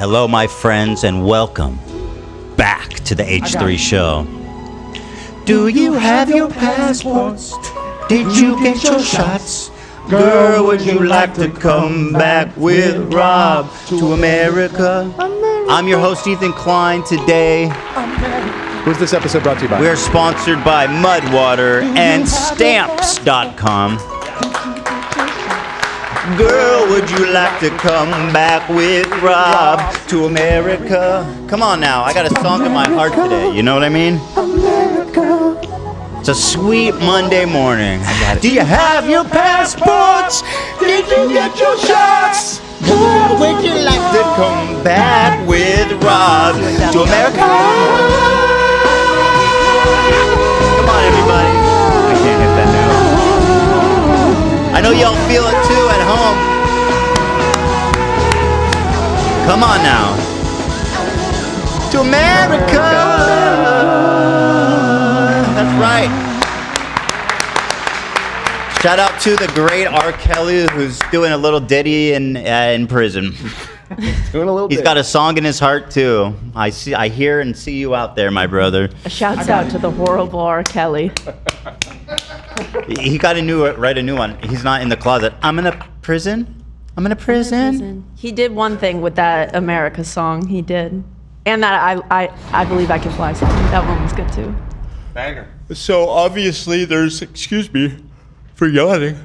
Hello, my friends, and welcome back to the H3 show. Do you have your passports? Did you get your shots? Girl, would you like to come back with Rob to America? I'm your host, Ethan Klein. Today, who's this episode brought to you by? We're sponsored by Mudwater and Stamps.com. Girl, would you like to come back with Rob to America? Come on now, I got a song in my heart today, you know what I mean? It's a sweet Monday morning. Do you have your passports? Did you get your shots? Girl, would you like to come back with Rob to America? Come on, everybody. I can't hit that note. I know y'all feel it too at home. Come on now. To America. That's right. Shout out to the great R. Kelly, who's doing a little ditty in prison. Doing a little He's got a song in his heart too. I hear and see you out there, my brother. Shouts out to the horrible R. Kelly. He got write a new one. He's not in the closet. I'm in a prison. I'm in a prison. He did one thing with that America song. He did, and that I believe I can fly song. That one was good too. Banger. So obviously, excuse me for yawning.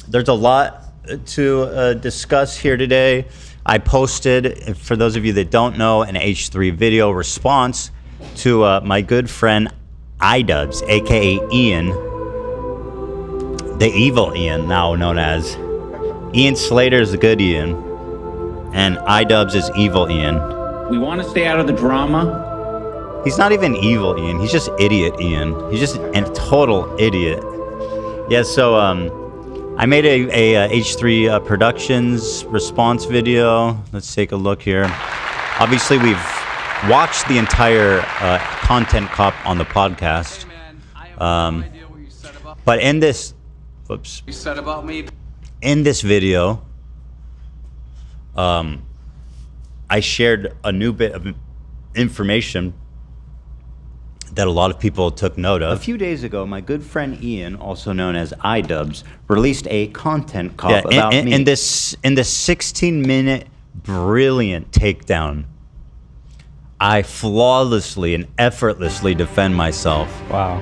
There's a lot to discuss here today. I posted, for those of you that don't know, an H3 video response to my good friend iDubbbz, aka Ian, the evil Ian, now known as. Ian Slater is the good Ian, and iDubbbz is evil Ian. We want to stay out of the drama. He's not even evil Ian, he's just idiot Ian. He's just a total idiot. Yeah, so I made a H3 Productions response video. Let's take a look here. Obviously, we've watched the entire content cop on the podcast. But in this, in this video, I shared a new bit of information that a lot of people took note of. A few days ago, my good friend Ian, also known as iDubbbz, released a content cop about me. In this 16-minute brilliant takedown, I flawlessly and effortlessly defend myself. Wow.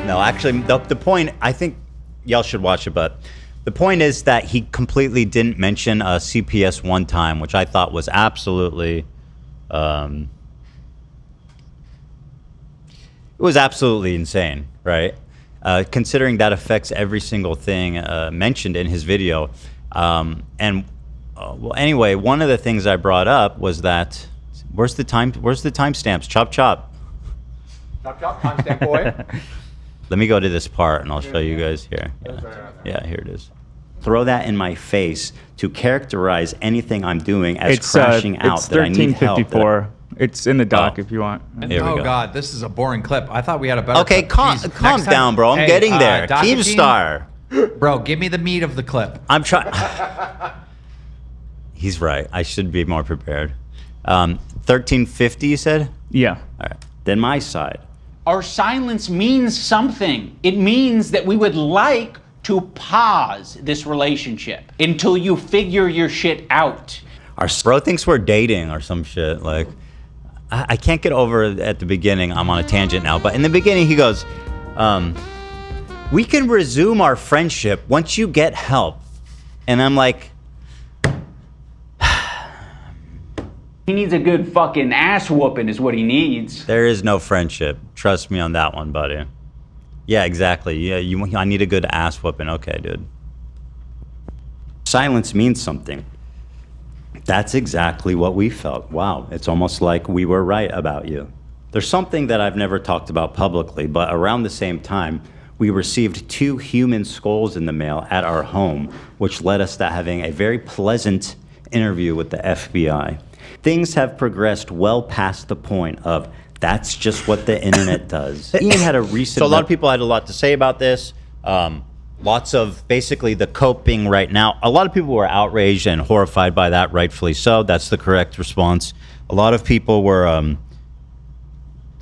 No, actually, the point, I think y'all should watch it, but the point is that he completely didn't mention CPS one time, which I thought was absolutely, it was absolutely insane, right? Considering that affects every single thing mentioned in his video. Well, anyway, one of the things I brought up was that, where's the timestamps? Chop, chop. Chop, chop, timestamp boy. Let me go to this part and I'll show you guys here. Yeah, here it is. Throw that in my face to characterize anything I'm doing as crashing out. It's 1354. It's in the doc if you want. Here we go. God, this is a boring clip. I thought we had a better Okay, clip. calm down, bro. I'm getting there. Keemstar. Bro, give me the meat of the clip. I'm trying. He's right. I should be more prepared. 1350, you said? Yeah. All right. Then my side. Our silence means something. It means that we would like to pause this relationship until you figure your shit out. Our bro thinks we're dating or some shit. Like, I can't get over at the beginning. I'm on a tangent now. But in the beginning, he goes, we can resume our friendship once you get help. And I'm like, He needs a good fucking ass whooping is what he needs. there is no friendship. Trust me on that one, buddy. Yeah, exactly. Yeah, I need a good ass whooping. Okay, dude. Silence means something. That's exactly what we felt. Wow, it's almost like we were right about you. There's something that I've never talked about publicly, but around the same time, we received 2 human skulls in the mail at our home, which led us to having a very pleasant interview with the FBI. Things have progressed well past the point of that's just what the internet does. Ian had a recent... So a lot of people had a lot to say about this. lots of basically the coping right now. A lot of people were outraged and horrified by that, rightfully so. That's the correct response. A lot of people were,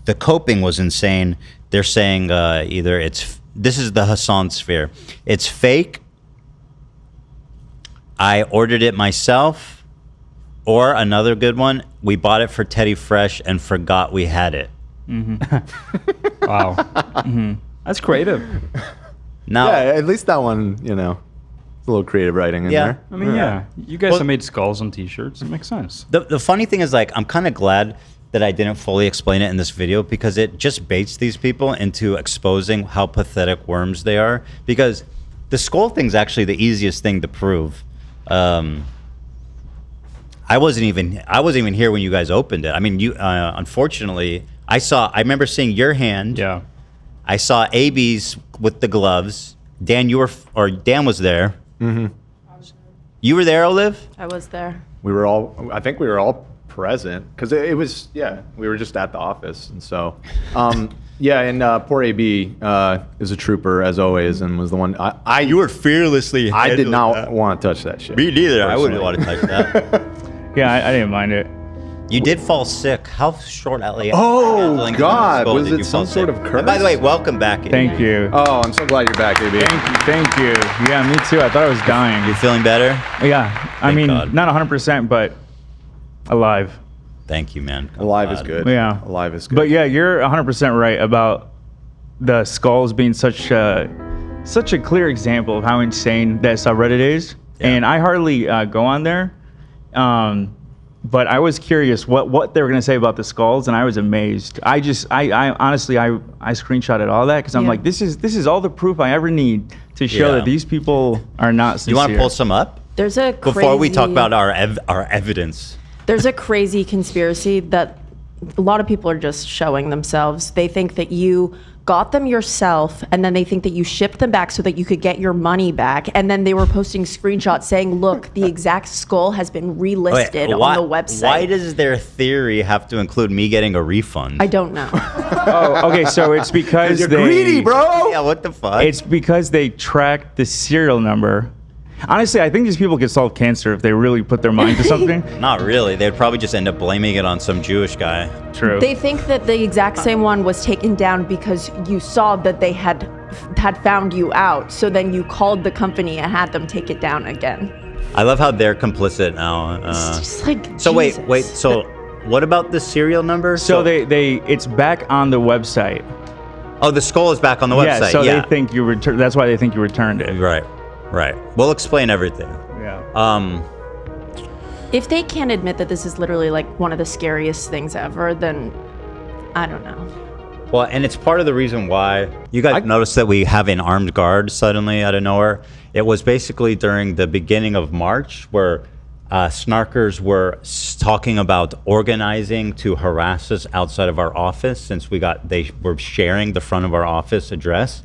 the coping was insane. They're saying either this is the Hasan sphere. It's fake. I ordered it myself. Or another good one, we bought it for Teddy Fresh and forgot we had it. Wow. That's creative. Now, Yeah, at least that one, you know, it's a little creative writing in Yeah. there. I mean, yeah. You guys Well- have made skulls on T-shirts. It makes sense. the funny thing is, like, I'm kind of glad that I didn't fully explain it in this video because it just baits these people into exposing how pathetic worms they are. Because the skull thing's actually the easiest thing to prove. I wasn't even here when you guys opened it. I mean, you unfortunately, I remember seeing your hand. Yeah. I saw AB's with the gloves. Dan, Dan was there. Mm-hmm. You were there, Olive? I was there. I think we were all present because it was, we were just at the office. And so, yeah, and poor AB is a trooper as always and was the one. You were fearlessly. I did handling not that. want to touch that shit. Me neither. I personally. wouldn't want to touch that. Yeah, I didn't mind it. You did fall sick. How short handling Oh, God. skull Was did it you some fall sort sick? of curse? And by the way, welcome back. Thank you. Oh, I'm so glad you're back, AB. Thank you. Yeah, me too. I thought I was dying. You're feeling better? Yeah. I Thank mean, God. not 100%, but alive. Thank you, man. I'm Alive is glad. good. Yeah. Alive is good. But yeah, you're 100% right about the skulls being such a clear example of how insane that subreddit is. Yeah. And I hardly go on there. But I was curious what they were going to say about the skulls, and I was amazed. I honestly, I screenshotted all that because I'm Yeah. like, this is all the proof I ever need to show Yeah. that these people are not sincere. You want to pull some up? There's a Before we talk crazy- about our evidence. There's a crazy conspiracy that a lot of people are just showing themselves. They think that you got them yourself, and then they think that you shipped them back so that you could get your money back. And then they were posting screenshots saying, look, the exact skull has been relisted on the website. Why does their theory have to include me getting a refund? I don't know. Oh, okay. So it's because you're they greedy, bro. Yeah, what the fuck? It's because they tracked the serial number. Honestly, I think these people could solve cancer if they really put their mind to something. Not really. They'd probably just end up blaming it on some Jewish guy. True. They think that the exact same one was taken down because you saw that they had found you out. So then you called the company and had them take it down again. I love how they're complicit now. It's just like, So Jesus. wait. So what about the serial number? So it's back on the website. Oh, the skull is back on the website. Yeah. So yeah. they think you returned. That's why they think you returned it. Right. We'll explain everything. Yeah. If they can't admit that this is literally like one of the scariest things ever, then I don't know. Well, and it's part of the reason why you guys noticed that we have an armed guard suddenly out of nowhere. It was basically during the beginning of March where snarkers were talking about organizing to harass us outside of our office since they were sharing the front of our office address.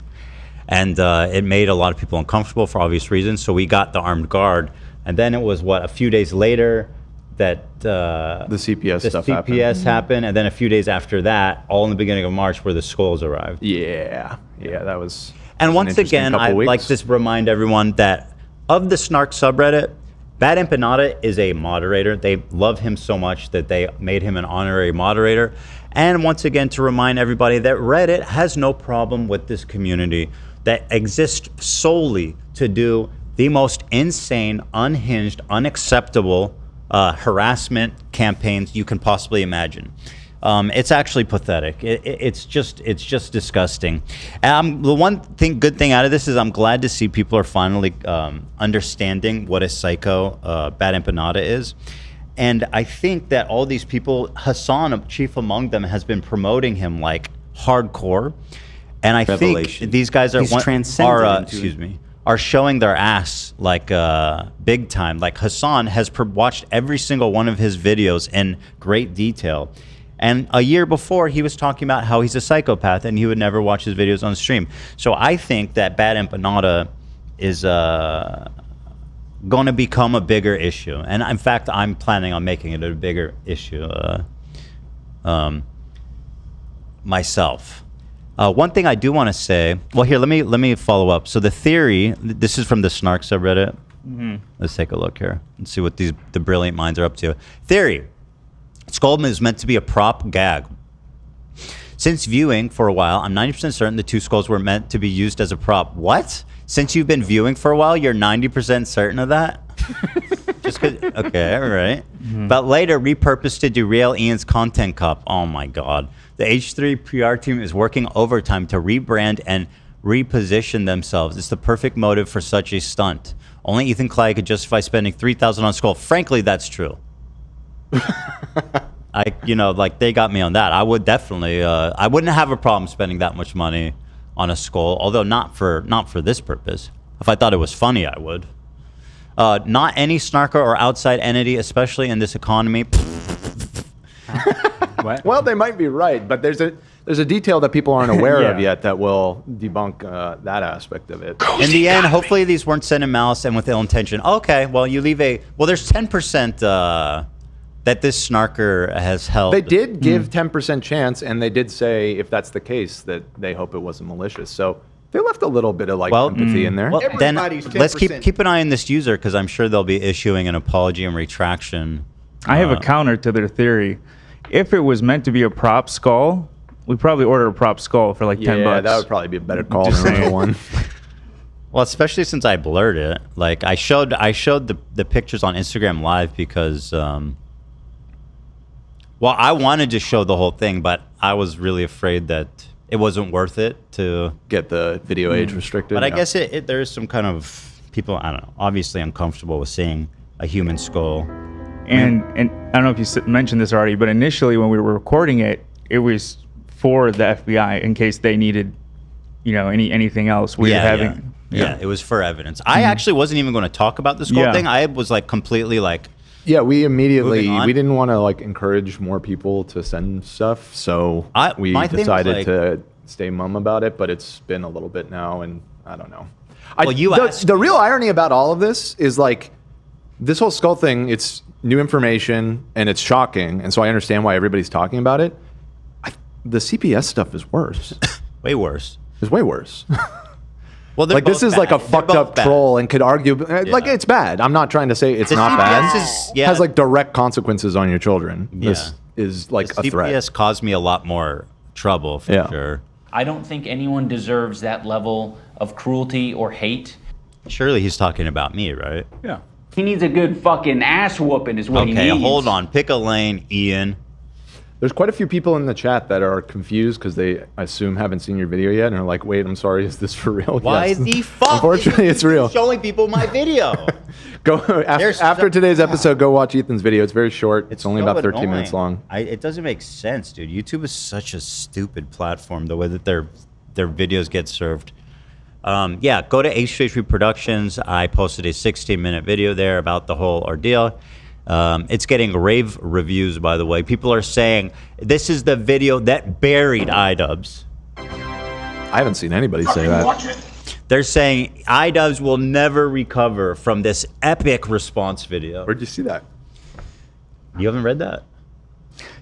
And it made a lot of people uncomfortable for obvious reasons. So we got the armed guard. And then it was, a few days later that the CPS stuff happened. And then a few days after that, all in the beginning of March, where the skulls arrived. Yeah, that was. And an once interesting again, couple I'd weeks. like to remind everyone that of the Snark subreddit, Bad Empanada is a moderator. They love him so much that they made him an honorary moderator. And once again, to remind everybody that Reddit has no problem with this community that exists solely to do the most insane, unhinged, unacceptable harassment campaigns you can possibly imagine. It's actually pathetic. It's just disgusting. The good thing out of this is I'm glad to see people are finally understanding what a psycho Bad Empanada is. And I think that all these people, Hasan, chief among them, has been promoting him like hardcore. And I think these guys are showing their ass like big time. Like Hasan has watched every single one of his videos in great detail. And a year before, he was talking about how he's a psychopath and he would never watch his videos on stream. So I think that Bad Empanada is going to become a bigger issue. And in fact, I'm planning on making it a bigger issue myself. One thing I do want to say. Well, here, let me follow up. So the theory. This is from the Snark subreddit. Let's take a look here and see what the brilliant minds are up to. Theory: Skull is meant to be a prop gag. Since viewing for a while, I'm 90% certain the two skulls were meant to be used as a prop. What? Since you've been viewing for a while, you're 90% certain of that? Just 'cause, okay, all right. But later repurposed to derail Ian's content cup. Oh my God. The H3 PR team is working overtime to rebrand and reposition themselves. It's the perfect motive for such a stunt. Only Ethan Clyde could justify spending $3,000 on Skull. Frankly, that's true. They got me on that. I would definitely, I wouldn't have a problem spending that much money on a Skull, although not for this purpose. If I thought it was funny, I would. Not any snarker or outside entity, especially in this economy. What? Well, they might be right, but there's a detail that people aren't aware of yet that will debunk that aspect of it. In the end, hopefully these weren't sent in malice and with ill intention. Okay, well, you leave there's 10% that this snarker has held. They did give 10% chance, and they did say, if that's the case, that they hope it wasn't malicious. So they left a little bit of empathy in there. Well, then Everybody's let's 10%. keep an eye on this user, because I'm sure they'll be issuing an apology and retraction. I have a counter to their theory. If it was meant to be a prop skull, we'd probably order a prop skull for like $10. Yeah, that would probably be a better call Just than the saying. one. Well, especially since I blurred it. Like I showed the pictures on Instagram Live because I wanted to show the whole thing, but I was really afraid that it wasn't worth it to Get the video age restricted. But I yeah. guess there's some kind of people, I don't know, obviously uncomfortable with seeing a human skull. And I don't know if you mentioned this already, but initially when we were recording it, it was for the FBI in case they needed, anything else. We were having. Yeah, it was for evidence. I actually wasn't even going to talk about the skull thing. I was completely Yeah, we immediately, Moving on. we didn't want to encourage more people to send stuff, so we my thing was, decided to stay mum about it, but it's been a little bit now, and I don't know. Well, you asked the me. real irony about all of this is this whole skull thing, it's new information, and it's shocking, and so I understand why everybody's talking about it. The CPS stuff is worse. way worse. It's way worse. Well, This is a fucked up troll and could argue, it's bad. I'm not trying to say it's The not CPS bad. is- It has direct consequences on your children. This Yeah. is The a threat. CPS caused me a lot more trouble for Yeah. sure. I don't think anyone deserves that level of cruelty or hate. Surely he's talking about me, right? Yeah. He needs a good fucking ass whooping is what he Okay, needs. hold on. Pick a lane, Ian. There's quite a few people in the chat that are confused because they, I assume, haven't seen your video yet and are like, wait, I'm sorry, is this for real? Why Yes. the fuck? Unfortunately, it's real. Showing people my video. Go There's after so- today's episode, go watch Ethan's video. It's very short. It's only so about 13 annoying. minutes long. It doesn't make sense, dude. YouTube is such a stupid platform, the way that their videos get served. Go to H3 Productions. I posted a 16-minute video there about the whole ordeal. It's getting rave reviews, by the way. People are saying this is the video that buried iDubbbz. I haven't seen anybody say that. They're saying iDubbbz will never recover from this epic response video. Where'd you see that? You haven't read that?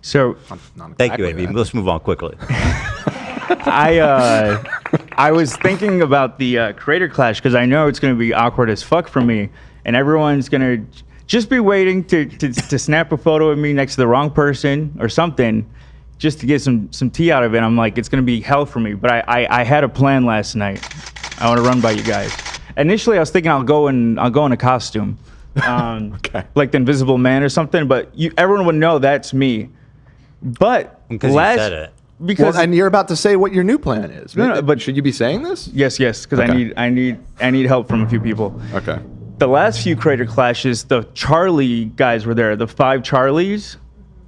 So Not Thank you, exactly Avery. that. Let's move on quickly. I was thinking about the creator clash because I know it's going to be awkward as fuck for me, and everyone's going to just be waiting to snap a photo of me next to the wrong person or something, just to get some tea out of it. I'm like, it's going to be hell for me. But I had a plan last night. I want to run by you guys. Initially, I was thinking I'll go in a costume, Okay. like the Invisible Man or something. But everyone would know that's me. But Because you said it. Because and you're about to say what your new plan is. No, but should you be saying this? yes, because Okay. I need help from a few people. Okay. The last few creator clashes, the Charlie guys were there. The 5 Charlies,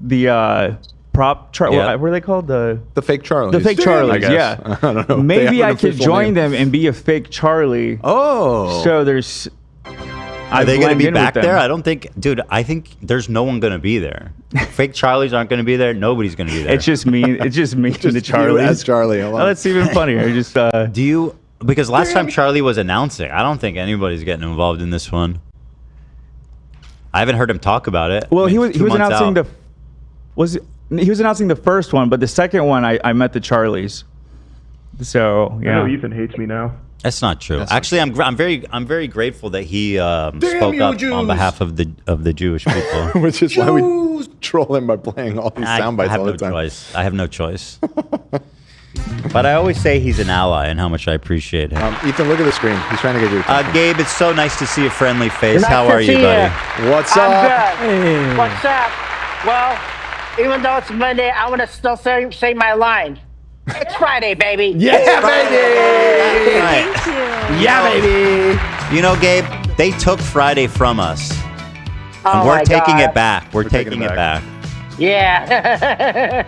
the prop Charlie. Yeah. What were they called? The fake Charlies. fake Charlies. I guess. Yeah. I don't know. They Maybe have I an could official join name. them and be a fake Charlie. Oh. So there's. Are they going to blend be in with back them. there? I don't think, dude. I think there's no one going to be there. Fake Charlies aren't going to be there. Nobody's going to be there. It's just me. It's just me and the you Charlies. as Charlie alone. Oh, that's even funnier. Just Do you? Because last time Charlie was announcing, I don't think anybody's getting involved in this one. I haven't heard him talk about it. well, I mean, he was it's he 2 was months announcing out. he was announcing the first one, but the second one I met the Charlies. So I yeah. know Ethan hates me now. That's not true. Actually, I'm very grateful that he spoke you, up Jews. on behalf of the Jewish people. Which is why we troll him by playing all these sound bites all the time. I have no choice. But I always say he's an ally and how much I appreciate him. Ethan, look at the screen. He's trying to get you. Gabe, it's so nice to see a friendly face. Nice How to are you, see buddy? What's I'm up? good. What's up? Well, even though it's Monday, I want to still say my line. It's Friday, baby. Yeah, baby. Right. Thank you. Yeah, baby. You know, Gabe, they took Friday from us. And Oh we're my taking God. it back. We're taking it back. Yeah.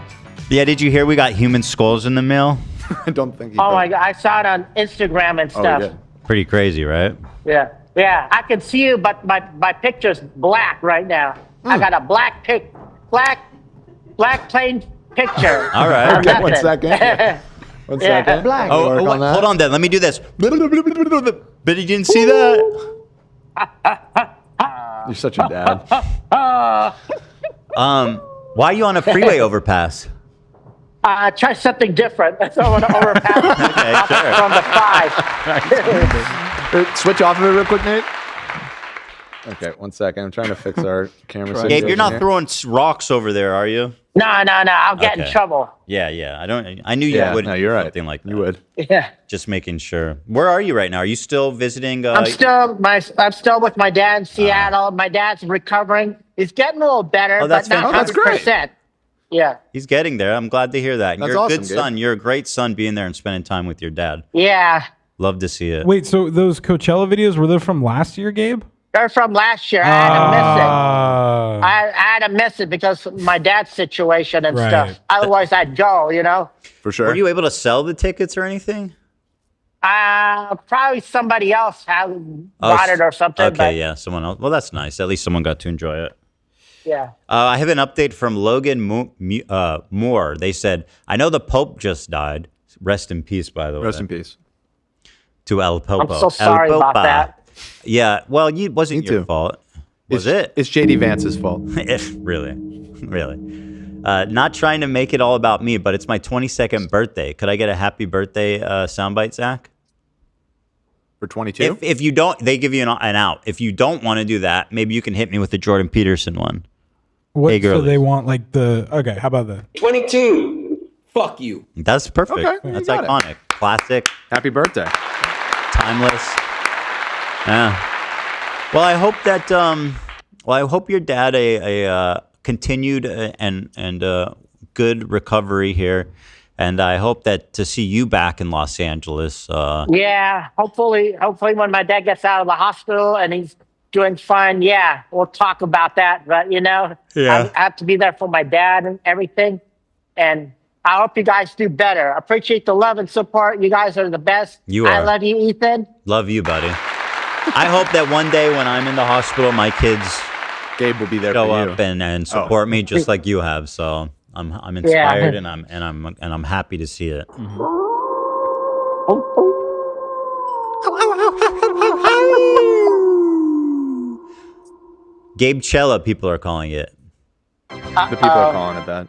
Yeah, did you hear we got human skulls in the mail? I don't think he Oh did. my God, I saw it on Instagram and Oh, stuff. he did. Pretty crazy, right? Yeah. Yeah, I can see you, but my picture's black right now. I got a black plain picture. All right. Okay, one second. One Yeah. second. Black. Oh, Work on that. hold on then. Let me do this. But you didn't see that? You're such a dad. Why are you on a freeway overpass? Try something different. So I want to overpass Okay, sure. from the 5. Switch off of it real quick, Nate. Okay, one second. I'm trying to fix our camera situation. Gabe, you're not here. throwing rocks over there, are you? No, I'll get in Okay. trouble. Yeah. I knew you Yeah, would. no, you're right. Something like that. You would. Yeah. Just making sure. Where are you right now? Are you still visiting? I'm still with my dad in Seattle. My dad's recovering. He's getting a little better, Oh, that's but not fantastic. 100%. Yeah. He's getting there. I'm glad to hear that. That's You're a awesome, good Gabe. son. You're a great son being there and spending time with your dad. Yeah. Love to see it. Wait, so those Coachella videos, were they from last year, Gabe? They're from last year. I had to miss it. Ah. I had to miss it because of my dad's situation and Right. stuff. Otherwise, I'd go, you know? For sure. Were you able to sell the tickets or anything? Probably somebody else bought it or something. Okay, but, yeah, someone else. Well, that's nice. At least someone got to enjoy it. yeah. I have an update from Logan Moore. They said, I know the Pope just died. Rest in peace, by the way. Rest in peace. To El Popo. I'm so sorry El about Popa. that. Yeah, well, it wasn't Me your too. fault. Was it? It's JD Vance's fault. Really? Not trying to make it all about me, but it's my 22nd birthday. Could I get a happy birthday soundbite, Zach? For 22? If you don't, they give you an out. If you don't want to do that, maybe you can hit me with the Jordan Peterson one. What, Hey, so girlies. they want like the, okay, how about that? 22. Fuck you. That's perfect. Okay, you That's got it. iconic. Classic. Happy birthday. Timeless. Yeah. Well, I hope that. I hope your dad a continued and good recovery here, and I hope that to see you back in Los Angeles. Yeah. Hopefully when my dad gets out of the hospital and he's doing fine, yeah, we'll talk about that. But, you know, Yeah. I have to be there for my dad and everything. And I hope you guys do better. I appreciate the love and support. You guys are the best. You I are. love you, Ethan. Love you, buddy. I hope that one day when I'm in the hospital, my kids Gabe will be there show for you. up and support me just like you have. So I'm inspired and I'm happy to see it. Gabe Cella, people are calling it. The people are calling it that.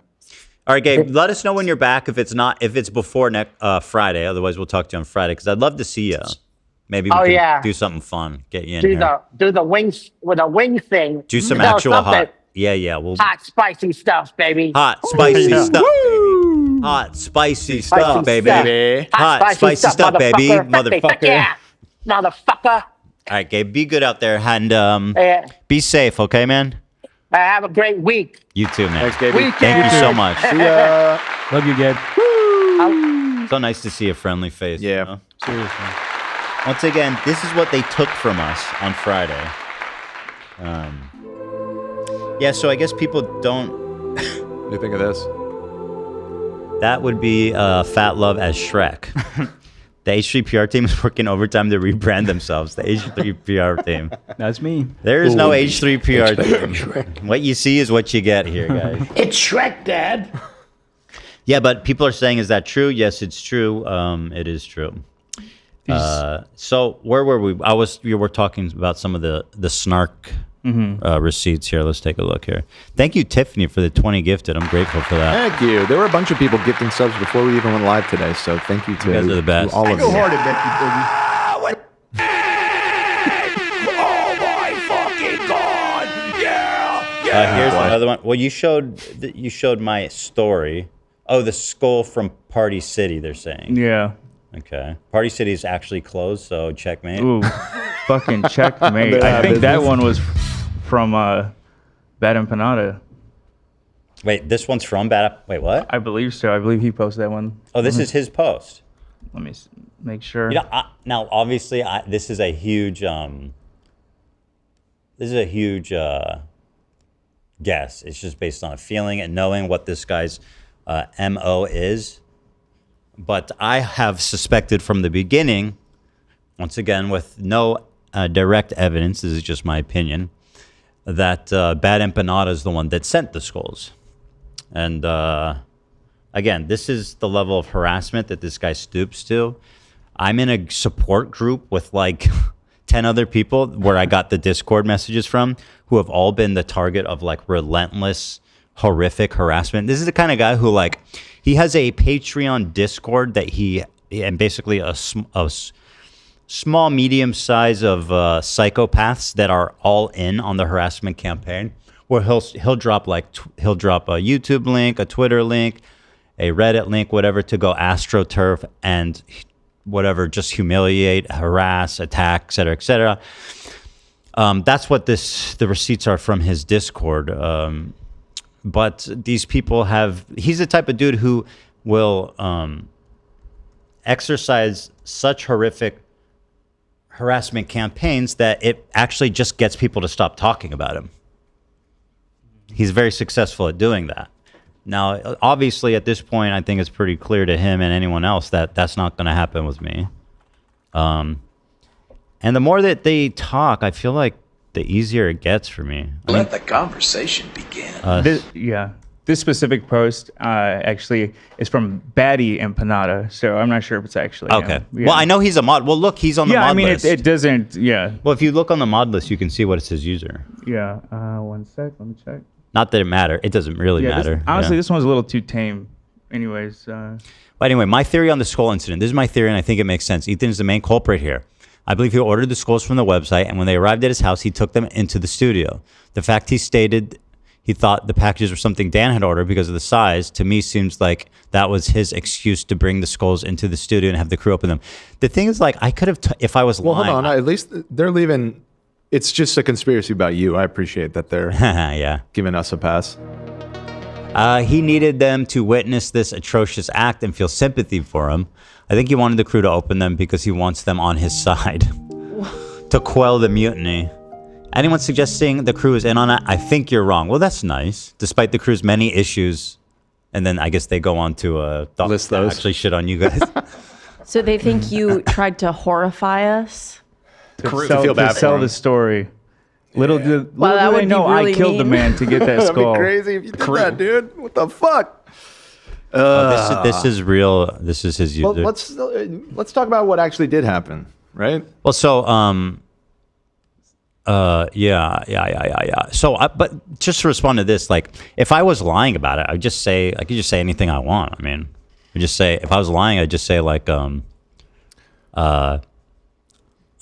All right, Gabe, let us know when you're back. If it's before next Friday, otherwise we'll talk to you on Friday because I'd love to see you. Maybe we can do something fun. Get you in here. Do the wings with a wing thing. Do some You know, actual something. hot. Yeah. We'll Hot, spicy stuff, baby. hot, spicy stuff, baby. Hot, spicy stuff, baby. Baby. Hot, spicy stuff, baby. Motherfucker. Motherfucker. Yeah. Motherfucker. All right, Gabe, be good out there and Yeah. be safe, okay, man? Have a great week. You too, man. Thanks, Gabe. Thank you so much. See ya. Love you, Gabe. So nice to see a friendly face. Yeah. You know? Seriously. Once again, this is what they took from us on Friday. Yeah, so I guess people don't. What do you think of this? That would be Fat Love as Shrek. The H3 PR team is working overtime to rebrand themselves. The H3 PR team. That's me. There is no H3 PR team. What you see is what you get here, guys. It's Shrek, Dad. Yeah, but people are saying, is that true? Yes, it's true. It is true. So where were we? We were talking about some of the snark receipts here. Let's take a look here. Thank you, Tiffany, for the 20 gifted. I'm grateful for that. Thank you. There were a bunch of people gifting subs before we even went live today, so thank you to, You guys are the best. to all of you. Here's another one. Well, you showed my story. Oh, the skull from Party City, they're saying. Yeah. Okay. Party City is actually closed, so checkmate. Ooh, fucking checkmate. I think that one was from Bad Empanada. Wait, this one's from Bad. Wait, what? I believe so. I believe he posted that one. Oh, this is his post. Let me make sure. You know, now obviously, this is a huge. This is a huge guess. It's just based on a feeling and knowing what this guy's MO is. But I have suspected from the beginning, once again, with no direct evidence, this is just my opinion, that Bad Empanada is the one that sent the skulls. And again, this is the level of harassment that this guy stoops to. I'm in a support group with like 10 other people where I got the Discord messages from, who have all been the target of like relentless, horrific harassment. This is the kind of guy who like, he has a Patreon Discord that and basically a small, medium size of psychopaths that are all in on the harassment campaign, where he'll drop a YouTube link, a Twitter link, a Reddit link, whatever, to go astroturf and whatever, just humiliate, harass, attack, et cetera, et cetera. That's what the receipts are from his Discord. But these people he's the type of dude who will exercise such horrific harassment campaigns that it actually just gets people to stop talking about him. He's very successful at doing that. Now, obviously, at this point, I think it's pretty clear to him and anyone else that that's not going to happen with me. And the more that they talk, I feel like the easier it gets for me. Let the conversation begin. This specific post actually is from Baddie Empanada, so I'm not sure if it's actually okay. him. Yeah. Well, I know he's a mod. Well, look, he's on the mod list. It doesn't. Yeah. Well, if you look on the mod list, you can see what it's his user. Yeah. 1 sec. Let me check. Not that it matters. It doesn't really matter. Honestly, this one's a little too tame. Anyways. But anyway, my theory on the skull incident. This is my theory, and I think it makes sense. Ethan is the main culprit here. I believe he ordered the skulls from the website, and when they arrived at his house, he took them into the studio. The fact he stated he thought the packages were something Dan had ordered because of the size, to me seems like that was his excuse to bring the skulls into the studio and have the crew open them. The thing is, like, I could have, if I was lying. Well, hold on. At least they're leaving. It's just a conspiracy about you. I appreciate that they're giving us a pass. He needed them to witness this atrocious act and feel sympathy for him. I think he wanted the crew to open them because he wants them on his side to quell the mutiny. Anyone suggesting the crew is in on it? I think you're wrong. Well, that's nice. Despite the crew's many issues, and then I guess they go on to list those. Actually shit on you guys. So they think you tried to horrify us? To sell the story. Little do they know I killed the man to get that skull. That'd be crazy if you did that, dude. What the fuck? This is real. This is his user. Well, let's talk about what actually did happen, right? Well, so yeah. So, but just to respond to this, like, if I was lying about it, I could just say anything I want. I mean, if I was lying, I'd just say like,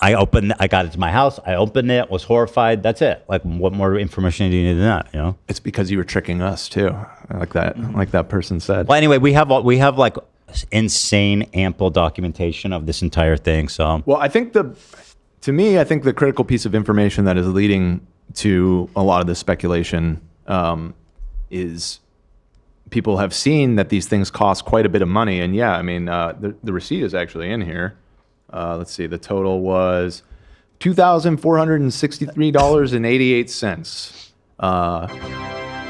I got it to my house. I opened it, was horrified. That's it. Like, what more information do you need than that? You know, it's because you were tricking us too, like that person said. Well, anyway, we have like insane, ample documentation of this entire thing. So, well, I think the critical piece of information that is leading to a lot of this speculation is people have seen that these things cost quite a bit of money, and yeah, I mean, the receipt is actually in here. Let's see, the total was $2,463.88.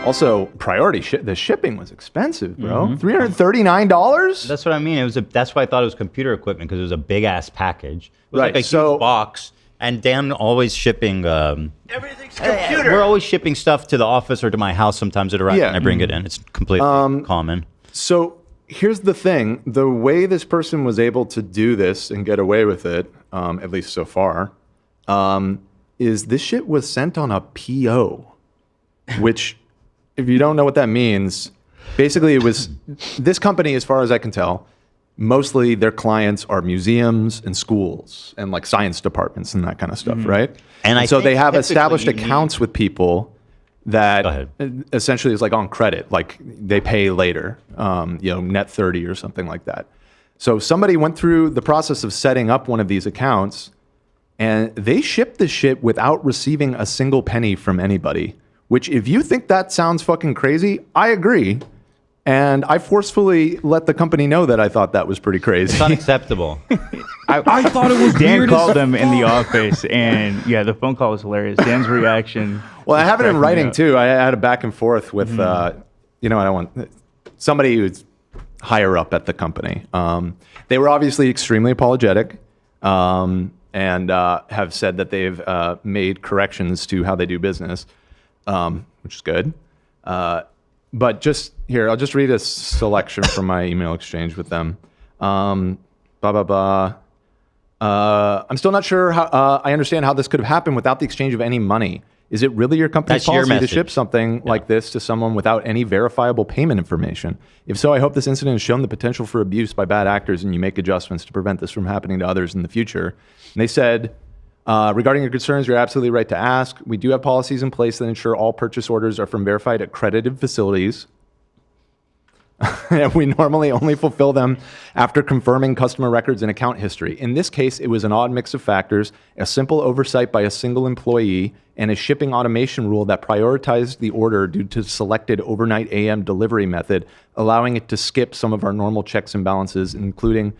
Also, the shipping was expensive, bro. $339. That's what I mean. That's why I thought it was computer equipment, because it was a big ass package. It was right. like a huge box. And Dan always shipping. Everything's computer. We're always shipping stuff to the office or to my house. Sometimes it arrives and I bring it in. It's completely common. So here's the thing: the way this person was able to do this and get away with it, at least so far, is this shit was sent on a PO, which, if you don't know what that means, basically it was this company, as far as I can tell, mostly their clients are museums and schools and like science departments and that kind of stuff, right? And so they have typically established you need- accounts with people that Go ahead. essentially is like on credit, like they pay later, net 30 or something like that. So somebody went through the process of setting up one of these accounts, and they shipped the shit without receiving a single penny from anybody, which if you think that sounds fucking crazy, I agree. And I forcefully let the company know that I thought that was pretty crazy. It's unacceptable. I thought it was Dan weird called as them in the fuck. office, and yeah, the phone call was hilarious. Dan's reaction. Well, I have it in cracked me writing up. too. I had a back and forth with, I want somebody who's higher up at the company. They were obviously extremely apologetic, and have said that they've made corrections to how they do business, which is good. But just here, I'll just read a selection from my email exchange with them. I'm still not sure how I understand how this could have happened without the exchange of any money. Is it really your company's That's your policy to message. ship something like this to someone without any verifiable payment information? If so, I hope this incident has shown the potential for abuse by bad actors and you make adjustments to prevent this from happening to others in the future. And they said, regarding your concerns, you're absolutely right to ask. We do have policies in place that ensure all purchase orders are from verified accredited facilities. And we normally only fulfill them after confirming customer records and account history. In this case, it was an odd mix of factors, a simple oversight by a single employee, and a shipping automation rule that prioritized the order due to selected overnight AM delivery method, allowing it to skip some of our normal checks and balances, including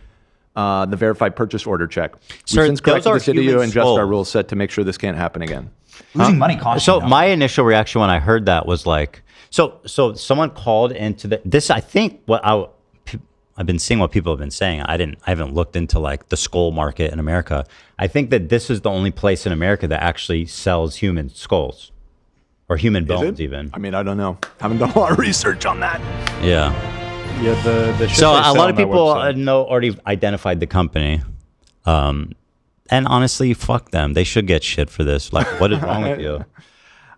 the verified purchase order check. Sir, We've since those corrected are this video human and adjusted our skulls. rules set to make sure this can't happen again. Losing money costs. So you, though. my initial reaction when I heard that was like, so someone called into this. I think I've been seeing what people have been saying. I haven't looked into like the skull market in America. I think that this is the only place in America that actually sells human skulls or human bones even. I mean, I don't know. Haven't done a lot of research on that. Yeah. Yeah, the shit So they a sell lot on of their people website. already identified the company. And honestly, fuck them. They should get shit for this. Like, what is wrong with you?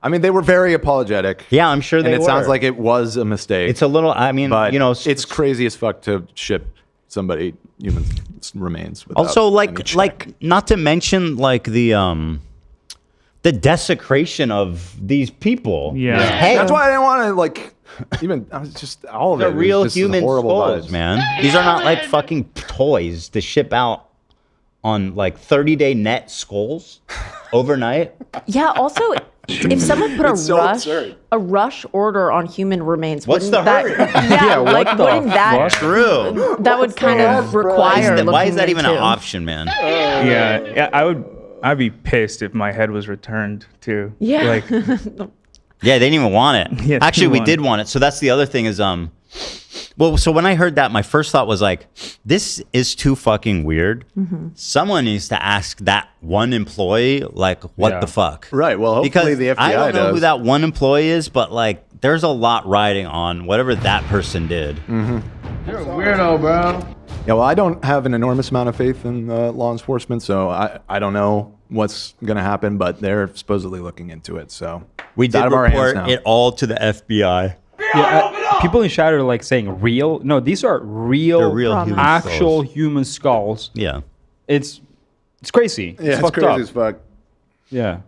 I mean, they were very apologetic. Yeah, I'm sure they And it were. sounds like it was a mistake. It's a little, I mean, but you know, it's crazy as fuck to ship somebody human remains. Without also any check. like not to mention like the desecration of these people. Yeah. Hey, That's why I didn't want to like even. I was just all of they're it. was real just human horrible skulls, vibes. man. These are not like fucking toys to ship out on like 30-day net skulls overnight. Yeah. Also, if someone put It's so absurd. a rush order on human remains, What's wouldn't the that? hurry? Yeah, what like the wouldn't that? fuck? True. That would kind of require. Why is that looking even an into. option, man? Yeah, I'd be pissed if my head was returned too. Yeah. Like, Yeah, they didn't even want it. Yeah, they Actually, didn't we want did it. want it. So that's the other thing is, well, so when I heard that, my first thought was like, this is too fucking weird. Mm-hmm. Someone needs to ask that one employee, like, what Yeah. the fuck? Right. Well, hopefully Because the FBI I don't know does. who that one employee is, but like, there's a lot riding on whatever that person did. You're a weirdo, bro. Yeah. Well, I don't have an enormous amount of faith in law enforcement, so I don't know what's going to happen, but they're supposedly looking into it. So We it's did out of our hands report now. it all to the FBI. Yeah, people in chat are like saying real. No, these are real, They're real human actual skulls. human skulls. Yeah. It's crazy. Yeah, it's fucked crazy up. as fuck. Yeah.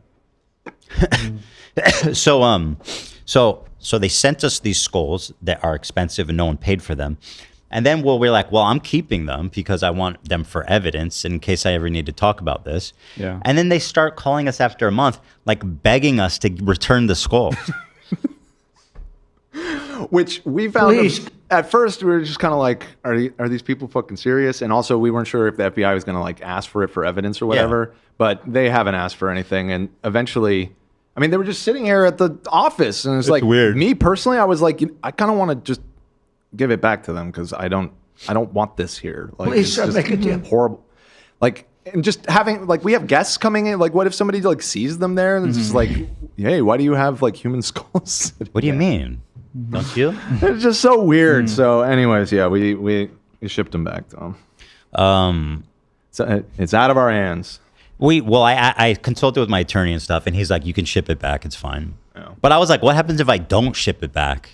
So they sent us these skulls that are expensive and no one paid for them. And then we're like, well, I'm keeping them because I want them for evidence in case I ever need to talk about this. Yeah. And then they start calling us after a month, like begging us to return the skulls. Which we found at first, we were just kind of like, are these people fucking serious? And also, we weren't sure if the FBI was going to like ask for it for evidence or whatever. But they haven't asked for anything. And eventually, I mean, they were just sitting here at the office, and it's like weird. Me personally, I was like, I kind of want to just give it back to them because I don't want this here. Like, Please, it's sir, just make it deal. horrible. Like, and just having like we have guests coming in. Like, what if somebody like sees them there and it's just like, hey, why do you have like human skulls? What do you mean? Don't you? It's just so weird. So, anyways, yeah, we shipped them back to them. So it's out of our hands. Well, I consulted with my attorney and stuff, and he's like, you can ship it back. It's fine. Oh. But I was like, what happens if I don't ship it back?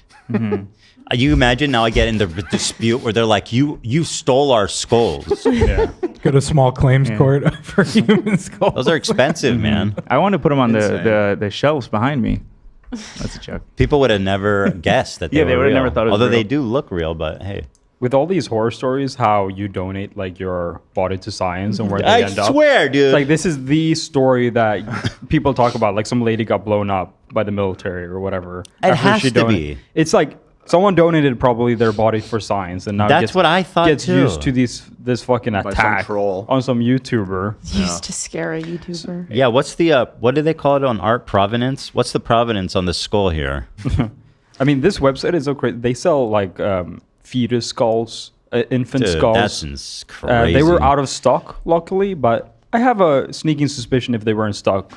You imagine now I get in the dispute where they're like, you stole our skulls. Yeah. Go to small claims court for human skulls. Those are expensive, man. I want to put them on the shelves behind me. That's a joke. People would have never guessed that they were they would have real. never thought it was Although real. they do look real, but hey. With all these horror stories, how you donate like your body to science and where they end up. I swear, dude. It's like this is the story that people talk about. Like some lady got blown up by the military or whatever. It has to be. It's like someone donated probably their body for science, and now that's what I thought gets too. used to this fucking attack on some YouTuber. Used to scare a YouTuber. Yeah, what's the what do they call it on art? Provenance? What's the provenance on the skull here? I mean, this website is so crazy. They sell like fetus skulls, infant skulls. That's crazy. They were out of stock, luckily, but I have a sneaking suspicion if they were in stock,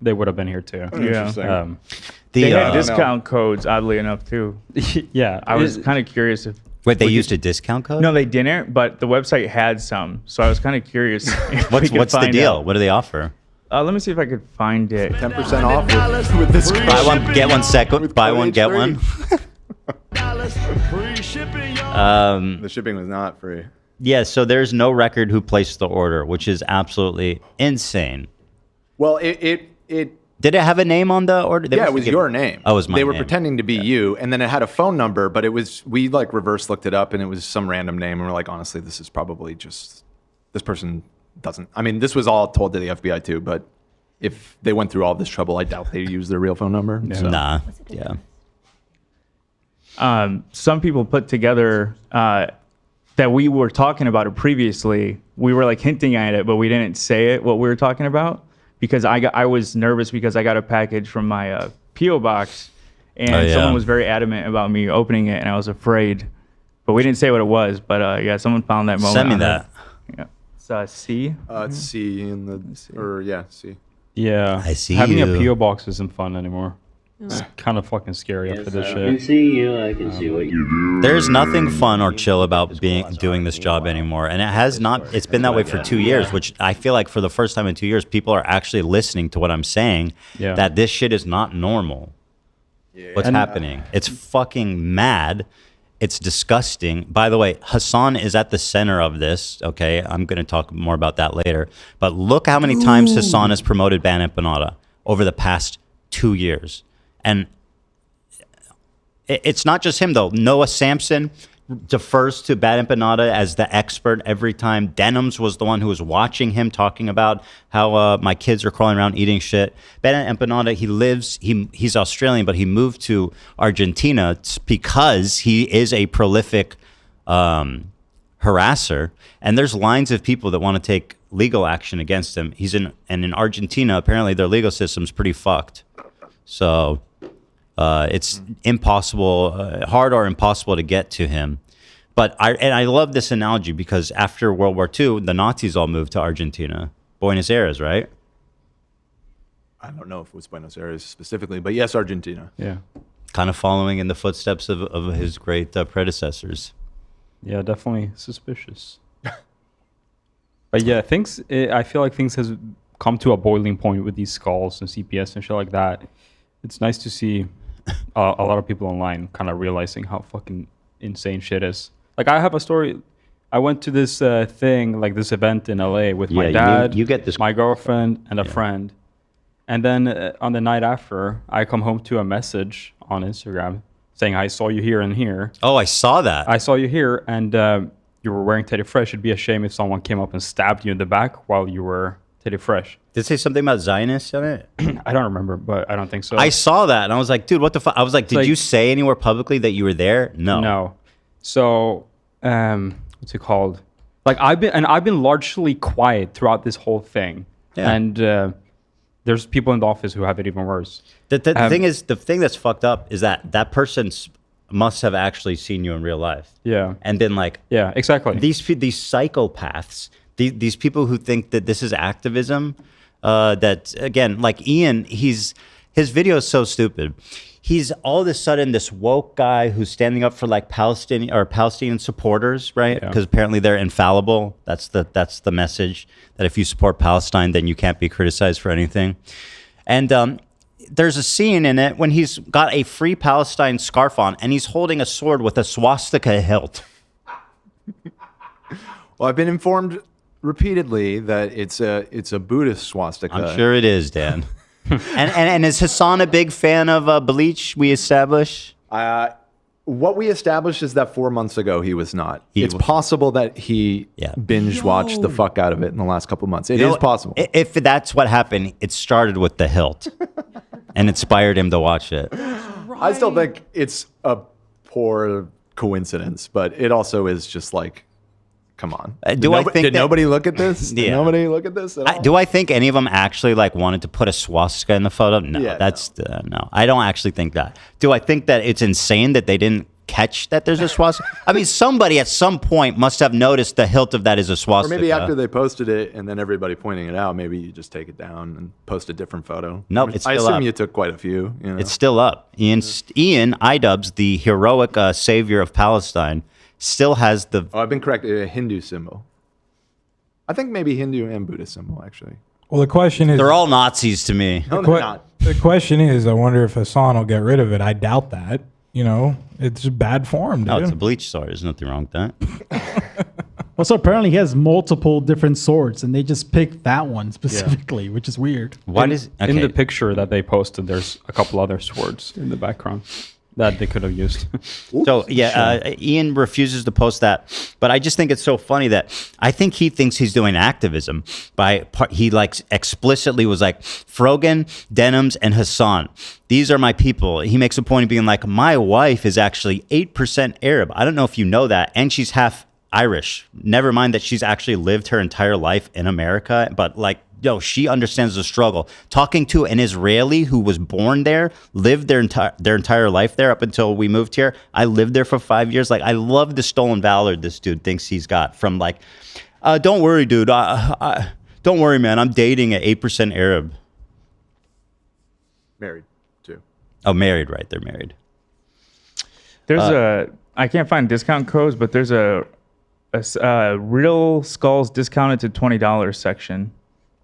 they would have been here too. Yeah. They had discount codes, oddly enough, too. Yeah. I was kind of curious if... Wait, they used a discount code? No, they didn't, but the website had some. So I was kind of curious. What's the deal? What do they offer? Let me see if I could find it. 10% off with this. Buy one, get one second. Buy one, get one. The shipping was not free. Yeah, so there's no record who placed the order, which is absolutely insane. Well, it did it have a name on the order? it was your name. Oh, it was my They were name. pretending to be you, and then it had a phone number, but we like reverse looked it up, and it was some random name, and we're like, honestly, this is probably just this person doesn't. I mean, this was all told to the FBI too, but if they went through all this trouble, I doubt they used their real phone number. Yeah. So. Nah, yeah. Some people put together that we were talking about it previously. We were like hinting at it, but we didn't say it what we were talking about because I was nervous because I got a package from my PO box, and someone was very adamant about me opening it, and I was afraid. But we didn't say what it was. But yeah, someone found that moment. Send me that. Yeah, it's C. It's C in the C. Yeah, I see having you. a PO box isn't fun anymore. It's kind of fucking scary after this I shit. can see you. I can see what you do. There's nothing fun or chill about doing this job anymore, and it has not. It's been that way for 2 years, which I feel like for the first time in 2 years, people are actually listening to what I'm saying. Yeah. That this shit is not normal. What's happening? It's fucking mad. It's disgusting. By the way, Hasan is at the center of this. Okay, I'm going to talk more about that later. But look how many times Hasan has promoted Ban Empanada over the past 2 years. And it's not just him, though. Noah Sampson defers to Bad Empanada as the expert every time. Denims was the one who was watching him talking about how my kids are crawling around eating shit. Bad Empanada, he's Australian, but he moved to Argentina because he is a prolific harasser. And there's lines of people that want to take legal action against him. And in Argentina, apparently their legal system's pretty fucked. So... it's impossible, hard or impossible to get to him. But I love this analogy because after World War II, the Nazis all moved to Argentina, Buenos Aires, right? I don't know if it was Buenos Aires specifically, but yes, Argentina. Yeah. Kind of following in the footsteps of his great predecessors. Yeah, definitely suspicious. But yeah, I feel like things has come to a boiling point with these skulls and CPS and shit like that. It's nice to see a lot of people online kind of realizing how fucking insane shit is. Like, I have a story. I went to this thing, like this event in LA with my dad, you get this, my girlfriend, and a friend. And then on the night after, I come home to a message on Instagram saying, I saw you here and here. Oh, I saw that. I saw you here, and you were wearing Teddy Fresh. It'd be a shame if someone came up and stabbed you in the back while you were Teddy Fresh. Did it say something about Zionists on it? I don't remember, but I don't think so. I saw that, and I was like, dude, what the fuck? I was like, did you say anywhere publicly that you were there? No. No. So, what's it called? Like, I've been largely quiet throughout this whole thing. Yeah. And there's people in the office who have it even worse. The thing that's fucked up is that person must have actually seen you in real life. Yeah. And been like, yeah, exactly. These psychopaths, these people who think that this is activism, that again, like Ian, his video is so stupid. he's all of a sudden this woke guy who's standing up for like Palestinian supporters, right? Because apparently they're infallible. That's the message, that if you support Palestine, then you can't be criticized for anything. And there's a scene in it when he's got a Free Palestine scarf on and he's holding a sword with a swastika hilt. Well, I've been informed repeatedly that it's a Buddhist swastika. I'm sure it is, Dan. and is Hasan a big fan of Bleach? We establish. What we established is that 4 months ago he was not. It's possible that he binge watched the fuck out of it in the last couple of months. It is possible. If that's what happened, it started with the hilt and inspired him to watch it. I still think it's a poor coincidence, but it also is just like, come on. Did nobody look at this? Did nobody look at this at all? Do I think any of them actually like wanted to put a swastika in the photo? No, no. I don't actually think that. Do I think that it's insane that they didn't catch that there's a swastika? I mean, somebody at some point must have noticed the hilt of that is a swastika. Or maybe after they posted it and then everybody pointing it out, maybe you just take it down and post a different photo. Nope, it's I still assume up. you took quite a few. You know? It's still up. Ian Idubbbs, the heroic savior of Palestine, still has the... Oh, I've been corrected. A Hindu symbol. I think maybe Hindu and Buddhist symbol, actually. Well, the question is... They're all Nazis to me. No, they're not. The question is, I wonder if Hasan will get rid of it. I doubt that. You know, it's bad form, dude. No, it's a Bleach sword. There's nothing wrong with that. Well, so apparently he has multiple different swords, and they just picked that one specifically, which is weird. In the picture that they posted, there's a couple other swords in the background that they could have used. So Ian refuses to post that, but I just think it's so funny that I think he thinks he's doing activism he like explicitly was like, Frogan, Denims, and Hasan, these are my people. He makes a point of being like, my wife is actually 8% Arab. I don't know if you know that, and she's half Irish. Never mind that she's actually lived her entire life in America, but like, she understands the struggle. Talking to an Israeli who was born there, lived their entire life there up until we moved here. I lived there for 5 years. Like, I love the stolen valor this dude thinks he's got from like, don't worry, dude. Don't worry, man. I'm dating an 8% Arab. Married, too. Oh, married, right. They're married. There's I can't find discount codes, but there's a real skulls discounted to $20 section.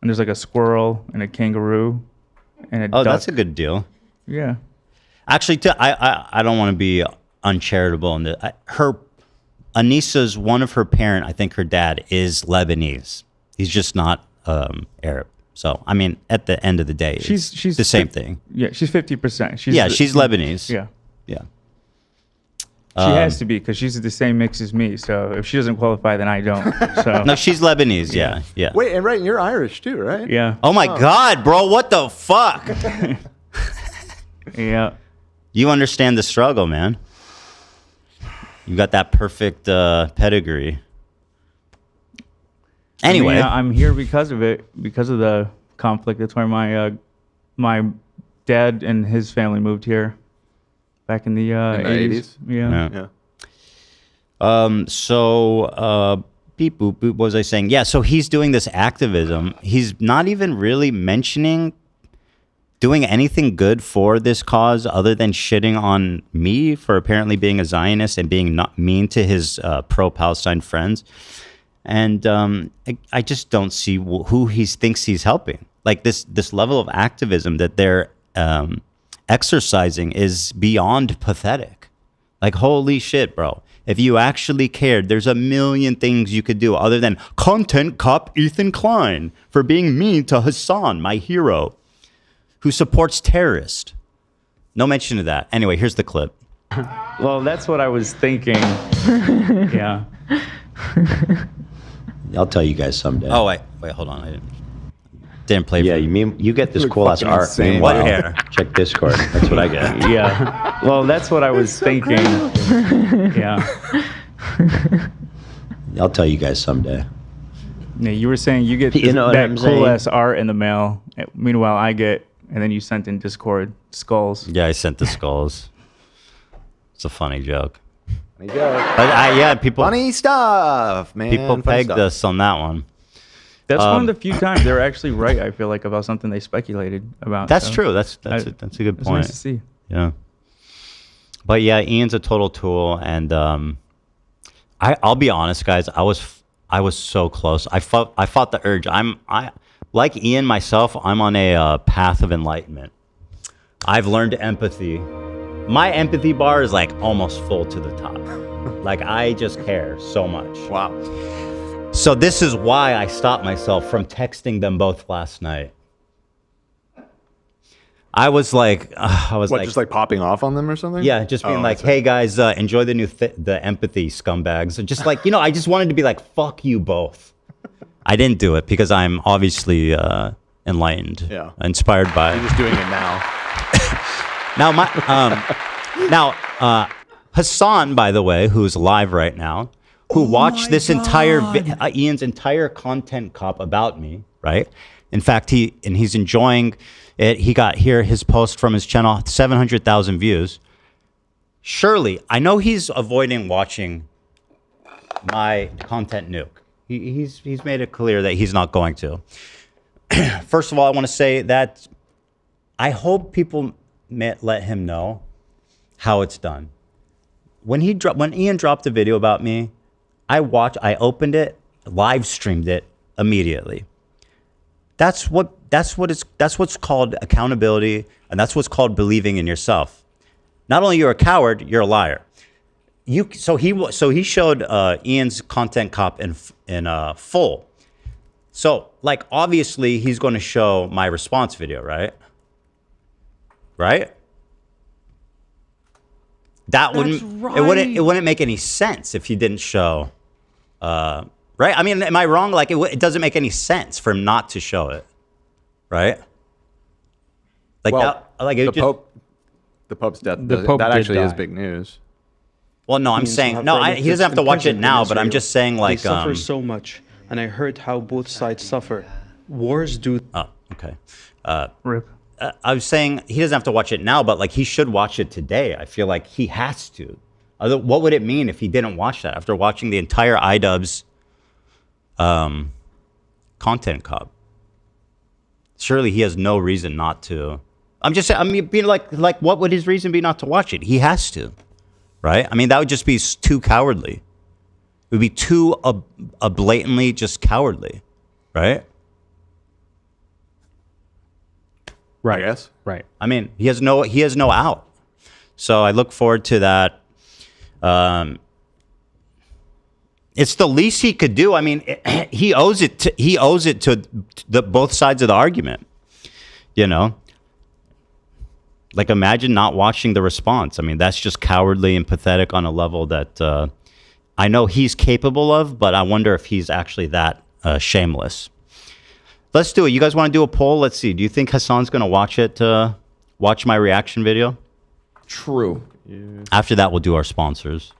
And there's like a squirrel and a kangaroo and a duck. That's a good deal. Yeah. Actually, I don't want to be uncharitable. Anissa's, one of her parent, I think her dad, is Lebanese. He's just not Arab. So, I mean, at the end of the day, she's the same thing. Yeah, she's 50%. She's Lebanese. Yeah. Yeah. She has to be, because she's the same mix as me. So if she doesn't qualify, then I don't. So no, she's Lebanese. Yeah. Wait, and right, you're Irish too, right? Yeah. Oh my God, bro! What the fuck? Yeah. You understand the struggle, man. You got that perfect pedigree. Anyway, I'm here because of it, because of the conflict. That's why my dad and his family moved here. Back in the 80s. Yeah. Beep boop boop. What was I saying? Yeah. So he's doing this activism. He's not even really mentioning doing anything good for this cause other than shitting on me for apparently being a Zionist and being not mean to his pro-Palestine friends. And I just don't see who he thinks he's helping. Like this level of activism that they're exercising is beyond pathetic. Like, holy shit, bro. If you actually cared, there's a million things you could do other than content cop Ethan Klein for being mean to Hasan, my hero, who supports terrorists. No mention of that. Anyway, here's the clip. Well, that's what I was thinking. Yeah. I'll tell you guys someday. Oh, wait, hold on. I didn't play. Yeah, you get this cool ass art. What hair? Check Discord. That's what I get. Yeah. Well, that's what I was thinking. Yeah. I'll tell you guys someday. Yeah, you were saying you get that cool ass art in the mail. Meanwhile, I get, and then you sent in Discord skulls. Yeah, I sent the skulls. It's a funny joke. Funny joke. Yeah, people. Funny stuff, man. People pegged us on that one. That's one of the few times they're actually right. I feel like about something they speculated about. That's true. That's a good point. It's nice to see. Yeah. But yeah, Ian's a total tool, and I'll be honest, guys. I was so close. I fought the urge. I like Ian myself. I'm on a path of enlightenment. I've learned empathy. My empathy bar is like almost full to the top. Like I just care so much. Wow. So this is why I stopped myself from texting them both last night. I was like, just like popping off on them or something? Yeah, just being like, hey guys, enjoy the new the empathy scumbags. Just like, I just wanted to be like, fuck you both. I didn't do it because I'm obviously enlightened, inspired by. You're just doing it now. Now, Hasan, by the way, who's live right now, who watched this entire Ian's entire content cop about me, right? In fact, he's enjoying it. He got his post from his channel, 700,000 views. Surely, I know he's avoiding watching my content nuke. He's made it clear that he's not going to. First of all, I want to say that I hope people let him know how it's done. When Ian dropped a video about me, I opened it, live streamed it immediately. That's what's called accountability, and that's what's called believing in yourself. Not only you're a coward, you're a liar. So he showed Ian's content cop in full. So like obviously he's going to show my response video, right? Right? It wouldn't make any sense if he didn't show. Right? I mean, am I wrong? Like it doesn't make any sense for him not to show it, right? Like the Pope's death. That actually is big news. Well, no, I'm saying he doesn't have to watch it now, but I'm just saying like they suffer so much, and I heard how both sides suffer. Wars do. Oh, okay. Rip. I was saying he doesn't have to watch it now, but like he should watch it today. I feel like he has to. What would it mean if he didn't watch that after watching the entire iDubbbz content cop? Surely he has no reason not to. I'm just saying. I mean, being like, what would his reason be not to watch it? He has to, right? I mean, that would just be too cowardly. It would be too blatantly just cowardly, right? Right. I guess. Right. I mean, he has no out. So I look forward to that. It's the least he could do. I mean, he owes it to the both sides of the argument. Like imagine not watching the response. I mean, that's just cowardly and pathetic on a level that I know he's capable of, but I wonder if he's actually that shameless. Let's do it. You guys want to do a poll? Let's see. Do you think Hasan's going to watch my reaction video? True. Yeah. After that, we'll do our sponsors.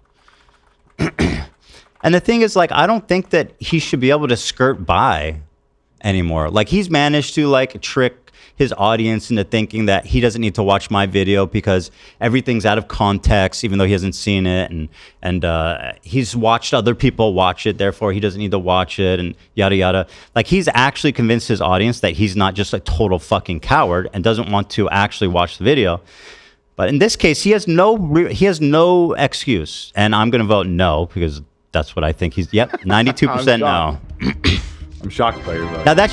And the thing is, like, I don't think that he should be able to skirt by anymore. Like, he's managed to, like, trick his audience into thinking that he doesn't need to watch my video because everything's out of context, even though he hasn't seen it. And he's watched other people watch it, therefore he doesn't need to watch it, and yada, yada. Like, he's actually convinced his audience that he's not just a total fucking coward and doesn't want to actually watch the video. But in this case, he has no excuse. And I'm going to vote no because that's what I think he's, 92% no. I'm shocked by your vote. Now that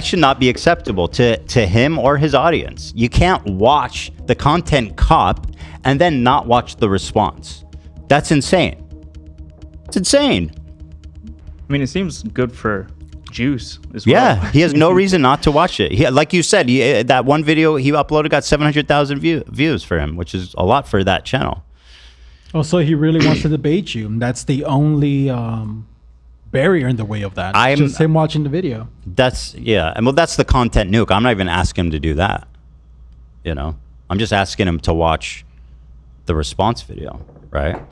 should not be acceptable to him or his audience. You can't watch the content cop and then not watch the response. That's insane. It's insane. I mean, it seems good for juice as well. Yeah, he has no reason not to watch it. Like you said, that one video he uploaded got 700,000 views for him, which is a lot for that channel. Oh, so he really wants to debate you. That's the only barrier in the way of that. Just him watching the video. That's the content nuke. I'm not even asking him to do that. I'm just asking him to watch the response video, right?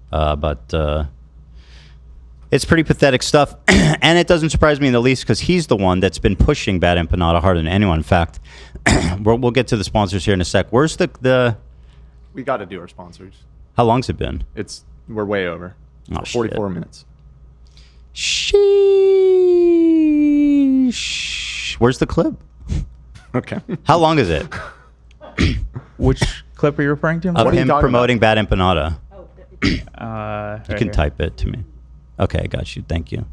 But it's pretty pathetic stuff, and it doesn't surprise me in the least because he's the one that's been pushing Bad Empanada harder than anyone. In fact, we'll get to the sponsors here in a sec. Where's the? We got to do our sponsors. How long's it been? We're way over. Oh, 44 minutes. Sheesh. Where's the clip? Okay. How long is it? Which clip are you referring to? Of him promoting bad empanada. You Right can here. type it to me. Okay, I got you. Thank you.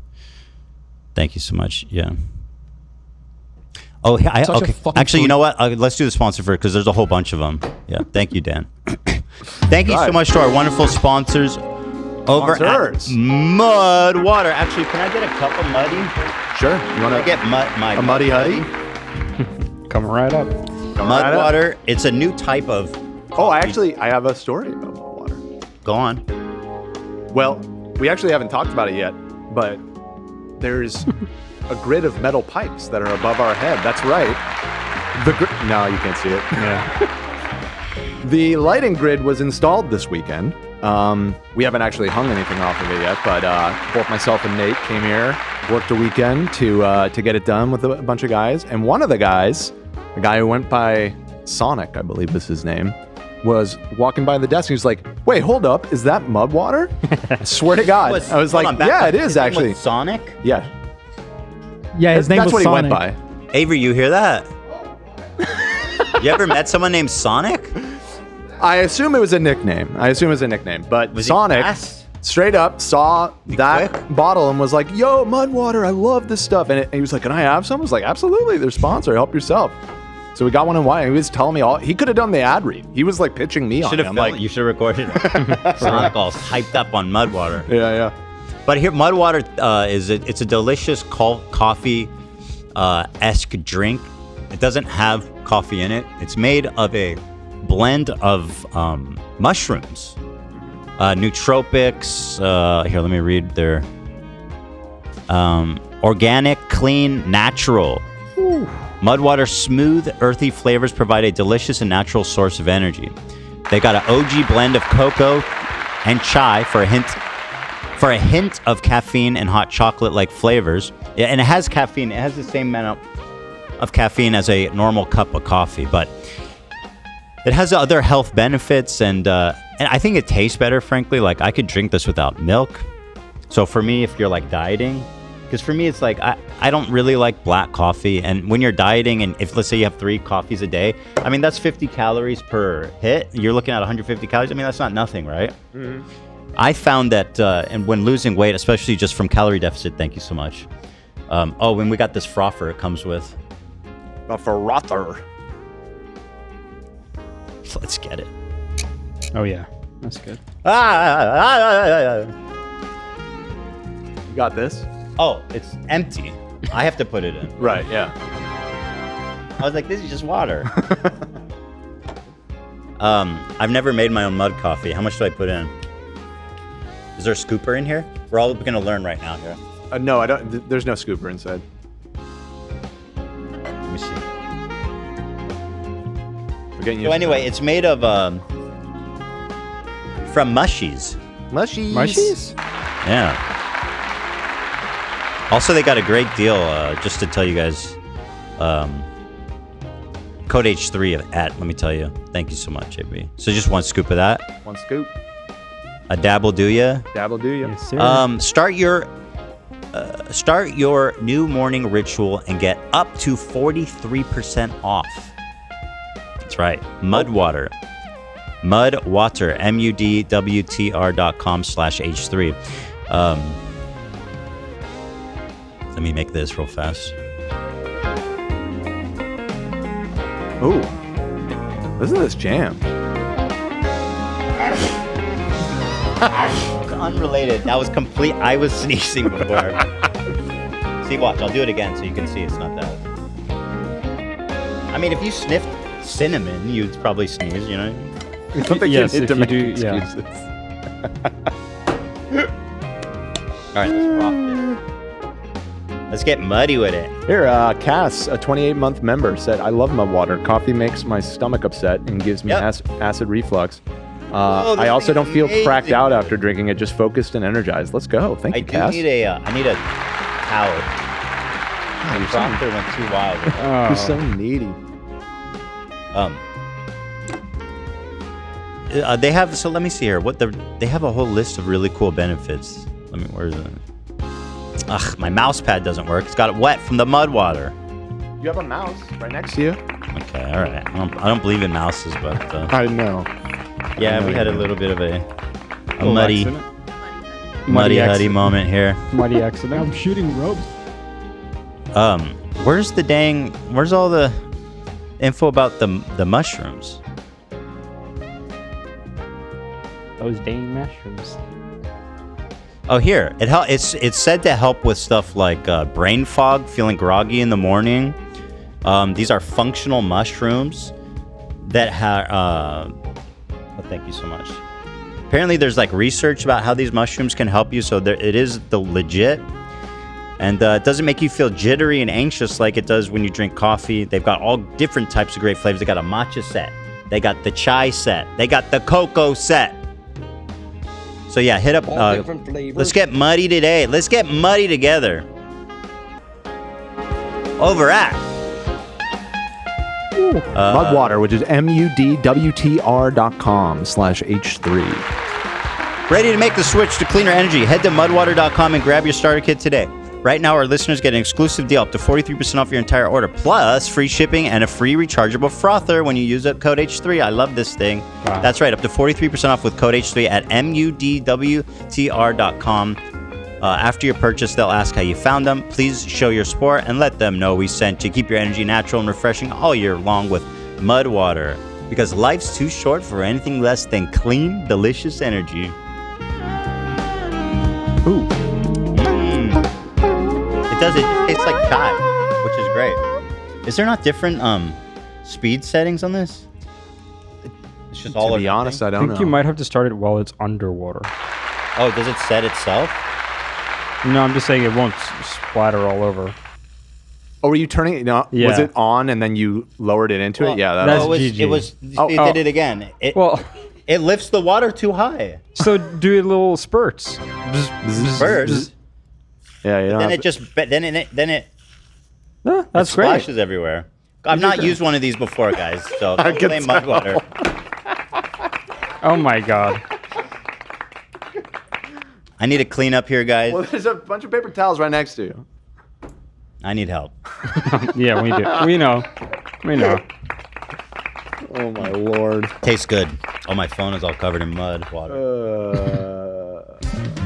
Thank you so much. Yeah. Oh, Such a okay. fucking Actually, you food. know what? Let's do the sponsor first because there's a whole bunch of them. Yeah. Thank you, Dan. Thank you so much to our wonderful sponsors over Sponsors. at Mud Water. Actually, can I get a cup of muddy? Sure. You want I to get a muddy huddy? Come right up. Mud Water. It's a new type of. Oh, I have a story about mud water. Go on. Well, we actually haven't talked about it yet, but there's a grid of metal pipes that are above our head. That's right. No, you can't see it. Yeah. The lighting grid was installed this weekend. We haven't actually hung anything off of it yet, but both myself and Nate came here, worked a weekend to get it done with a bunch of guys. And one of the guys, a guy who went by Sonic, I believe is his name, was walking by the desk. He was like, "Wait, hold up, is that mud water?" I swear to God, I was like, "Yeah, it is actually." Sonic? Yeah. Yeah, his name That's was what Sonic. he went by. Avery, you hear that? You ever met someone named Sonic? I assume it was a nickname. But Was he Sonic fast? straight up saw that quick? bottle and was like, "Yo, mud water, I love this stuff." And he was like, "Can I have some?" I was like, "Absolutely, they're sponsor. Help yourself." So we got one in wine. He was telling me all. He could have done the ad read. He was like pitching me on it. I'm like, You should have recorded it. Sonic all hyped up on mud water. yeah. But here, mud water it's a delicious coffee esque drink. It doesn't have coffee in it. It's made of a blend of mushrooms, nootropics. Here, let me read their organic, clean, natural. Mudwater's smooth, earthy flavors provide a delicious and natural source of energy. They got an OG blend of cocoa and chai for a hint of caffeine and hot chocolate-like flavors. Yeah, and it has caffeine. It has the same amount of caffeine as a normal cup of coffee, but it has other health benefits, and I think it tastes better, frankly. Like, I could drink this without milk. So for me, if you're like dieting, because for me, it's like, I don't really like black coffee. And when you're dieting, and if let's say you have 3 coffees a day, I mean, that's 50 calories per hit. You're looking at 150 calories. I mean, that's not nothing, right? Mm-hmm. I found that, and when losing weight, especially just from calorie deficit, thank you so much. When we got this frother, it comes with. A frother. So let's get it. Oh yeah, that's good. You got this? Oh, it's empty. I have to put it in. Right, yeah. I was like, this is just water. I've never made my own mud coffee. How much do I put in? Is there a scooper in here? We're all going to learn right now here. No, I don't. There's no scooper inside. Let me see. We're getting So anyway, it's made of from mushies. Mushies? Yeah. Also, they got a great deal. Just to tell you guys, code H3 let me tell you. Thank you so much, AB. So just 1 scoop of that. 1 scoop. A dab will do ya. Dabble do you? Yes, sir. Start your new morning ritual and get up to 43% off. That's right. Mud Water. Mud Water. mudwtr.com/H3. Let me make this real fast. Ooh. Listen to this jam. Unrelated. That was complete. I was sneezing before. See, watch. I'll do it again so you can see it's not that. I mean, if you sniffed cinnamon, you'd probably sneeze, you know? I don't think Yes, you need if to you make do, excuses. All right, let's rock this. Let's get muddy with it. Here, Cass, a 28-month member, said, "I love mud water. Coffee makes my stomach upset and gives me acid reflux. I also don't feel cracked out after drinking it, just focused and energized." Let's go. Thank you, Cass. I need a towel. The frother went too wild. You're so needy. They have, so let me see here. They have a whole list of really cool benefits. Where is it? Ugh, my mouse pad doesn't work. It's got it wet from the mud water. You have a mouse right next to you. Okay, all right. I don't believe in mouses, but I know. Yeah, we had a little bit of a Little muddy accident. huddy accident. moment here. Muddy accident. I'm shooting ropes. Where's all the info about the mushrooms? Those dang mushrooms. Oh, here. It's said to help with stuff like brain fog, feeling groggy in the morning. These are functional mushrooms that have thank you so much. Apparently there's like research about how these mushrooms can help you, so it is the legit. And it doesn't make you feel jittery and anxious like it does when you drink coffee. They've got all different types of great flavors. They got a matcha set. They got the chai set. They got the cocoa set. So yeah, hit up. Different flavors. Let's get muddy today. Let's get muddy together. Over at Mudwater, which is mudwtr.com/h3. Ready to make the switch to cleaner energy? Head to mudwater.com and grab your starter kit today. Right now, our listeners get an exclusive deal up to 43% off your entire order, plus free shipping and a free rechargeable frother when you use up code H3. I love this thing. Wow. That's right, up to 43% off with code H3 at mudwtr.com. After your purchase, they'll ask how you found them. Please show your support and let them know we sent you. Keep your energy natural and refreshing all year long with Mudwater, because life's too short for anything less than clean, delicious energy. Ooh. It tastes like chai, which is great. Is there not different speed settings on this? It's just all. To be honest, I don't I think know. you might have to start it while it's underwater. Oh, does it set itself? No, I'm just saying it won't splatter all over. Oh, were you turning it? No, Yeah. Was it on and then you lowered it into it? Yeah, That's it was. GG. It did it again. It lifts the water too high. So do little spurts. First. Yeah, you know. Then it just. Then it. That's it great. splashes everywhere. I've not used one of these before, guys. So I don't can blame tell. Mudwater. Oh my god. I need to clean up here, guys. Well, there's a bunch of paper towels right next to you. I need help. Yeah, we do. We know. We know. Oh my lord. Tastes good. Oh, my phone is all covered in mud water.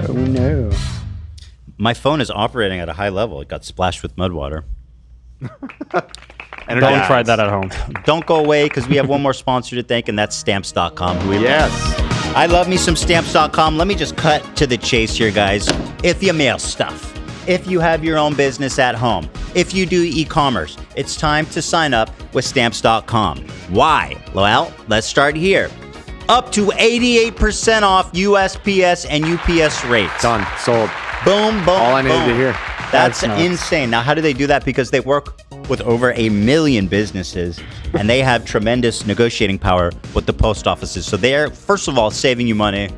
Oh no. My phone is operating at a high level. It got splashed with mud water. And Don't try that at home. Don't go away, because we have one more sponsor to thank, and that's Stamps.com. Who we love. Yes. I love me some Stamps.com. Let me just cut to the chase here, guys. If you mail stuff, if you have your own business at home, if you do e-commerce, it's time to sign up with Stamps.com. Why? Well, let's start here. Up to 88% off USPS and UPS rates. Done. Sold. Boom, boom, All I needed boom. to hear. That's nuts. insane. Now, how do they do that? Because they work with over 1 million businesses, and they have tremendous negotiating power with the post offices. So they're, first of all, saving you money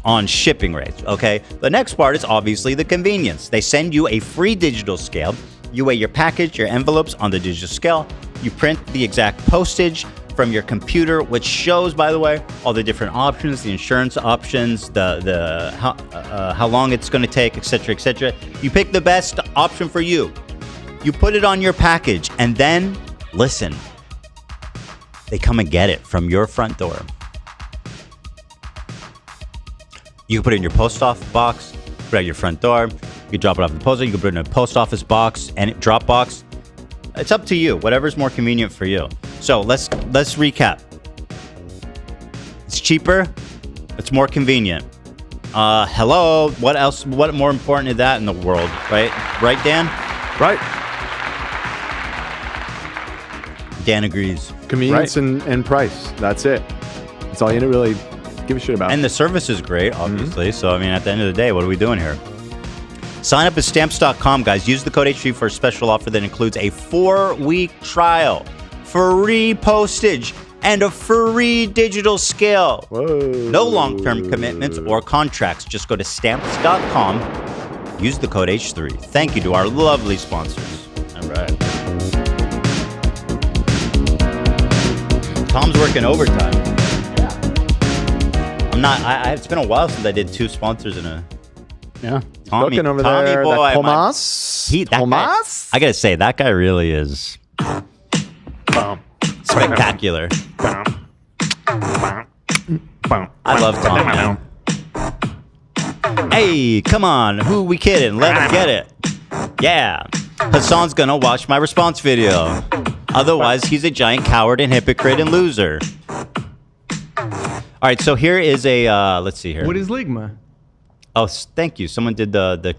on shipping rates, okay? The next part is obviously the convenience. They send you a free digital scale. You weigh your package, your envelopes on the digital scale. You print the exact postage from your computer, which shows, by the way, all the different options, the insurance options, how long it's going to take, etc., etc. You pick the best option for you. You put it on your package, and then, listen, they come and get it from your front door. You can put it in your post office box, put it at your front door. You drop it off at the post office. You can put it in a post office box and drop box. It's up to you. Whatever's more convenient for you. So let's recap. It's cheaper. It's more convenient. Hello. What else? What more important is that in the world? Right, Dan? Right. Dan agrees. Convenience and price. That's it. That's all you really give a shit about. And the service is great, obviously. So, I mean, at the end of the day, what are we doing here? Sign up at Stamps.com, guys. Use the code H3 for a special offer that includes a 4-week trial, free postage, and a free digital scale. Whoa. No long-term commitments or contracts. Just go to Stamps.com. Use the code H3. Thank you to our lovely sponsors. All right. Tom's working overtime. It's been a while since I did 2 sponsors in a. Yeah. Tommy, Looking over Tommy there, boy, that Tomas. I gotta say, that guy really is. spectacular. I love Tom, man. Hey, come on. Who we kidding? Let him get it. Yeah. Hasan's gonna watch my response video. Otherwise, he's a giant coward and hypocrite and loser. All right, so here is a, let's see here. What is Ligma? Oh, thank you. Someone did the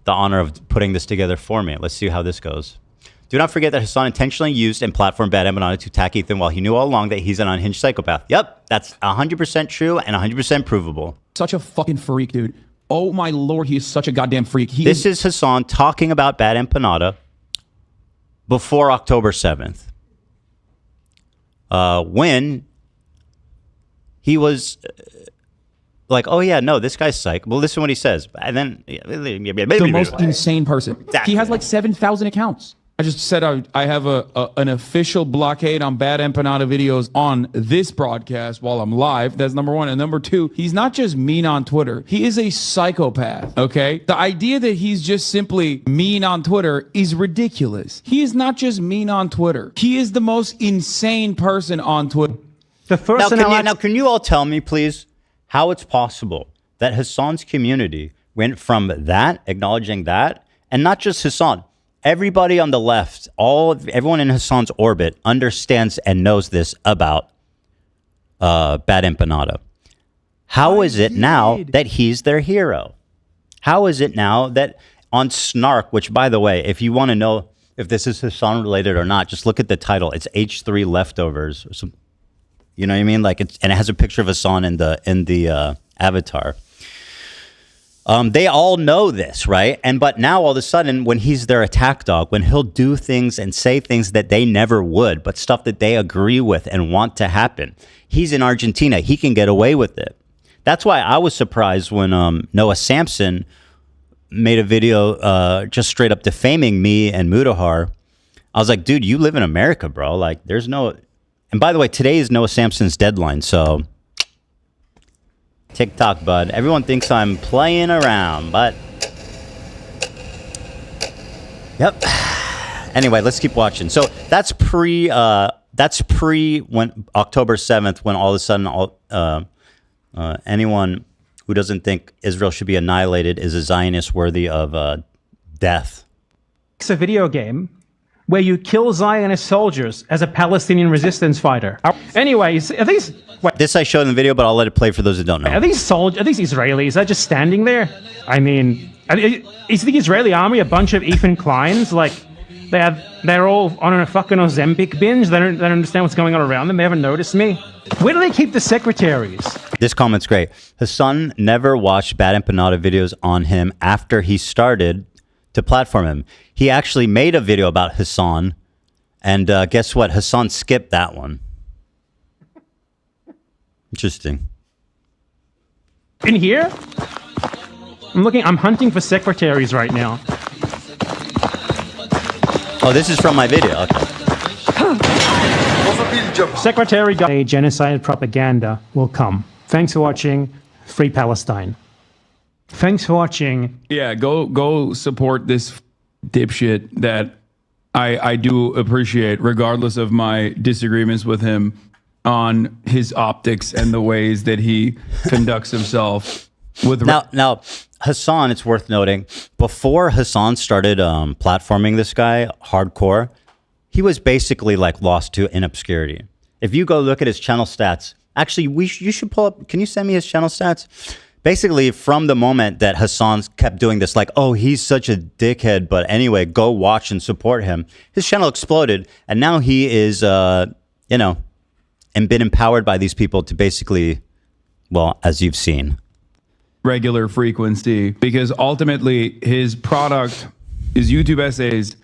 honor of putting this together for me. Let's see how this goes. Do not forget that Hasan intentionally used and platformed Bad Empanada to attack Ethan while he knew all along that he's an unhinged psychopath. Yep, that's 100% true and 100% provable. Such a fucking freak, dude. Oh my lord, he is such a goddamn freak. This is Hasan talking about Bad Empanada before October 7th. When he was like, oh yeah, no, this guy's psych. Well, listen to what he says. And then the most insane person. Exactly. He has like 7,000 accounts. I just said I have an official blockade on Bad Empanada videos on this broadcast while I'm live. That's number one. And number two, he's not just mean on Twitter. He is a psychopath, okay? The idea that he's just simply mean on Twitter is ridiculous. He is not just mean on Twitter. He is the most insane person on Twitter. Now, can you all tell me, please, how it's possible that Hasan's community went from that, acknowledging that, and not just Hasan, everybody on the left, everyone in Hasan's orbit understands and knows this about Bad Empanada. How is it now that he's their hero? How is it now that on Snark, which, by the way, if you want to know if this is Hasan related or not, just look at the title. It's H3 Leftovers. Or some, you know what I mean? Like and it has a picture of Hasan in the avatar. They all know this, right? But now all of a sudden, when he's their attack dog, when he'll do things and say things that they never would, but stuff that they agree with and want to happen, he's in Argentina. He can get away with it. That's why I was surprised when Noah Samson made a video just straight up defaming me and Mudahar. I was like, dude, you live in America, bro. Like, there's no... And by the way, today is Noah Samson's deadline, so... TikTok, bud. Everyone thinks I'm playing around, but... Yep. Anyway, let's keep watching. So that's pre when October 7th, when all of a sudden anyone who doesn't think Israel should be annihilated is a Zionist worthy of death. It's a video game where you kill Zionist soldiers as a Palestinian resistance fighter. Anyways, are these... This I showed in the video, but I'll let it play for those who don't know. Are these Israelis? Are just standing there? I mean, is the Israeli army a bunch of Ethan Kleins? Like, they're all on a fucking Ozempic binge? They don't understand what's going on around them? They haven't noticed me? Where do they keep the secretaries? This comment's great. Hasan never watched Bad Empanada videos on him after he started to platform him. He actually made a video about Hasan, and guess what? Hasan skipped that one. Interesting. In here? I'm hunting for secretaries right now. Oh, this is from my video. Okay. Secretary a genocide propaganda will come. Thanks for watching. Free Palestine. Thanks for watching. Yeah, go support this dipshit that I do appreciate, regardless of my disagreements with him on his optics and the ways that he conducts himself. Now, Hasan, it's worth noting, before Hasan started platforming this guy hardcore, he was basically like lost in obscurity. If you go look at his channel stats, actually, you should pull up. Can you send me his channel stats? Basically, from the moment that Hasan kept doing this, like, oh, he's such a dickhead, but anyway, go watch and support him. His channel exploded, and now he is, and been empowered by these people to basically, well, as you've seen, regular frequency, because ultimately his product, his YouTube essays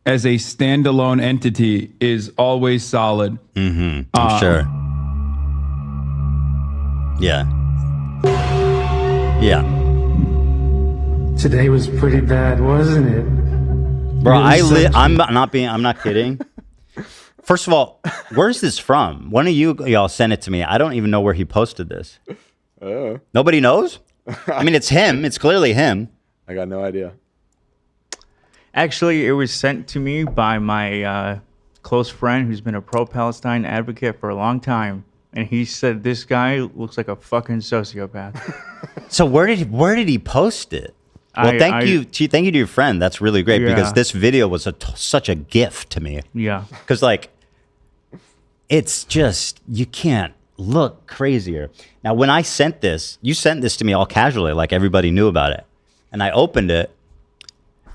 as a standalone entity is always solid. Mm-hmm. I'm sure. Yeah. Yeah. Today was pretty bad, wasn't it? Bro, I'm not kidding. First of all, where's this from? One of y'all sent it to me. I don't even know where he posted this. Nobody knows? I mean, it's him. It's clearly him. I got no idea. Actually, it was sent to me by my close friend who's been a pro-Palestine advocate for a long time, and he said this guy looks like a fucking sociopath. So where did he post it? Well, thank you to your friend. That's really great because this video was such a gift to me. Yeah. Because like, it's just, you can't look crazier. Now, when I sent this, you sent this to me all casually, like everybody knew about it, and I opened it,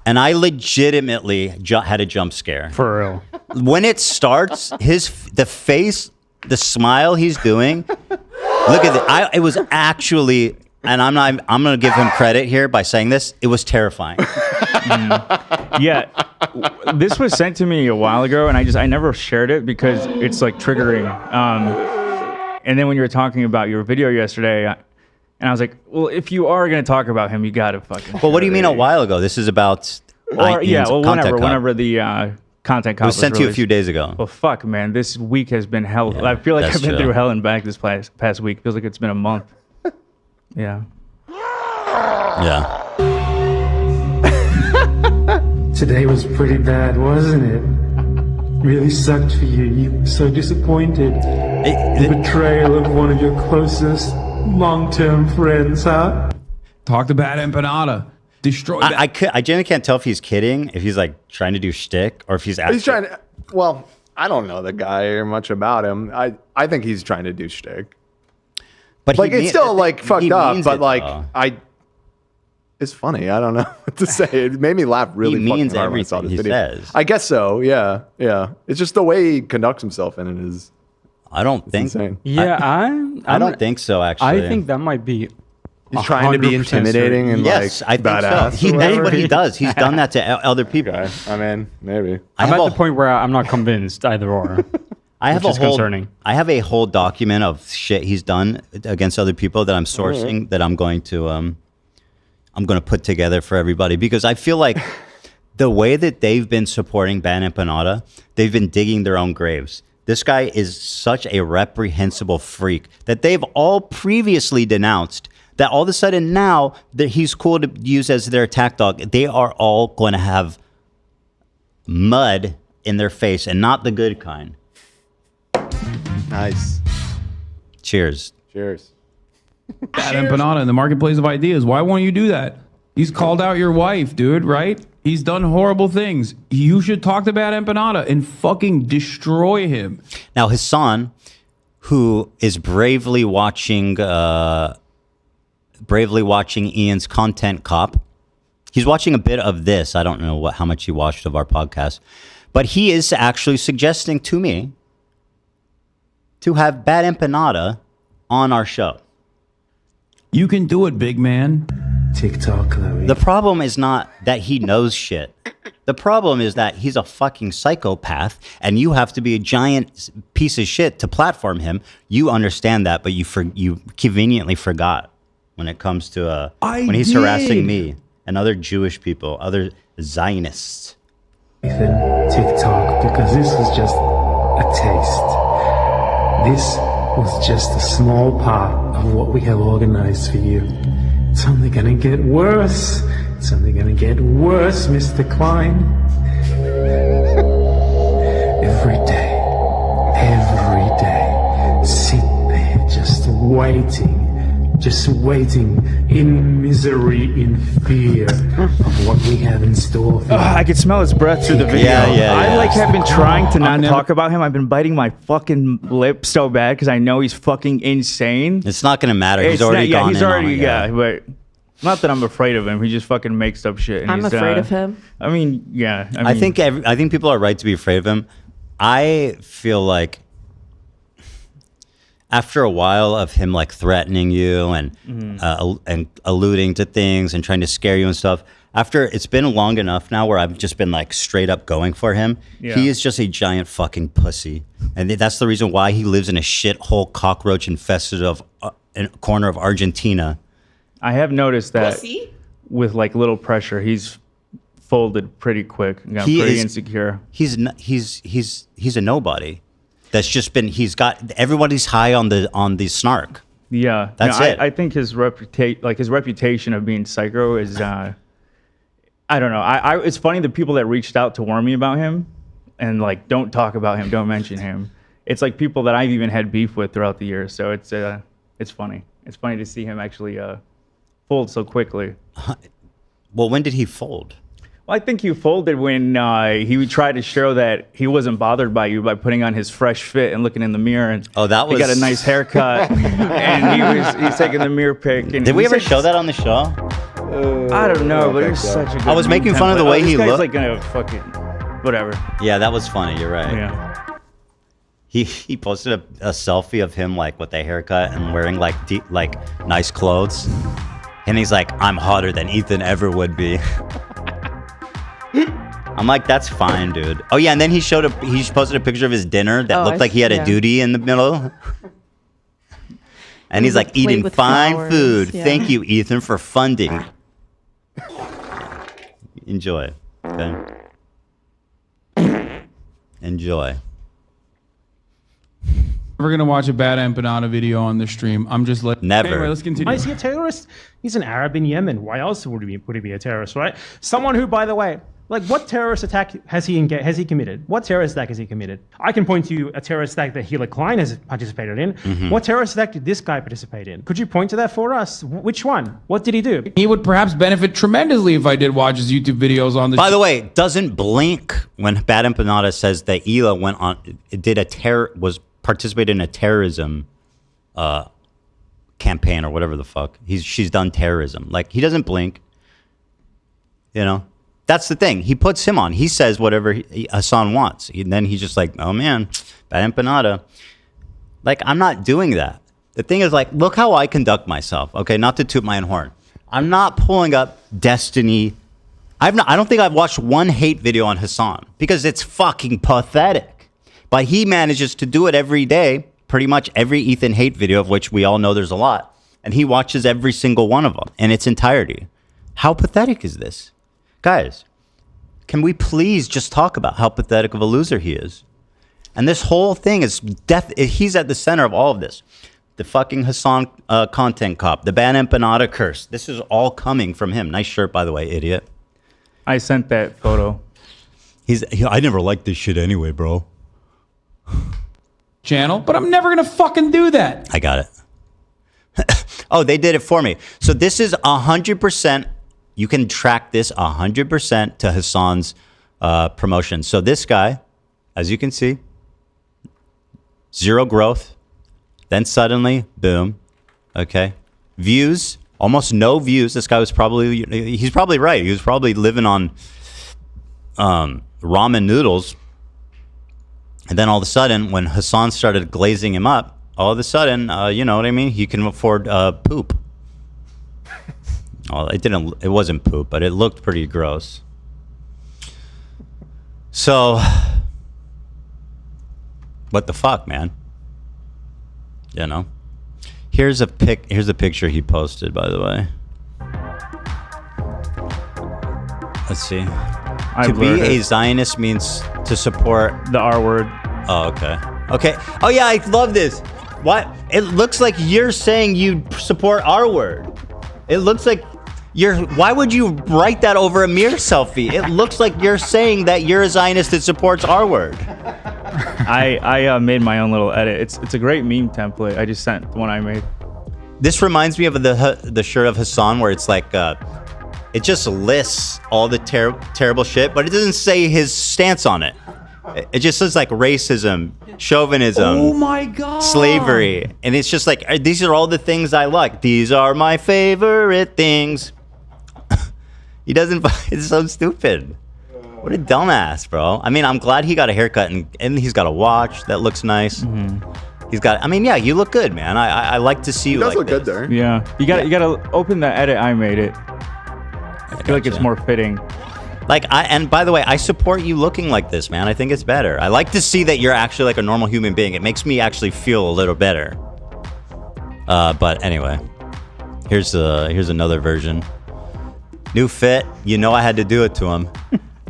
and I legitimately had a jump scare. For real. When it starts, the face, the smile he's doing. Look at it. It was actually. And I'm going to give him credit here by saying this. It was terrifying. Yeah, this was sent to me a while ago, and I never shared it because it's like triggering. And then when you were talking about your video yesterday, and I was like, well, if you are going to talk about him, you got to fucking. Well, what do you mean a while ago? This is about. Whenever the content cop was sent to you a few days ago. Well, fuck, man, this week has been hell. Yeah, I feel like I've been through hell and back this past week. Feels like it's been a month. Yeah. Yeah. Today was pretty bad, wasn't it? Really sucked for you. You were so disappointed. The betrayal of one of your closest long-term friends, huh? Talk to bad Empanada. Destroy that. I genuinely can't tell if he's kidding, if he's like trying to do shtick, or if he's actually. He's trying to. Well, I don't know the guy or much about him. I think he's trying to do shtick. But like it's still like fucked up, but like it's funny. I don't know what to say. It made me laugh really fucking hard when I saw this video. Says. I guess so. Yeah. It's just the way he conducts himself in it is. I don't think. Insane. Yeah, I don't think so. Actually, I think that might be. He's trying to be intimidating and yes, like I think badass. So. That's what he does. He's done that to other people. Okay. I mean, maybe. I'm at the point where I'm not convinced either or. I have a whole document of shit he's done against other people that I'm sourcing that I'm going to put together for everybody because I feel like the way that they've been supporting Ban Empanada, they've been digging their own graves. This guy is such a reprehensible freak that they've all previously denounced that all of a sudden now that he's cool to use as their attack dog, they are all going to have mud in their face and not the good kind. Nice. Cheers. Cheers. Bad Empanada in the marketplace of ideas. Why won't you do that? He's called out your wife, dude, right? He's done horrible things. You should talk to Bad Empanada and fucking destroy him. Now, Hasan, who is bravely watching Ian's content cop, he's watching a bit of this. I don't know how much he watched of our podcast, but he is actually suggesting to me to have Bad Empanada on our show. You can do it, big man. TikTok, Chloe. The problem is not that he knows shit. The problem is that he's a fucking psychopath, and you have to be a giant piece of shit to platform him. You understand that, but you conveniently forgot when it comes to when he's harassing me and other Jewish people, other Zionists. TikTok, because this was just a taste. This was just a small part of what we have organized for you. It's only gonna get worse. It's only gonna get worse, Mr. Klein. Every day, sit there just waiting in misery, in fear of what we have in store for you. I could smell his breath through the video. I have been trying to not talk about him. I've been biting my fucking lip so bad because I know he's fucking insane. It's not gonna matter. He's already gone. He's already but not that I'm afraid of him. He just fucking makes up shit. And I'm afraid of him. I mean, yeah. I think people are right to be afraid of him. I feel like after a while of him like threatening you and alluding to things and trying to scare you and stuff, after it's been long enough now where I've just been like straight up going for him, he is just a giant fucking pussy. And that's the reason why he lives in a shithole cockroach infested corner of Argentina. I have noticed that with like little pressure, he's folded pretty quick. And got pretty insecure. He's a nobody. That's just been. He's got everybody's high on the snark. Yeah, that's it. I think his reputation of being psycho is. I don't know. It's funny the people that reached out to warn me about him. and like don't talk about him, don't mention him. It's like people that I've even had beef with throughout the years. So it's funny. It's funny to see him actually fold so quickly. Well, when did he fold? Well, I think he folded when he tried to show that he wasn't bothered by you by putting on his fresh fit and looking in the mirror. And that was. He got a nice haircut, and he's taking the mirror pic. And did we ever show that on the show? I don't know, but it was such a good I was making meme fun of the template. way this he guy's looked. like gonna fucking whatever. Yeah, that was funny. You're right. Yeah. He posted a selfie of him like with a haircut and wearing like nice clothes, and he's like, "I'm hotter than Ethan ever would be." I'm like, that's fine, dude. Oh yeah, and then he posted a picture of his dinner that looked like he had a duty in the middle. And he's like eating fine food. Yeah. Thank you, Ethan, for funding. Enjoy. Okay. Enjoy. We're gonna watch a bad empanada video on the stream. I'm just like never. Anyway, let's continue. Why is he a terrorist? He's an Arab in Yemen. Why else would he be a terrorist, right? Someone who, by the way, like what terrorist attack has he committed? What terrorist attack has he committed? I can point to a terrorist attack that Hila Klein has participated in. Mm-hmm. What terrorist attack did this guy participate in? Could you point to that for us? Which one? What did he do? He would perhaps benefit tremendously if I did watch his YouTube videos on the. By the way, doesn't blink when Bad Empanada says that Hila participated in a terrorism campaign or whatever the fuck. She's done terrorism. Like, he doesn't blink. You know? That's the thing. He puts him on. He says whatever Hasan wants. And then he's just like, oh man, Bad Empanada. Like, I'm not doing that. The thing is, like, look how I conduct myself. Okay, not to toot my own horn. I'm not pulling up Destiny. I don't think I've watched one hate video on Hasan because it's fucking pathetic. But he manages to do it every day, pretty much every Ethan hate video, of which we all know there's a lot. And he watches every single one of them in its entirety. How pathetic is this? Guys, can we please just talk about how pathetic of a loser he is? And this whole thing is he's at the center of all of this. The fucking Hasan content cop, the Bad Empanada curse. This is all coming from him. Nice shirt, by the way, idiot. I sent that photo. I never liked this shit anyway, bro. Channel, but I'm never gonna fucking do that. I got it. Oh, they did it for me. So this is 100%. You can track this 100% to Hasan's promotion. So this guy, as you can see, zero growth. Then suddenly, boom. Okay. Views, almost no views. This guy was he's probably right. He was probably living on ramen noodles. And then all of a sudden, when Hasan started glazing him up, all of a sudden, you know what I mean? He can afford poop. Well, it wasn't poop, but it looked pretty gross. So, what the fuck, man? You know? Here's a picture he posted, by the way. Let's see. To be a Zionist means to support the R word. Oh, okay. Okay. Oh, yeah, I love this. What? It looks like you're saying you support R word. It looks like why would you write that over a mirror selfie? It looks like you're saying that you're a Zionist that supports R word. I made my own little edit. It's a great meme template. I just sent the one I made. This reminds me of the shirt of Hasan where it's like it just lists all the terrible shit, but it doesn't say his stance on it. It just says like racism, chauvinism, Oh my god, slavery, and it's just like these are all the things I like. These are my favorite things. He doesn't. It's so stupid. What a dumbass, bro. I mean, I'm glad he got a haircut and he's got a watch that looks nice. Mm-hmm. He's got. I mean, yeah, you look good, man. I like to see you. He does like look good there. Yeah, you gotta open the edit. I made it. I feel like it's more fitting. Like and by the way, I support you looking like this, man. I think it's better. I like to see that you're actually like a normal human being. It makes me actually feel a little better. But anyway, here's another version. New fit. You know I had to do it to him.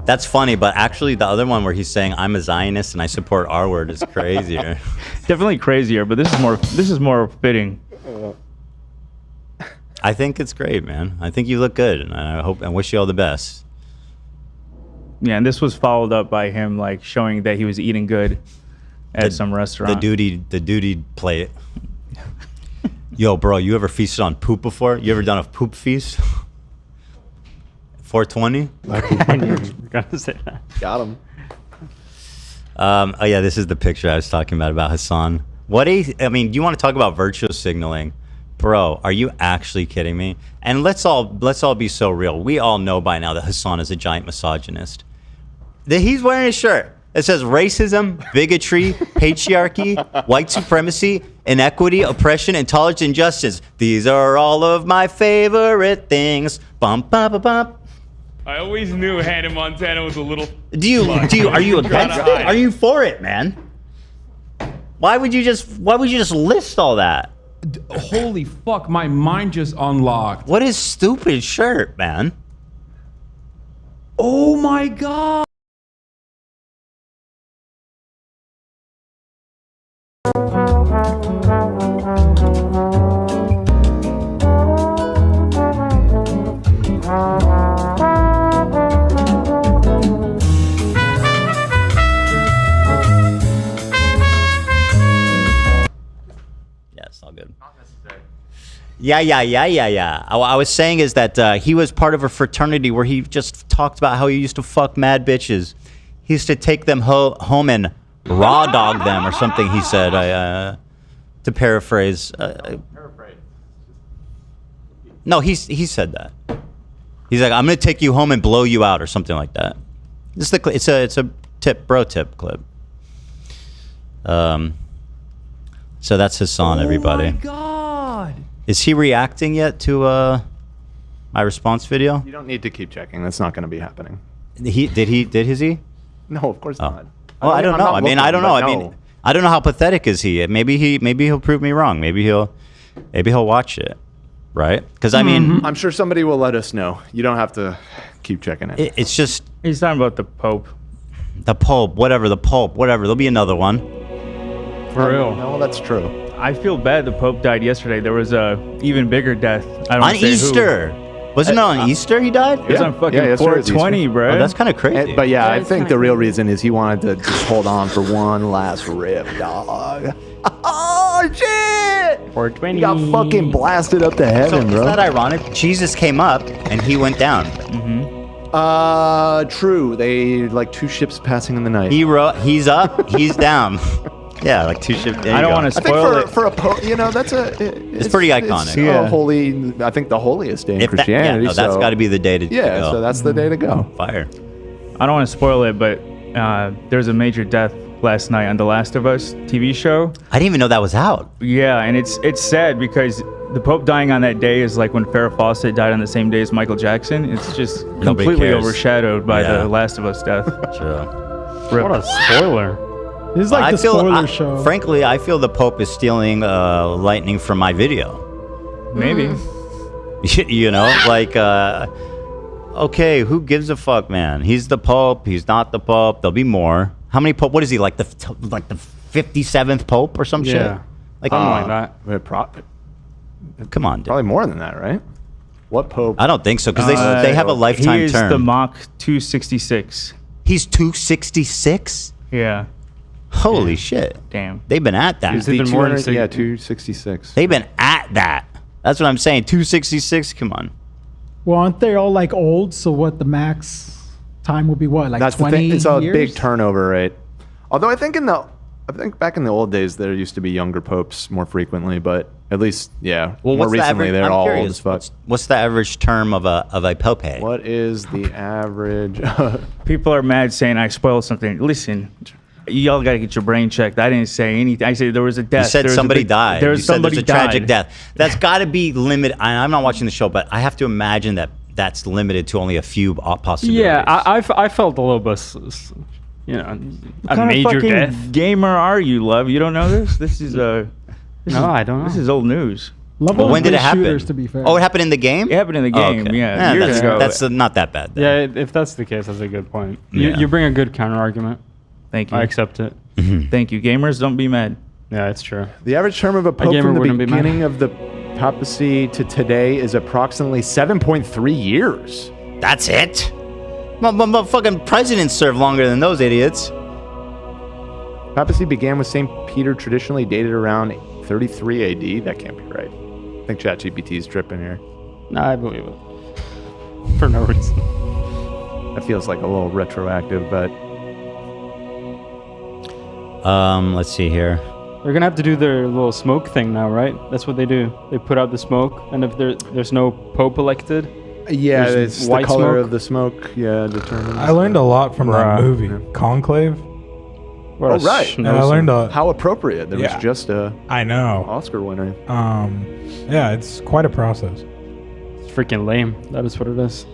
That's funny, but actually the other one where he's saying I'm a Zionist and I support R word is crazier. Definitely crazier, but this is more fitting. I think it's great, man. I think you look good, and I hope and wish you all the best. Yeah, and this was followed up by him like showing that he was eating good at some restaurant. The duty plate. Yo, bro, you ever feasted on poop before? You ever done a poop feast? 420? I knew you were gonna say that. Got him. Oh yeah, this is the picture I was talking about Hasan. I mean, you want to talk about virtue signaling? Bro, are you actually kidding me? And let's all be so real. We all know by now that Hasan is a giant misogynist. That he's wearing a shirt that says racism, bigotry, patriarchy, white supremacy, inequity, oppression, intolerance, injustice. These are all of my favorite things. Bum bum bum bum. I always knew Hannah Montana was a little. Are you against it? Are you for it, man? Why would you just list all that? Holy fuck, my mind just unlocked. What is stupid shirt, man? Oh my god. Yeah. I was saying is that he was part of a fraternity where he just talked about how he used to fuck mad bitches. He used to take them home and raw dog them or something, he said, to paraphrase. No, he said that. He's like, I'm going to take you home and blow you out or something like that. It's a bro tip clip. So that's Hasan, everybody. Oh my god. Is he reacting yet to my response video? You don't need to keep checking. That's not going to be happening. Did he? No, of course not. Well, I don't know. I mean, I don't know. I mean, I don't know how pathetic is he. Maybe he'll prove me wrong. Maybe he'll watch it, right? Because I mean, I'm sure somebody will let us know. You don't have to keep checking it. It's just he's talking about the Pope. The Pope, whatever. There'll be another one. For real. No, that's true. I feel bad the Pope died yesterday. There was a even bigger death. I don't on Easter. Wasn't it on Easter he died? It was on fucking 420, bro. Oh, that's kind of crazy. But yeah, I think the real reason is he wanted to just hold on for one last rip, dog. Oh, shit! 420. He got fucking blasted up to heaven, bro. Isn't that ironic? Jesus came up and he went down. True. They like two ships passing in the night. He's up, he's down. Yeah, like two ships. I don't want to spoil it. For a Pope, that's it's pretty iconic. It's holy. I think the holiest day in Christianity. That's got to be the day to go. So that's the day to go. Fire. I don't want to spoil it, but there's a major death last night on The Last of Us TV show. I didn't even know that was out. Yeah, and it's sad because the Pope dying on that day is like when Farrah Fawcett died on the same day as Michael Jackson. It's just completely overshadowed by The Last of Us death. True. What a spoiler. This is like the spoiler show. Frankly, I feel the Pope is stealing lightning from my video. Maybe. Okay, who gives a fuck, man? He's the Pope. He's not the Pope. There'll be more. How many Pope? What is he, like the 57th Pope or some shit? Like something like that. Come on, dude. Probably more than that, right? What Pope? I don't think so, because they have a lifetime he is term. the Mach 266. He's 266? Yeah. Holy shit. Damn. They've been at that. He's been more than 266. They've been at that. That's what I'm saying. 266? Come on. Well, aren't they all like old? So what the max time will be? What, like That's 20 the thing. It's a years? big turnover rate. Although I think back in the old days there used to be younger popes more frequently, but at least more recently they're all old as fuck. What's the average term of a pope? What is the average? People are mad saying I spoiled something. Listen. Y'all gotta get your brain checked. I didn't say anything. I said there was a death. You said somebody died. There was somebody a tragic death. That's got to be limited. I'm not watching the show, but I have to imagine that that's limited to only a few possibilities. Yeah, I felt a little bit, a major death. Gamer are you, love? You don't know this? This is I don't know. This is old news. Well, when did it happen? To be fair. Oh, it happened in the game? It happened in the game. Okay. Yeah, years ago. That's not that bad. Then. Yeah, if that's the case, that's a good point. You bring a good counter argument. Thank you. I accept it. Thank you. Gamers, don't be mad. Yeah, it's true. The average term of a pope from the beginning of the papacy to today is approximately 7.3 years. That's it? Fucking presidents serve longer than those idiots. Papacy began with St. Peter, traditionally dated around 33 AD. That can't be right. I think ChatGPT is tripping here. Nah, I believe it. For no reason. That feels like a little retroactive, but... Let's see here. They're gonna have to do their little smoke thing now, right? That's what they do. They put out the smoke, and if there's no pope elected, yeah, it's white the color smoke. of the smoke. Yeah, determines. I learned a lot from that Right. movie, Conclave. What Oh, a right. And I learned a... How appropriate. There Yeah. was just a I know. Oscar winner. Yeah, it's quite a process. It's freaking lame. That is what it is.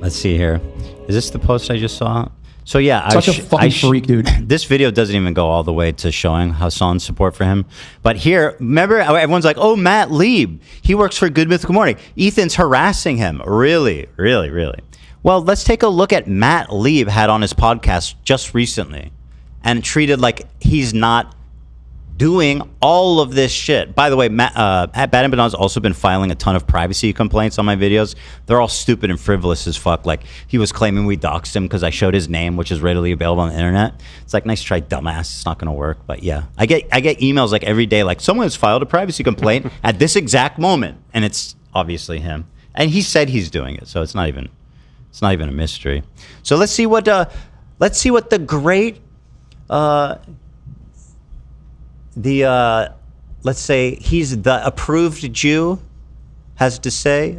Let's see here. Is this the post I just saw? So yeah, Such a fucking freak, dude. This video doesn't even go all the way to showing Hasan's support for him. But here, remember, everyone's like, oh, Matt Lieb, he works for Good Mythical Morning. Ethan's harassing him. Really, really, really. Well, let's take a look at Matt Lieb had on his podcast just recently and treated like he's not doing all of this shit. By the way, Bad Empanada's also been filing a ton of privacy complaints on my videos. They're all stupid and frivolous as fuck. Like, he was claiming we doxed him because I showed his name, which is readily available on the internet. It's like, nice try, dumbass. It's not going to work. But yeah, I get emails like every day, like, someone has filed a privacy complaint at this exact moment, and it's obviously him. And he said he's doing it, so it's not even a mystery. So let's see what the great let's say he's the approved Jew has to say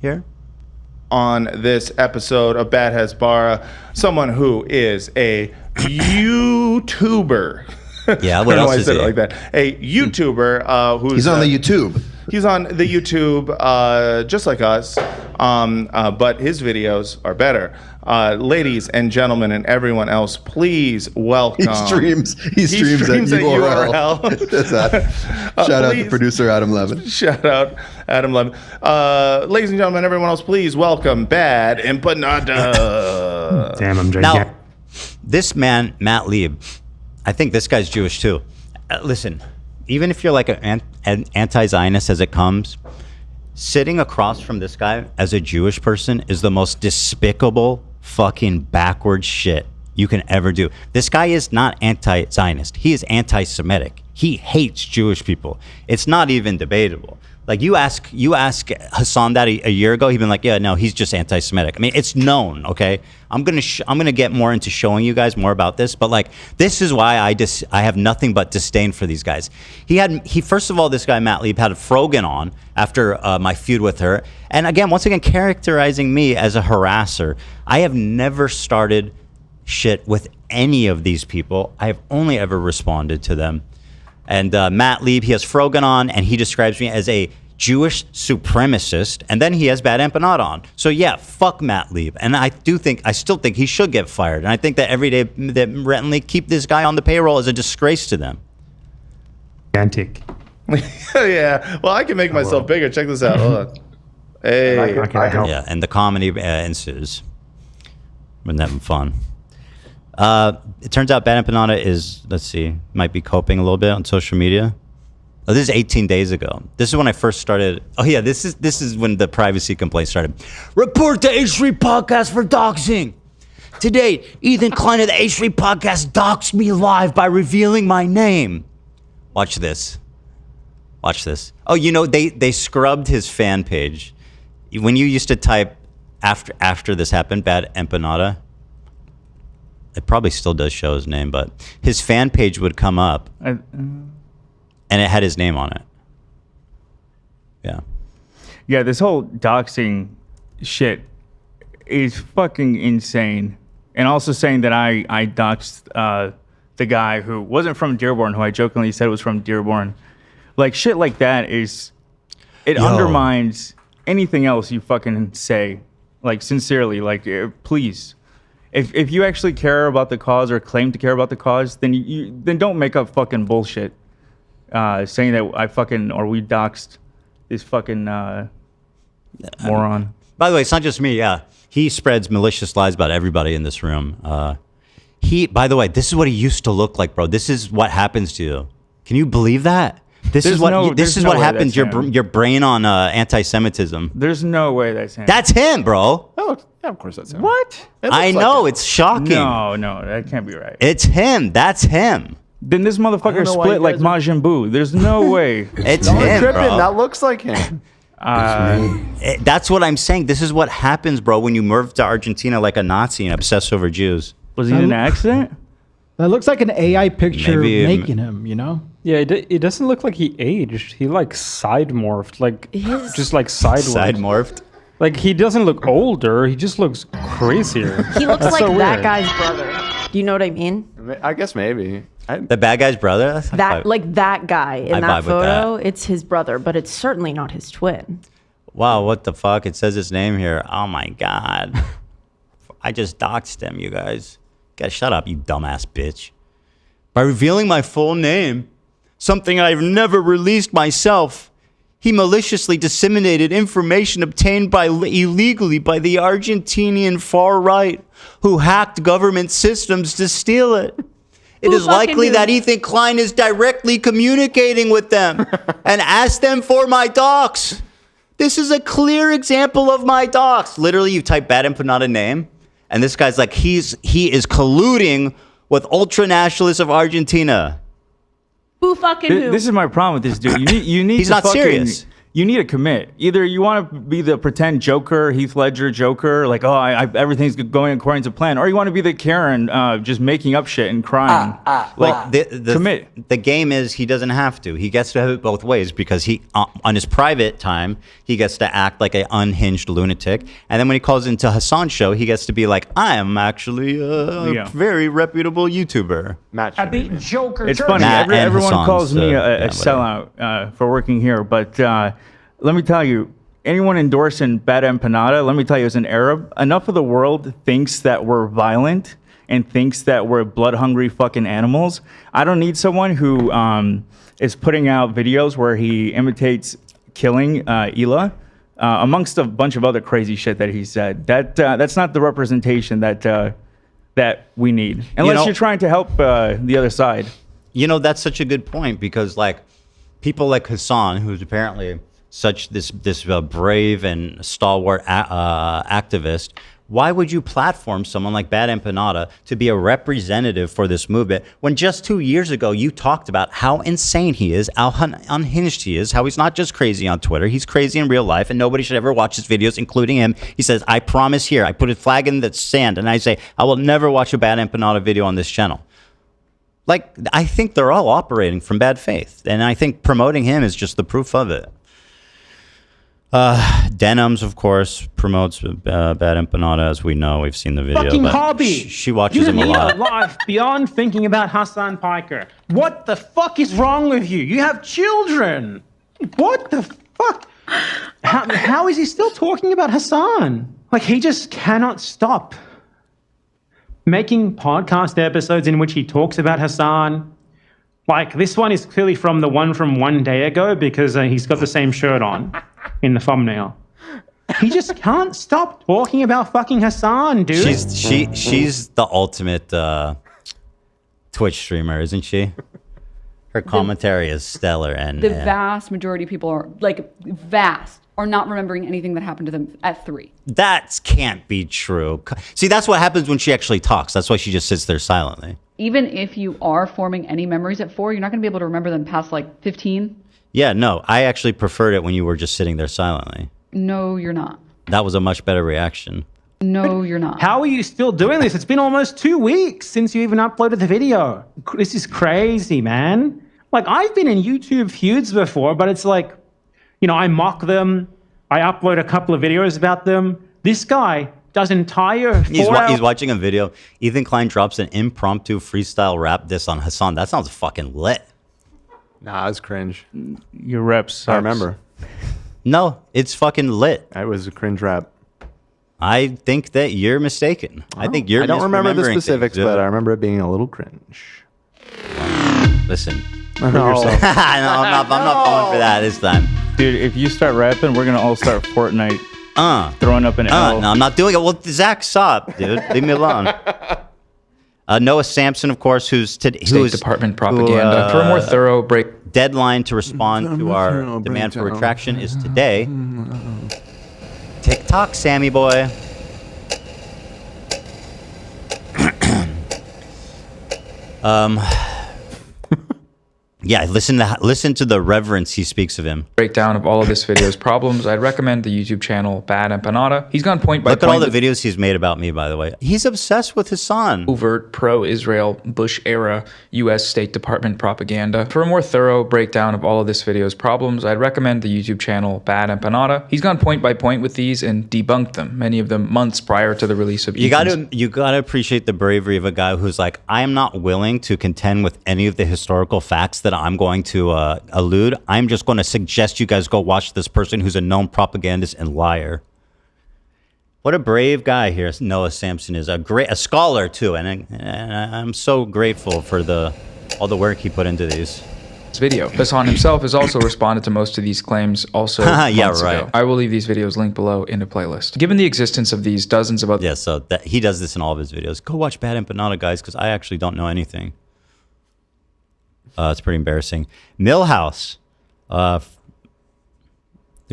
here on this episode of Bad Hezbollah, someone who is a YouTuber. Yeah, what else is it like that? A YouTuber who's he's on the YouTube. He's on the YouTube, just like us, but his videos are better. Ladies and gentlemen, and everyone else, please welcome. He streams at URL. Shout out to producer Adam Levin. Shout out Adam Levin. Ladies and gentlemen, everyone else, please welcome Bad Empanada. Damn, I'm drinking. Now, this man, Matt Lieb, I think this guy's Jewish too. Listen, even if you're like an anti-Zionist as it comes, sitting across from this guy as a Jewish person is the most despicable fucking backward shit you can ever do. This guy is not anti-Zionist. He is anti-Semitic. He hates Jewish people. It's not even debatable. Like, you ask Hasan that a year ago, he'd been like, yeah, no, he's just anti-Semitic. I mean, it's known, okay? I'm gonna get more into showing you guys more about this, but like, this is why I have nothing but disdain for these guys. He first of all, this guy Matt Lieb had Frogan on after my feud with her, and again, once again, characterizing me as a harasser. I have never started shit with any of these people. I have only ever responded to them. And Matt Lieb, he has Frogan on, and he describes me as a Jewish supremacist, and then he has Bad Empanada on. So yeah, fuck Matt Lieb. And I still think he should get fired. And I think that every day that Rhett and Lee keep this guy on the payroll is a disgrace to them. Gigantic. Yeah, well, I can make myself bigger. Check this out. Hold on. Hey. Yeah, and the comedy ensues. We're having fun. It turns out Bad Empanada is, let's see, might be coping a little bit on social media. Oh, this is 18 days ago. This is when I first started. Oh yeah, this is when the privacy complaint started. Report to H3 Podcast for doxing. To date, Ethan Klein of the H3 Podcast doxed me live by revealing my name. Watch this. Watch this. Oh, you know, they scrubbed his fan page. When you used to type after this happened, Bad Empanada, it probably still does show his name, but his fan page would come up and it had his name on it. Yeah. Yeah, this whole doxing shit is fucking insane. And also saying that I doxed the guy who wasn't from Dearborn, who I jokingly said was from Dearborn. Like, shit like that undermines anything else you fucking say. Like, sincerely, like, please. If you actually care about the cause or claim to care about the cause, then don't make up fucking bullshit saying that we doxed this fucking moron. By the way, it's not just me. Yeah, he spreads malicious lies about everybody in this room. By the way, this is what he used to look like, bro. This is what happens to you. Can you believe that? This is what happens. Your brain on anti-Semitism. There's no way that's him. That's him, bro. Oh, Yeah, of course that's him. What? I know, it's shocking. No, that can't be right. It's him. That's him. Then this motherfucker know why split you like guys Majin Buu. There's no way. It's Don't him, trip bro. him. That looks like him. That's what I'm saying. This is what happens, bro, when you move to Argentina like a Nazi and obsess over Jews. Was he in an accident? That looks like an AI picture Maybe, making him, you know? Yeah, it doesn't look like he aged. He like side morphed, like just like sideways. Side morphed? Like he doesn't look older. He just looks crazier. He looks That's like so that weird. guy's brother. Do you know what I mean? I guess maybe. The bad guy's brother? That's That like that guy in I vibe that with photo, it's his brother, but it's certainly not his twin. Wow, what the fuck? It says his name here. Oh my God. I just doxed him, you guys. Guys, shut up, you dumbass bitch. By revealing my full name, something I've never released myself, he maliciously disseminated information obtained illegally by the Argentinian far right, who hacked government systems to steal it. It is likely that Ethan Klein is directly communicating with them and asked them for my docs. This is a clear example of my docs. Literally, you type Bad Empanada name, and this guy's like, he is colluding with ultra-nationalists of Argentina. Who fucking who? This is my problem with this dude. You need He's to not fucking, serious. You need to commit. Either you want to be the pretend Joker, Heath Ledger Joker, like, oh, everything's going according to plan, or you want to be the Karen, just making up shit and crying. Like commit. The game is he doesn't have to. He gets to have it both ways because he, on his private time, he gets to act like an unhinged lunatic, and then when he calls into Hasan's show, he gets to be like, I am actually a very reputable YouTuber. I beat Joker. It's funny. Everyone calls me a sellout for working here, but let me tell you, anyone endorsing Bad Empanada, let me tell you, as an Arab, enough of the world thinks that we're violent and thinks that we're blood-hungry fucking animals. I don't need someone who is putting out videos where he imitates killing Ela, amongst a bunch of other crazy shit that he said. That's not the representation that we need, unless you're trying to help the other side. You know, that's such a good point because, like, people like Hasan, who's apparently such this brave and stalwart activist, why would you platform someone like Bad Empanada to be a representative for this movement when just 2 years ago you talked about how insane he is, how unhinged he is, how he's not just crazy on Twitter, he's crazy in real life and nobody should ever watch his videos, including him. He says, I promise here, I put a flag in the sand and I say, I will never watch a Bad Empanada video on this channel. Like, I think they're all operating from bad faith. And I think promoting him is just the proof of it. Denims, of course, promotes Bad Empanada, as we know. We've seen the video. Fucking but hobby. She watches him a You lot. need a life beyond thinking about Hasan Piker. What the fuck is wrong with you? You have children. What the fuck? How is he still talking about Hasan? Like, he just cannot stop making podcast episodes in which he talks about Hasan. Like, this one is clearly from the one from 1 day ago because he's got the same shirt on in the thumbnail. He just can't stop talking about fucking Hasan, dude. She's the ultimate Twitch streamer, isn't she? Her commentary is stellar. And The vast majority of people are not remembering anything that happened to them at 3. that can't be true. See, that's what happens when she actually talks. That's why she just sits there silently. Even if you are forming any memories at 4, you're not going to be able to remember them past like 15. Yeah, no, I actually preferred it when you were just sitting there silently. No, you're not. That was a much better reaction. No, you're not. How are you still doing this? It's been almost 2 weeks since you even uploaded the video. This is crazy, man. Like, I've been in YouTube feuds before, but it's like, you know, I mock them. I upload a couple of videos about them. This guy does entire He's watching a video. Ethan Klein drops an impromptu freestyle rap diss on Hasan. That sounds fucking lit. Nah, it's cringe. Your reps. I remember. No, it's fucking lit. It was a cringe rap. I think that you're mistaken. I think you're I don't remember the misremembering specifics, things, but I remember it being a little cringe. Listen. No. No, I'm not falling for that this time. Dude, if you start rapping, we're going to all start Fortnite throwing up an L. No, I'm not doing it. Well, Zach, stop, dude. Leave me alone. Noah Sampson, of course, who's Department propaganda. For a more thorough break. Deadline to respond to our demand for retraction is today. TikTok, Sammy boy. Yeah, listen to the reverence he speaks of him. Breakdown of all of this video's problems. I'd recommend the YouTube channel Bad Empanada. He's gone point by point. Look at all the videos he's made about me, by the way. He's obsessed with Hasan. Overt pro-Israel Bush-era U.S. State Department propaganda. For a more thorough breakdown of all of this video's problems, I'd recommend the YouTube channel Bad Empanada. He's gone point by point with these and debunked them, many of them months prior to the release of You gotta appreciate the bravery of a guy who's like, I am not willing to contend with any of the historical facts that I'm going to allude. I'm just going to suggest you guys go watch this person who's a known propagandist and liar. What a brave guy here Noah Samson is. A scholar too, and I'm so grateful for all the work he put into these. Video. Hasan himself has also responded to most of these claims also Yeah, months right. ago. I will leave these videos linked below in a playlist. Given the existence of these dozens of other... Yeah, so he does this in all of his videos. Go watch Bad Empanada, guys, because I actually don't know anything. It's pretty embarrassing. Millhouse. The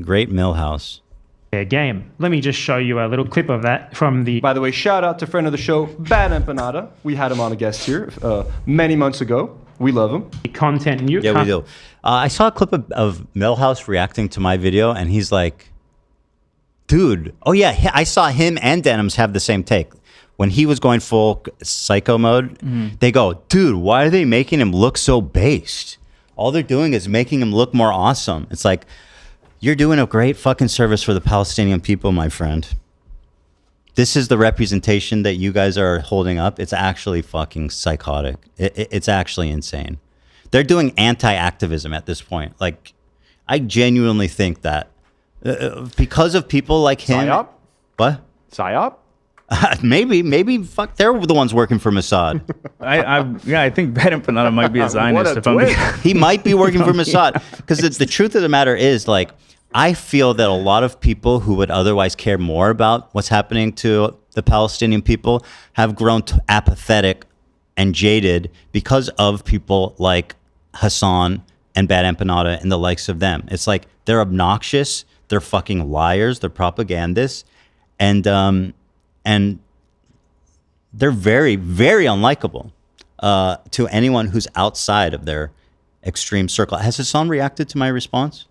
great Millhouse. Yeah, game. Let me just show you a little clip of that from the... By the way, shout out to friend of the show, Bad Empanada. We had him on a guest here many months ago. We love him. Content new. Yeah, we do. I saw a clip of Millhouse reacting to my video, and he's like, dude. Oh, yeah, I saw him and Denims have the same take. When he was going full psycho mode, they go, dude, why are they making him look so based? All they're doing is making him look more awesome. It's like, you're doing a great fucking service for the Palestinian people, my friend. This is the representation that you guys are holding up. It's actually fucking psychotic. It's actually insane. They're doing anti-activism at this point. Like, I genuinely think that because of people like him. PSYOP? What? PSYOP? Maybe. Fuck, they're the ones working for Mossad. I think Bad Empanada might be a Zionist. He might be working for Mossad because the truth of the matter is, like, I feel that a lot of people who would otherwise care more about what's happening to the Palestinian people have grown apathetic and jaded because of people like Hasan and Bad Empanada and the likes of them. It's like they're obnoxious, they're fucking liars, they're propagandists, and they're very, very unlikable to anyone who's outside of their extreme circle. Has Hasan reacted to my response?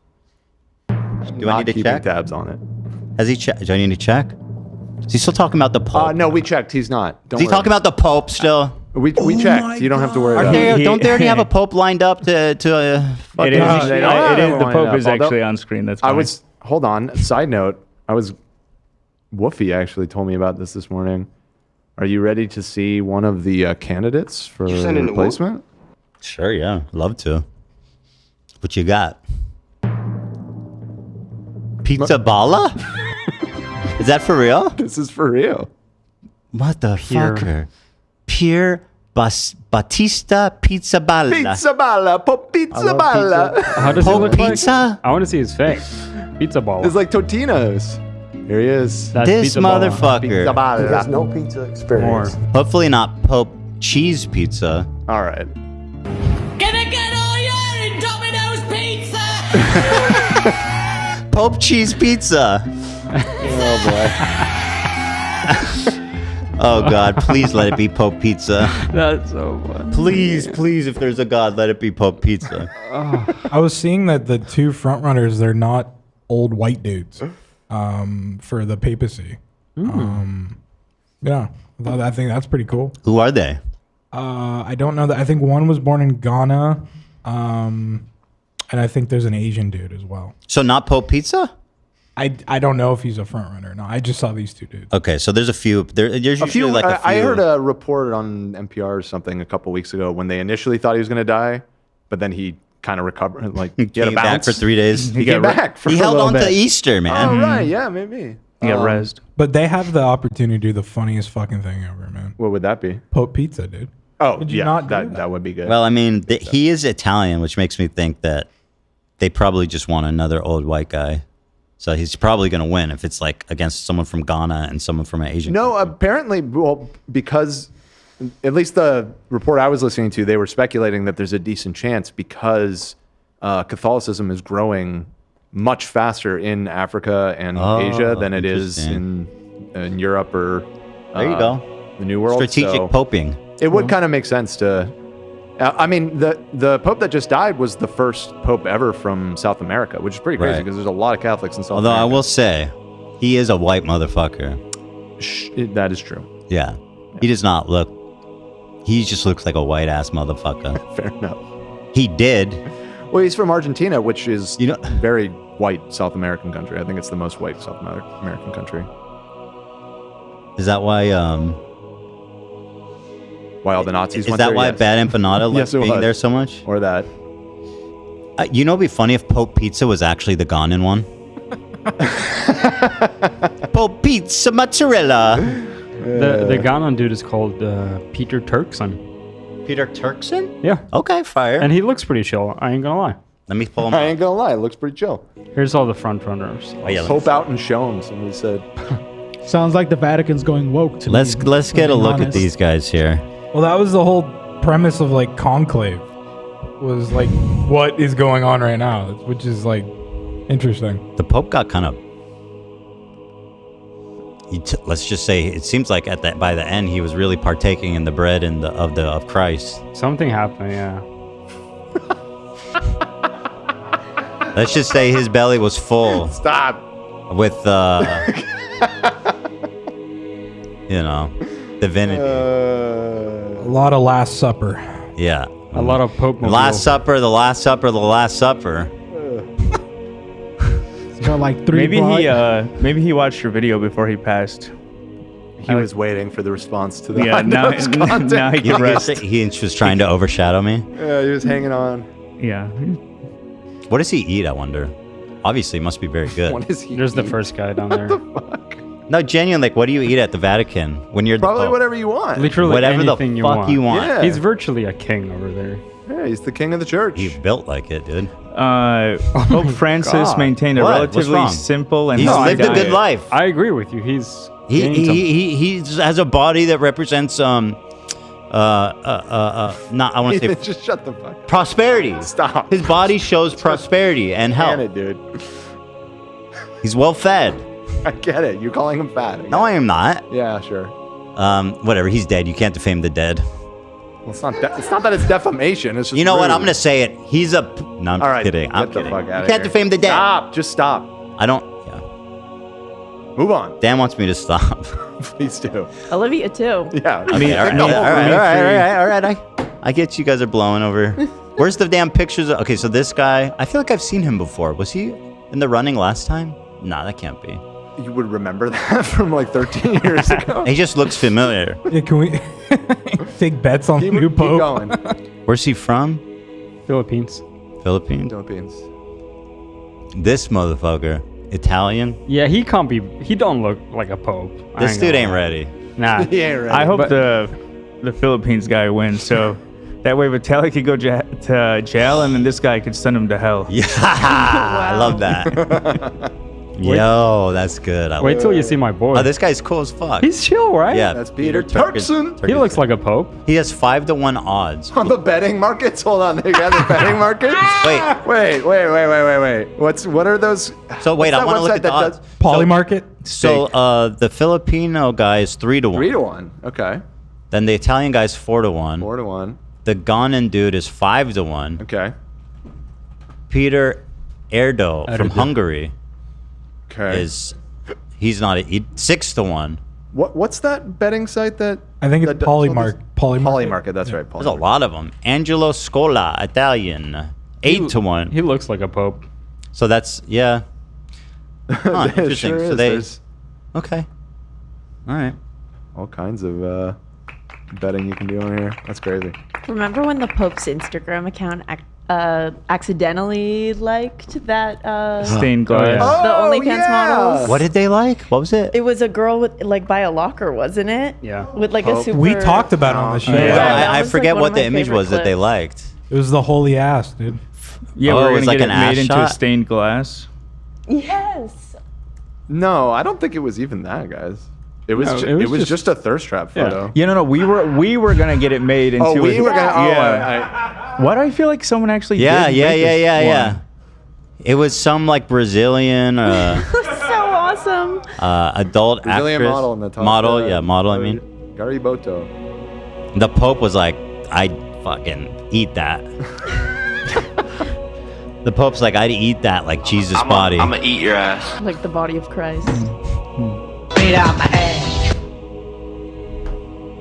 Do I need to check? Tabs on it. Has he checked? Do I need to check? Is he still talking about the Pope? No, we checked. He's not. Is he talking about the Pope still? We checked. You don't have to worry about it. Don't they already have a Pope lined up to It is. The Pope is actually on screen. That's funny. Hold on. Side note. Woofy actually told me about this morning. Are you ready to see one of the candidates for replacement? Sure, yeah. Love to. What you got? Pizza Bala? Is that for real? This is for real. What the fucker? Pierre Battista Pizza Balla. Pizza Balla. Pizza Balla. How does he look pizza? like? I want to see his face. Pizza ball. It's like Totino's. Here he is. This motherfucker. Pizza Balla. He has no pizza experience. Hopefully not Pope Cheese Pizza. All right. Can I get all your Domino's pizza? Pope Cheese Pizza. Oh boy. Oh God, please let it be Pope Pizza. That's so funny. Please, if there's a God, let it be Pope Pizza. I was seeing that the two front runners, they're not old white dudes for the papacy. Yeah, I think that's pretty cool. Who are they? I don't know that. I think one was born in Ghana, and I think there's an Asian dude as well. So not Pope Pizza? I don't know if he's a front runner. No, I just saw these two dudes. Okay, so there's a few. There's usually like a few. I heard a report on NPR or something a couple weeks ago when they initially thought he was going to die, but then he kind of recovered. Like he came back for 3 days. He came back. He held on to Easter, man. Oh right, yeah, maybe. He got rezzed. But they have the opportunity to do the funniest fucking thing ever, man. What would that be? Pope Pizza, dude. Oh, Would you yeah, not do that would be good. Well, I mean, he is Italian, which makes me think that they probably just want another old white guy. So he's probably going to win if it's like against someone from Ghana and someone from an Asian No, country. apparently, well, because at least the report I was listening to, they were speculating that there's a decent chance because Catholicism is growing much faster in Africa and Asia than it is in Europe or there you go. the New World. Strategic so poping. It would kind of make sense to I mean, the Pope that just died was the first Pope ever from South America, which is pretty crazy Right. because there's a lot of Catholics in South Although I America. will say, he is a white motherfucker. That is true. Yeah. He does not look. He just looks like a white ass motherfucker. Fair enough. He did. Well, he's from Argentina, which is very white South American country. I think it's the most white South American country. Is that why? Why all the Nazis Is went that there? why Yes. Bad Empanada likes Yes, it being was. there so much? Or that. You know, it'd be funny if Pope Pizza was actually the Ghanan one. Pope Pizza mozzarella. The Ghanan dude is called Peter Turkson. Peter Turkson? Yeah. Okay, fire. And he looks pretty chill. I ain't gonna lie. Let me pull him I ain't gonna lie, it looks pretty chill. Here's all the front runners. Pope out and shown, somebody said. Sounds like the Vatican's going woke to Let's me, get to a be look at honest. these guys here. Well, that was the whole premise of like conclave, was like what is going on right now, which is like interesting. The Pope got kind of. Let's just say it seems like by the end he was really partaking in the bread and of Christ. Something happened, yeah. Let's just say his belly was full. Stop. With divinity. A lot of Last Supper. Yeah. A lot of Pope Last Supper, the Last Supper, the Last Supper. It's got like three. Maybe he watched your video before he passed. He was waiting for the response to the Yeah, now he can rest. He was trying to overshadow me. Yeah, he was hanging on. Yeah. What does he eat, I wonder? Obviously, it must be very good. What is he? There's the first guy down there. No, genuinely, like, what do you eat at the Vatican when you're Probably the Pope? whatever you want. Literally Whatever the anything fuck you want. Yeah. He's virtually a king over there. Yeah, he's the king of the church. He's built like it, dude. Pope Francis God. maintained a What? What's relatively wrong? simple and He's healthy lived a good diet. life. I agree with you. He's He has a body that represents not I want to Ethan, say just shut the fuck up. prosperity. Stop. His body shows prosperity and Get health. it, dude. He's well fed. I get it. You're calling him fat. No, I am not. Yeah, sure. Whatever. He's dead. You can't defame the dead. Well, it's not that it's defamation. It's just You know what? rude. I'm gonna say it. He's a. No, I'm All just right, kidding. I'm get the kidding. fuck outta You can't here. defame the dead. Stop. Just stop. I don't. Yeah. Move on. Dan wants me to stop. Please do. Olivia too. Yeah. I mean, all right. I get you guys are blowing over. Where's the damn pictures? Okay, so this guy, I feel like I've seen him before. Was he in the running last time? Nah, that can't be. You would remember that from like 13 years ago. He just looks familiar. Yeah, can we take bets on the new Keep Pope? going. Where's he from? Philippines. Philippines? Philippines. This motherfucker. Italian? Yeah, he can't be. He don't look like a pope. I This dude gonna ain't lie. ready. Nah. He ain't ready. I hope But- the Philippines guy wins, so that way Vitaly could go to jail, and then this guy could send him to hell. Yeah, I love that. Yo, that's good. I Wait like till that. you see my boy. Oh, this guy's cool as fuck. He's chill, right? Yeah, That's Peter Turkson. He looks like a pope. He has 5-1 odds. On the betting markets? Hold on. They got the betting markets? Wait. Wait. What are those? So wait, what's I want to that look website at the that odds. does- Polymarket? So the Filipino guy is 3-1. 3-1. Okay. Then the Italian guy's 4-1. 4-1. The Ghanan dude is 5-1. Okay. Peter Erdo from Erdo. Hungary Okay. he's not 6-1. What's that betting site that? I think it's that does- Polymarket. Polymarket. That's right. There's a lot of them. Angelo Scola, Italian, 8-1. He looks like a pope. So that's yeah. Huh, It interesting. sure So is. they There's okay. All right. all kinds of betting you can do on here. That's crazy. Remember when the Pope's Instagram account accidentally liked that Stained glass. the OnlyFans models? What did they like? What was it? It was a girl with like by a locker, wasn't it? Yeah. With like a super. We talked about it on the show. Well, that I was, forget like, one what of the my image favorite was that they clips. liked. It was the holy ass, dude. Yeah, Oh, we're it was gonna like get an it made ass into shot? a stained glass. Yes. No, I don't think it was even that, guys. It was. No, It was just a thirst trap photo. Yeah, no. We were gonna get it made into. Oh, we were gonna. Oh, Yeah. Why do I feel like someone actually? Yeah. did make this one? It was some like Brazilian so awesome. adult Brazilian actress. model in the top. Model, yeah, model. I mean, Gariboto. the Pope was like, I fucking eat that. The Pope's like, I'd eat that like Jesus' body. I'm gonna eat your ass. Like the body of Christ. Beat out my ass.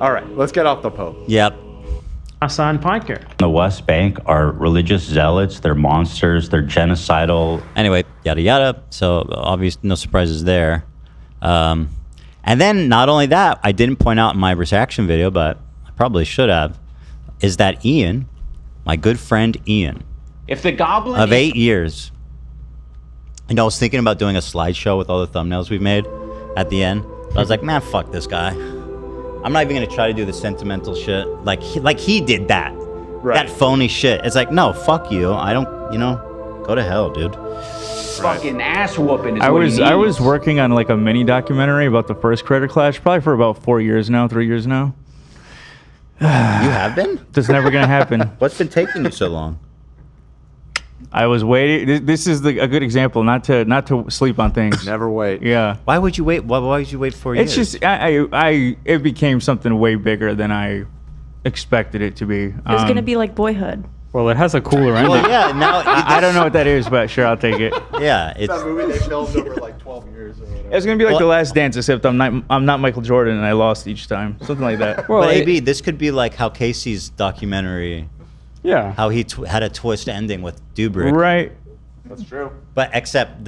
All right, let's get off the Pope. Yep. Hasan Piker. The West Bank are religious zealots. They're monsters. They're genocidal. Anyway, yada yada. So obvious, no surprises there. And then not only that, I didn't point out in my reaction video, but I probably should have, is that Ian, my good friend Ian, If the goblin of 8 years. You know, I was thinking about doing a slideshow with all the thumbnails we've made at the end. But I was like, man, fuck this guy. I'm not even gonna try to do the sentimental shit like he did that. Right. That phony shit. It's like, no, fuck you. I don't, go to hell, dude. fucking ass whooping is I what he was needs. working on like a mini documentary about the first Creator Clash, probably for about 3 years now. You have been? That's never gonna happen. What's been taking you so long? I was waiting. This is a good example, not to sleep on things. Never wait. Yeah. Why would you wait? Why would you wait 4 years? It's just it became something way bigger than I expected it to be. It was gonna be like Boyhood. Well, it has a cooler ending. Well, yeah. Now I don't know what that is, but sure, I'll take it. Yeah, it's that movie they filmed over like 12 years or whatever. It's gonna be like The Last Dance, except I'm not Michael Jordan and I lost each time, something like that. Well, AB, this could be like how Casey's documentary. Yeah. How he had a twist ending with Dubrick. Right. That's true. But except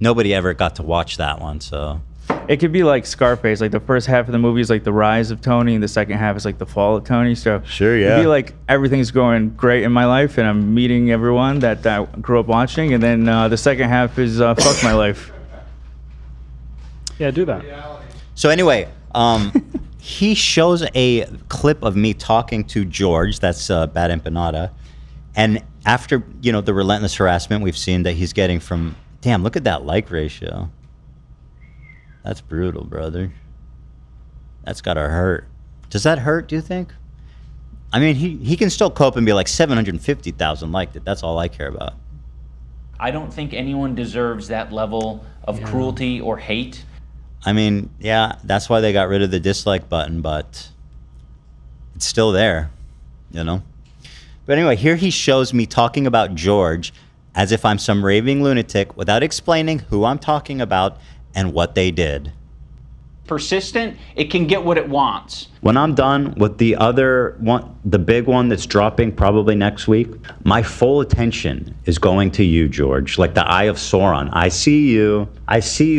nobody ever got to watch that one, so. It could be like Scarface. Like the first half of the movie is like the rise of Tony, and the second half is like the fall of Tony. So sure, it'd be like everything's going great in my life, and I'm meeting everyone that I grew up watching, and then the second half is fuck my life. Yeah, do that. So anyway, he shows a clip of me talking to George. That's Bad Empanada, and after the relentless harassment we've seen that he's getting from, damn, look at that like ratio. That's brutal, brother. That's gotta hurt. Does that hurt, do you think? I mean, he can still cope and be like 750,000 liked it. That's all I care about. I don't think anyone deserves that level of cruelty or hate. I mean, yeah, that's why they got rid of the dislike button, but it's still there, But anyway, here he shows me talking about George as if I'm some raving lunatic without explaining who I'm talking about and what they did. Persistent, it can get what it wants. When I'm done with the other one, the big one that's dropping probably next week, my full attention is going to you, George, like the Eye of Sauron. I see you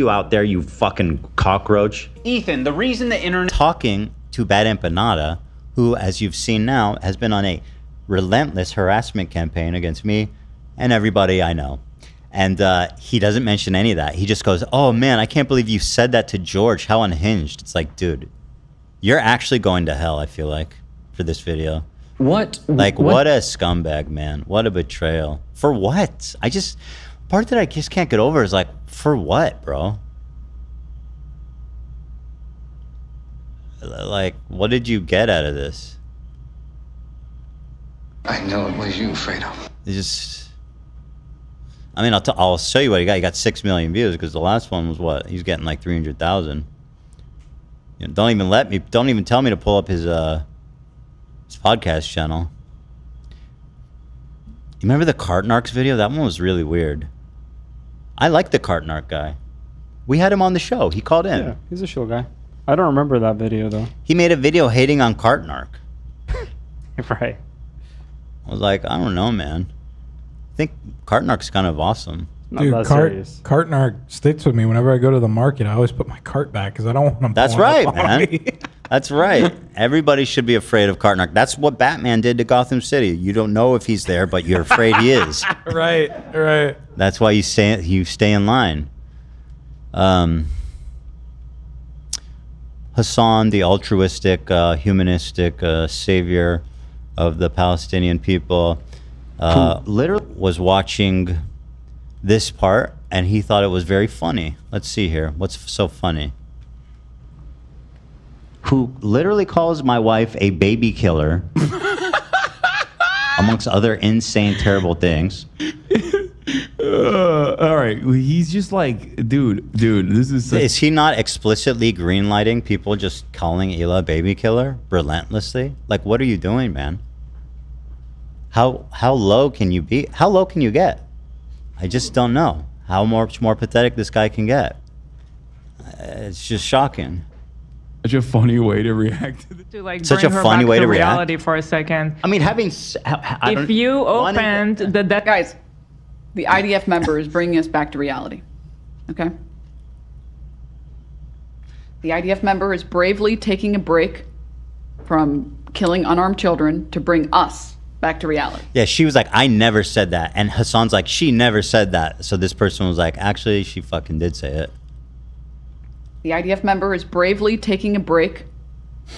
out there, you fucking cockroach. Ethan, the reason the internet... Talking to Bad Empanada, who, as you've seen now, has been on a relentless harassment campaign against me and everybody I know. And he doesn't mention any of that. He just goes, oh man, I can't believe you said that to George. How unhinged. It's like, dude, you're actually going to hell, I feel like, for this video. What a scumbag, man. What a betrayal. For what? Part that I just can't get over is like, for what, bro? Like, what did you get out of this? I know it was you, Fredo. I'll show you what he got. He got 6 million views because the last one was what? He's getting like 300,000. Don't even tell me to pull up his podcast channel. You remember the Cartnarks video? That one was really weird. I like the Cartnark guy. We had him on the show. He called in. Yeah, he's a show guy. I don't remember that video though. He made a video hating on Cartnark. Right. I was like, I don't know, man. I think Cartnark's kind of awesome. Dude, Cartnark sticks with me. Whenever I go to the market, I always put my cart back because I don't want them. That's right, man. That's right. Everybody should be afraid of Cartnark. That's what Batman did to Gotham City. You don't know if he's there, but you're afraid he is. Right. That's why you stay in line. Hasan, the altruistic, humanistic savior of the Palestinian people, literally was watching this part and he thought it was very funny. Let's see here. What's so funny? Who literally calls my wife a baby killer, amongst other insane, terrible things. All right, he's just like, dude, this is... Is he not explicitly greenlighting people just calling Hila a baby killer relentlessly? Like, what are you doing, man? How low can you be? How low can you get? I just don't know how much more pathetic this guy can get. It's just shocking. Such a funny way to react. To like Such bring a her funny back way to reality react. for a second. I mean, if you opened the guys, the IDF member is bringing us back to reality. Okay. The IDF member is bravely taking a break from killing unarmed children to bring us back to reality. Yeah, she was like, I never said that. And Hasan's like, she never said that. So this person was like, actually, she fucking did say it. The IDF member is bravely taking a break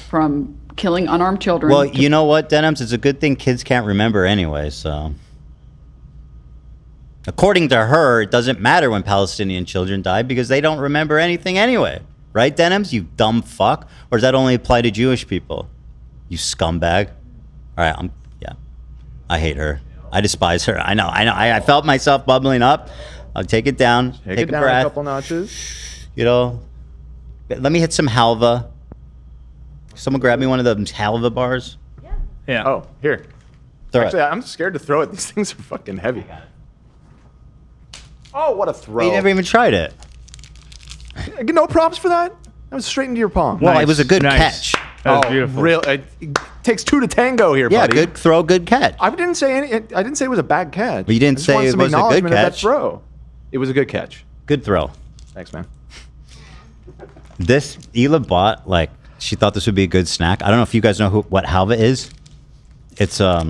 from killing unarmed children. Well, you know what, Denims? It's a good thing kids can't remember anyway, so. According to her, it doesn't matter when Palestinian children die because they don't remember anything anyway. Right, Denims? You dumb fuck? Or does that only apply to Jewish people? You scumbag. All right, I hate her. I despise her. I know. I felt myself bubbling up. I'll take it down. Take it a down breath. a couple notches. You know, let me hit some halva. Someone grab me one of those halva bars. Yeah. Oh, here. Throw Actually, it. I'm scared to throw it. These things are fucking heavy. Oh, what a throw. You never even tried it. No props for that? That was straight into your palm. Well, it was a good catch. That was beautiful. It takes two to tango here, Yeah, buddy. good throw, good catch. I didn't say it was a bad catch. But you didn't I just say wanted it some was a good acknowledgement of that catch. throw. It was a good catch. Good throw. Thanks, man. This Ela bought, like, she thought this would be a good snack. I don't know if you guys know what halva is. It's a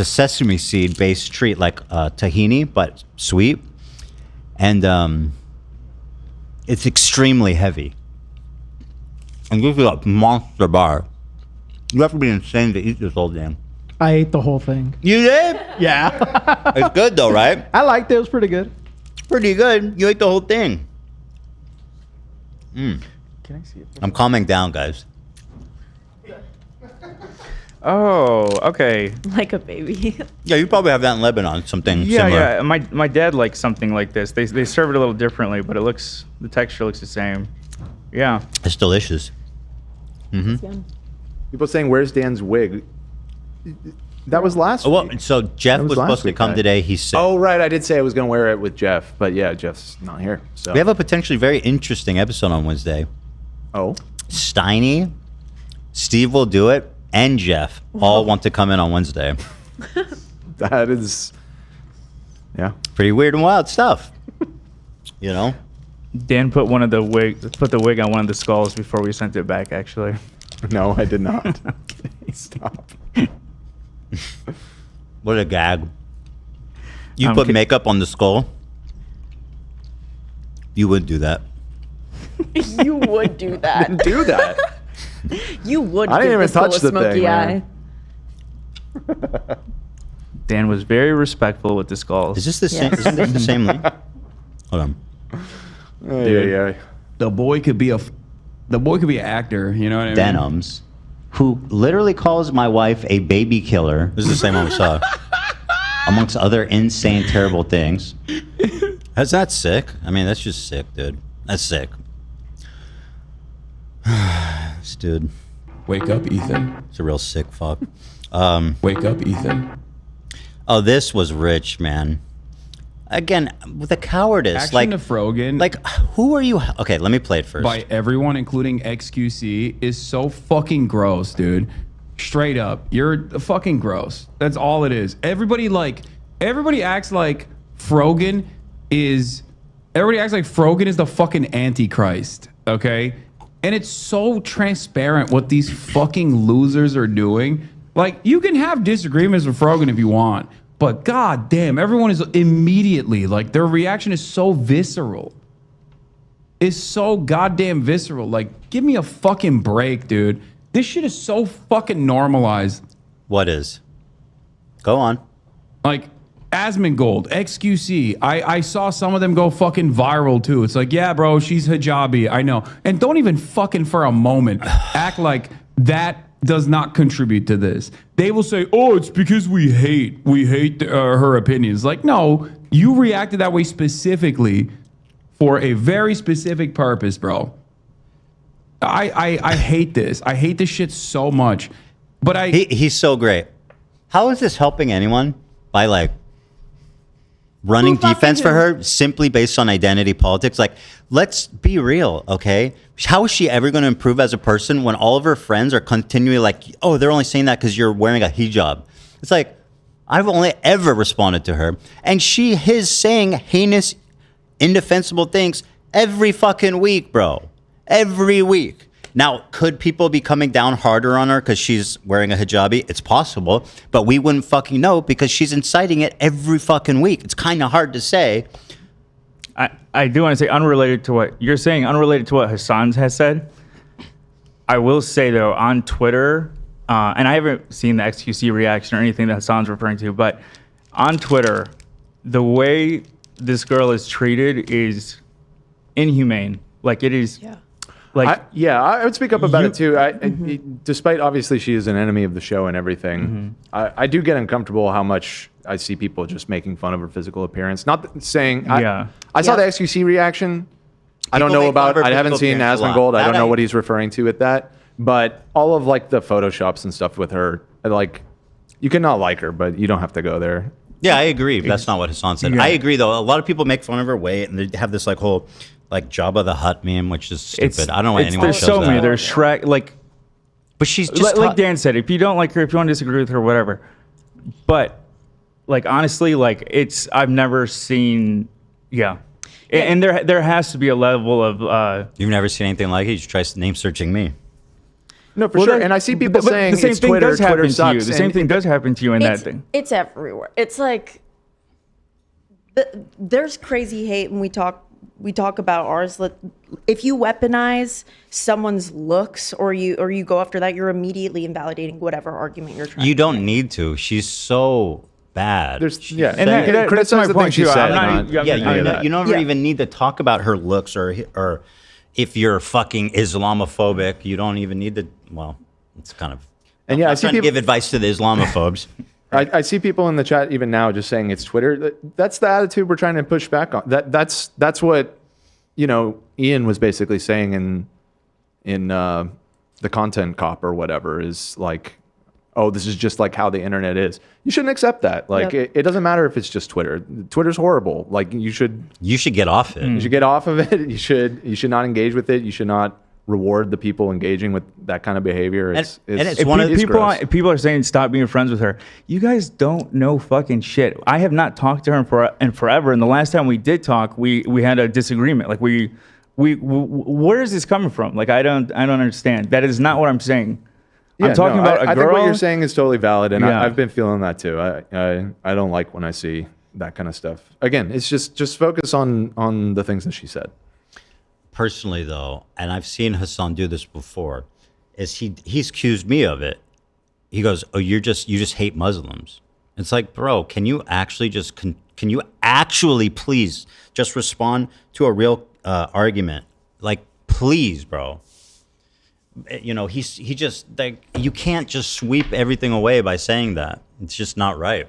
sesame seed based treat, like tahini, but sweet. And it's extremely heavy. And gives you a monster bar. You have to be insane to eat this whole damn. I ate the whole thing. You did? Yeah. It's good though, right? I liked it. It was pretty good. Pretty good. You ate the whole thing. Can I see it? I'm calming down, guys. Oh, okay. Like a baby. Yeah, you probably have that in Lebanon, something Yeah, similar. yeah. My dad likes something like this. They serve it a little differently, but the texture looks the same. Yeah. It's delicious. Mm-hmm. People saying, "Where's Dan's wig?" That was last week. Well, so Jeff That was last supposed to week, come right? today. He's sick. Oh, right. I did say I was going to wear it with Jeff, but yeah, Jeff's not here. So We have a potentially very interesting episode on Wednesday. Oh? Steiny, Steve will do it, and Jeff all want to come in on Wednesday. That is, yeah, pretty weird and wild stuff. You know? Dan put the wig on one of the skulls before we sent it back, actually. No, I did not. Stop. What a gag. You I'm put kid- makeup on the skull? You would do that. You would do that. Do that. You would I didn't give even this skull touch a the smoky thing, eye. man. Dan was very respectful with the skulls. Is this the same? Isn't this the same link? Hold on. Dude, the boy could be an actor. You know what I mean? Denims, who literally calls my wife a baby killer. This is the same one we saw. Amongst other insane, terrible things. That's not sick. I mean, that's just sick, dude. That's sick. This dude. Wake up, Ethan. It's a real sick fuck. Wake up, Ethan. Oh, this was rich, man. Again, with a cowardice. Action like to Frogan. Like, who are you? Okay, let me play it first. By everyone, including XQC, is so fucking gross, dude. Straight up, you're fucking gross. That's all it is. Everybody acts like Frogan is the fucking Antichrist, okay? And it's so transparent what these fucking losers are doing. Like, you can have disagreements with Frogan if you want, but god damn, everyone is immediately, like, their reaction is so visceral. It's so goddamn visceral. Like, give me a fucking break, dude. This shit is so fucking normalized. What is? Go on. Like, Asmongold, XQC. I saw some of them go fucking viral too. It's like, yeah, bro, she's hijabi. I know. And don't even fucking for a moment act like that does not contribute to this. They will say, oh, it's because we hate her opinions. Like, no, you reacted that way specifically for a very specific purpose, bro. I hate this. I hate this shit so much. But he's so great. How is this helping anyone by like running defense for her simply based on identity politics? Like, let's be real, okay? How is she ever going to improve as a person when all of her friends are continually like, oh, they're only saying that because you're wearing a hijab? It's like, I've only ever responded to her, and she is saying heinous, indefensible things every fucking week, bro. Every week. Now, could people be coming down harder on her because she's wearing a hijabi? It's possible, but we wouldn't fucking know because she's inciting it every fucking week. It's kind of hard to say. I do want to say, unrelated to what you're saying, unrelated to what Hasan has said, I will say, though, on Twitter, and I haven't seen the XQC reaction or anything that Hasan's referring to, but on Twitter, the way this girl is treated is inhumane. Like, it is... Yeah. Like, I would speak up about it too. Despite obviously she is an enemy of the show and everything, I do get uncomfortable how much I see people just making fun of her physical appearance. Not saying, I saw the XQC reaction. I don't know about, I haven't seen Asmongold. I don't know what he's referring to with that. But all of like the Photoshops and stuff with her, like, you cannot like her, but you don't have to go there. Yeah, I agree. That's not what Hasan said. I agree, though. A lot of people make fun of her weight, and they have this like whole... like Jabba the Hutt meme, which is stupid. I don't know why anyone shows that. There's so many. There's Shrek, like... But she's just... Like Dan said, if you don't like her, if you want to disagree with her, whatever. But, like, honestly, like, it's... I've never seen... Yeah. And there has to be a level of... You've never seen anything like it? You should try name searching me. No, for sure. And I see people saying the same it's thing Twitter, does happen Twitter to sucks. you. The same thing does happen to you in that thing. It's everywhere. It's like... There's crazy hate when we talk about ours. If you weaponize someone's looks or you go after that, you're immediately invalidating whatever argument you're trying. You don't need to. She's so bad. And that's my point. You don't even need to talk about her looks or if you're fucking Islamophobic. You don't even need to. Well, it's kind of. And yeah, I see people give advice to the Islamophobes. I see people in the chat even now just saying it's Twitter. That's the attitude we're trying to push back on. That's what, Ian was basically saying in the content cop or whatever, is like, oh, this is just like how the internet is. You shouldn't accept that. Like, it doesn't matter if it's just Twitter. Twitter's horrible. Like, you should get off it. You should get off of it. You should not engage with it. You should not reward the people engaging with that kind of behavior. People are saying stop being friends with her. You guys don't know fucking shit. I have not talked to her in forever, and the last time we did talk, we had a disagreement. Like we where is this coming from? Like I don't understand. That is not what I'm saying. I'm talking about a girl. I think what you're saying is totally valid, and I've been feeling that too. I don't like when I see that kind of stuff. Again, it's just focus on the things that she said. Personally, though, and I've seen Hasan do this before, is he's accused me of it. He goes, "Oh, you just hate Muslims." It's like, bro, can you actually please just respond to a real argument? Like, please, bro. He just like, you can't just sweep everything away by saying that. It's just not right.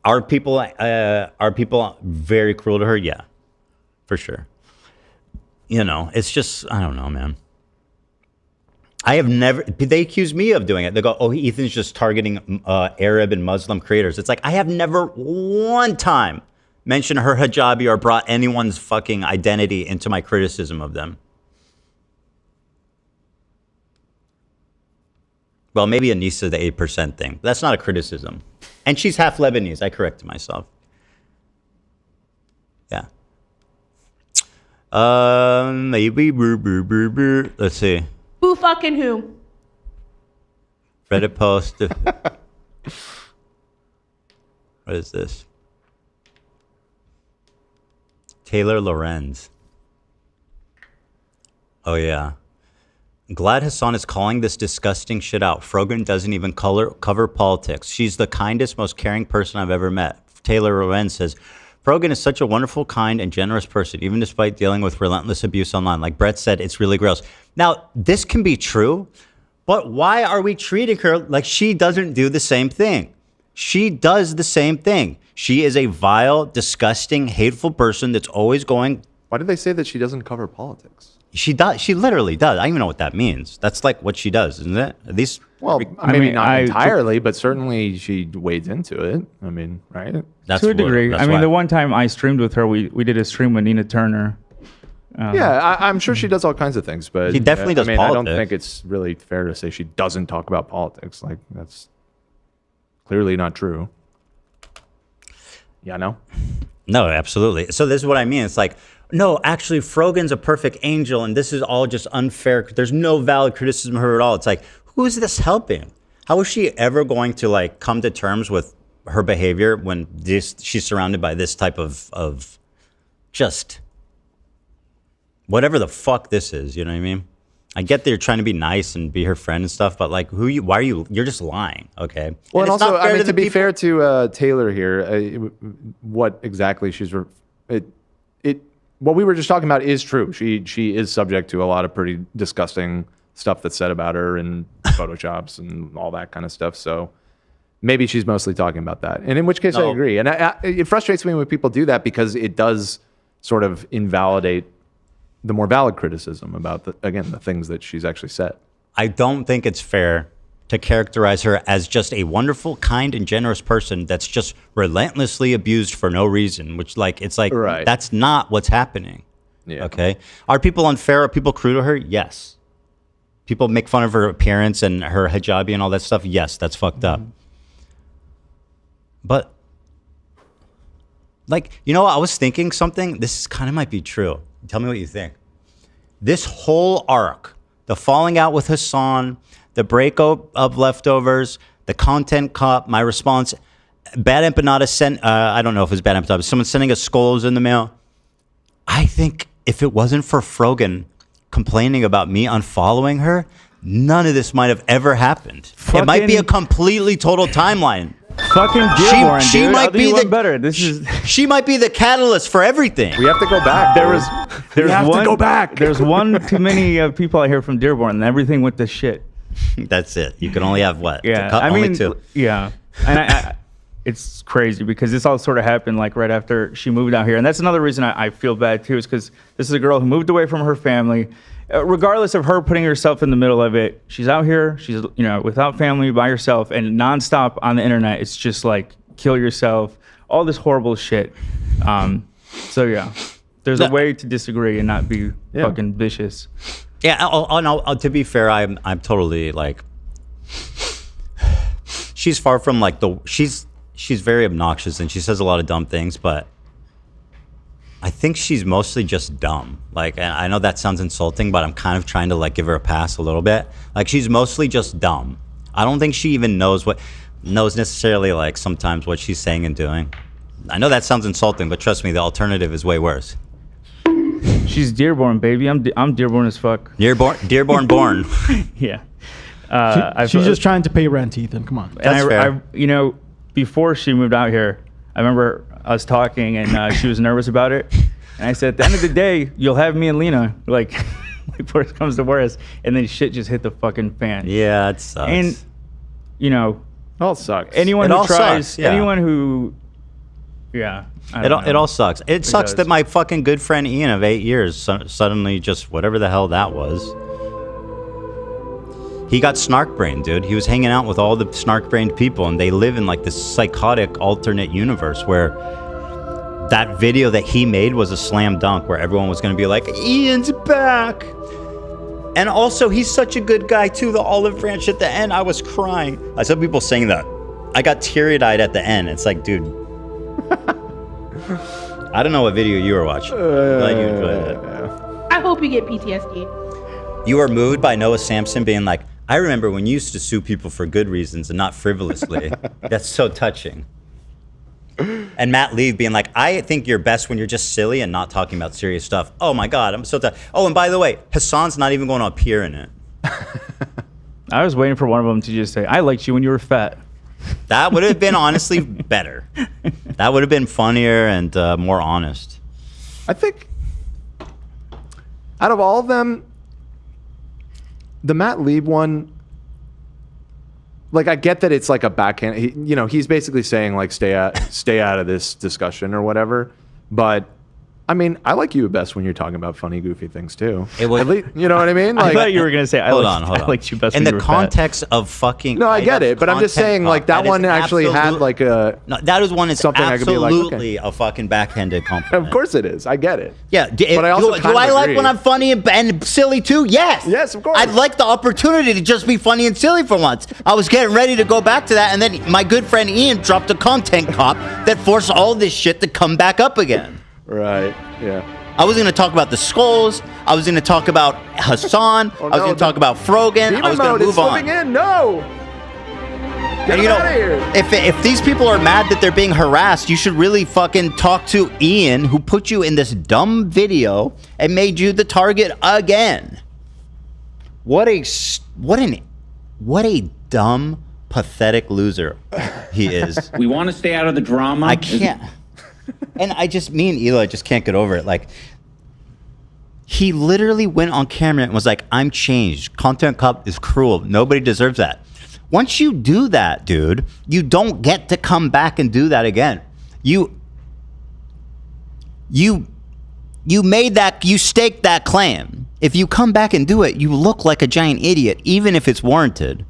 Are people very cruel to her? Yeah, for sure. It's just, I don't know, man. They accuse me of doing it. They go, oh, Ethan's just targeting Arab and Muslim creators. It's like, I have never one time mentioned her hijabi or brought anyone's fucking identity into my criticism of them. Well, maybe Anissa, the 8% thing. That's not a criticism. And she's half Lebanese. I corrected myself. Yeah. Maybe. Let's see. Who fucking who? Reddit post. What is this? Taylor Lorenz. Oh, yeah. Glad Hasan is calling this disgusting shit out. Frogan doesn't even cover politics. She's the kindest, most caring person I've ever met. Taylor Lorenz says, Frogan is such a wonderful, kind, and generous person, even despite dealing with relentless abuse online. Like Brett said, it's really gross. Now, this can be true, but why are we treating her like she doesn't do the same thing? She does the same thing. She is a vile, disgusting, hateful person that's always going... Why did they say that she doesn't cover politics? She does. She literally does. I don't even know what that means. That's like what she does, isn't it? These. Well, maybe not entirely, but certainly she wades into it. I mean, right? That's to a degree. I mean, the one time I streamed with her, we did a stream with Nina Turner. Yeah, I'm sure she does all kinds of things, but She definitely does I don't politics. think it's really fair to say she doesn't talk about politics. Like, that's clearly not true. Yeah, no? No, absolutely. So this is what I mean. It's like, no, actually, Frogan's a perfect angel, and this is all just unfair. There's no valid criticism of her at all. It's like, who is this helping? How is she ever going to like come to terms with her behavior when she's surrounded by this type of just whatever the fuck this is? You know what I mean? I get that you're trying to be nice and be her friend and stuff, but like, why are you? You're just lying, okay? Well, and it's also, not fair I mean, to be people- fair to Taylor here, what exactly she's what we were just talking about is true. She is subject to a lot of pretty disgusting stuff that's said about her and photoshops and all that kind of stuff. So maybe she's mostly talking about that. And in which case, I agree. And it frustrates me when people do that because it does sort of invalidate the more valid criticism about the things that she's actually said. I don't think it's fair to characterize her as just a wonderful, kind, and generous person that's just relentlessly abused for no reason, which Right. That's not what's happening. Yeah. Okay. Are people unfair? Are people cruel to her? Yes. People make fun of her appearance and her hijabi and all that stuff. Yes, that's fucked up. But like, I was thinking something, this kind of might be true. Tell me what you think. This whole arc, the falling out with Hasan, the breakup of Leftovers, the content cop, my response, Bad Empanada sent, I don't know if it was Bad Empanada, someone sending us skulls in the mail. I think if it wasn't for Frogan complaining about me unfollowing her, none of this might have ever happened. It might be a completely total timeline. Fucking Dearborn, she dude. might I'll do be you the one better. This is she might be the catalyst for everything. We have to go back. There's have to go back. There's one too many people out here from Dearborn, and everything went to shit. That's it. You can only have what? Yeah, only two. Yeah, and I it's crazy because this all sort of happened like right after she moved out here, and that's another reason I feel bad too, is because this is a girl who moved away from her family. Regardless of her putting herself in the middle of it, she's out here. She's without family, by herself, and nonstop on the internet. It's just like kill yourself, all this horrible shit. So yeah, there's a way to disagree and not be fucking vicious. Yeah. To be fair, I'm totally like. She's far from like she's very obnoxious and she says a lot of dumb things, but I think she's mostly just dumb. Like, and I know that sounds insulting, but I'm kind of trying to like give her a pass a little bit. Like, she's mostly just dumb. I don't think she even knows necessarily like sometimes what she's saying and doing. I know that sounds insulting, but trust me, the alternative is way worse. She's Dearborn, baby. I'm Dearborn as fuck. Dearborn born. Yeah. She's just trying to pay rent, Ethan. Come on. That's fair. Before she moved out here, I remember us talking, and she was nervous about it. And I said, at the end of the day, you'll have me and Lena, like worst comes to worst. And then shit just hit the fucking fan. Yeah, it sucks. And, it all sucks. Anyone It who all tries, sucks, yeah. anyone who, yeah. It all sucks. It sucks that my fucking good friend Ian of 8 years suddenly just whatever the hell that was. He got snark brained, dude. He was hanging out with all the snark brained people, and they live in like this psychotic alternate universe where that video that he made was a slam dunk, where everyone was going to be like, Ian's back. And also, he's such a good guy too. The olive branch at the end, I was crying. I saw people saying that. I got teary-eyed at the end. It's like, dude. I don't know what video you were watching. Glad you enjoyed it. I hope you get PTSD. You were moved by Noah Sampson being like, I remember when you used to sue people for good reasons and not frivolously. That's so touching. And Matt Lee being like, I think you're best when you're just silly and not talking about serious stuff. Oh my God, I'm so tired. Oh, and by the way, Hasan's not even going to appear in it. I was waiting for one of them to just say, I liked you when you were fat. That would have been honestly better. That would have been funnier and more honest. I think out of all of them, the Matt Lieb one, like, I get that it's like a backhand. He's basically saying like stay out of this discussion or whatever. But I mean, I like you best when you're talking about funny, goofy things too. It was, At least, you know what I mean? I thought you were gonna say hold on. I liked you best in when the you were fat. context of fucking. No, I get it, but I'm just saying, like that one actually had like a. No, that is one that's something I could be like, absolutely a fucking backhanded compliment. Of course it is. I get it. Yeah, but I also do kind of I like agree. when I'm funny and silly too? Yes. Yes, of course. I'd like the opportunity to just be funny and silly for once. I was getting ready to go back to that, and then my good friend Ian dropped a content cop that forced all this shit to come back up again. Right. Yeah. I was going to talk about the skulls. I was going to talk about Hasan. I was going to talk about Frogan. I was going to move on. In. No. Get And out of here. if these people are mad that they're being harassed, you should really fucking talk to Ian, who put you in this dumb video and made you the target again. What a dumb, pathetic loser he is. We want to stay out of the drama. I can't. And me and Eli just can't get over it. Like, he literally went on camera and was like, I'm changed. Content cop is cruel. Nobody deserves that. Once you do that, dude, you don't get to come back and do that again. You made that, you staked that claim. If you come back and do it, you look like a giant idiot, even if it's warranted.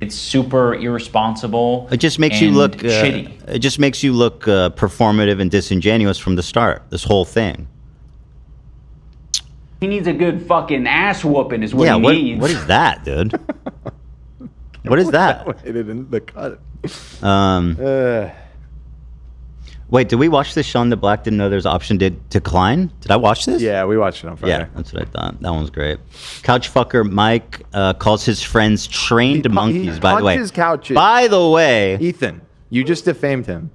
It's super irresponsible. It just makes you look shitty. It just makes you look performative and disingenuous from the start. This whole thing. He needs a good fucking ass whooping is what Yeah, he needs. what is that, dude? What is that? It in the cut. Wait, did we watch this? Sean the Black didn't know there's an option to decline. Did I watch this? Yeah, we watched it on Friday. Yeah, that's what I thought. That one's great. Couchfucker Mike calls his friends trained monkeys. By the way, punches couches. By the way, Ethan, you just defamed him.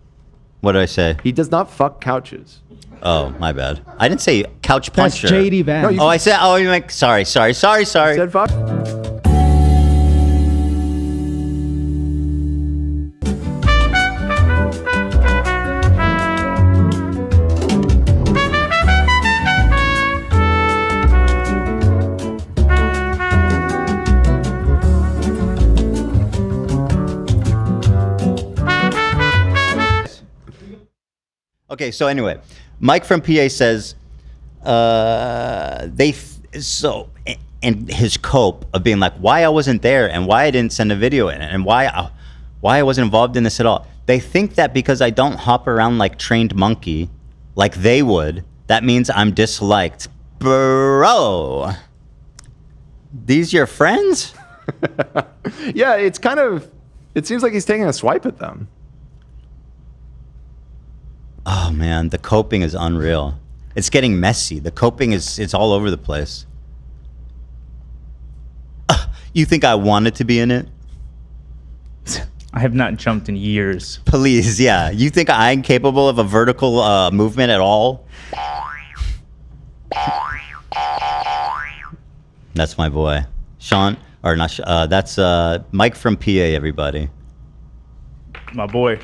What did I say? He does not fuck couches. Oh, my bad. I didn't say couch puncher. That's JD Vance. I said. Oh, you like? Sorry. You said fuck. Okay, so anyway, Mike from PA says and his cope of being like, why I wasn't there and why I didn't send a video in and why I wasn't involved in this at all. They think that because I don't hop around like trained monkey, like they would, that means I'm disliked. Bro, these your friends? Yeah, it seems like he's taking a swipe at them. Oh man, the coping is unreal. It's getting messy. The coping it's all over the place. You think I wanted to be in it? I have not jumped in years. Please, yeah. You think I'm capable of a vertical movement at all? That's my boy. Sean, or not, that's Mike from PA, everybody. My boy.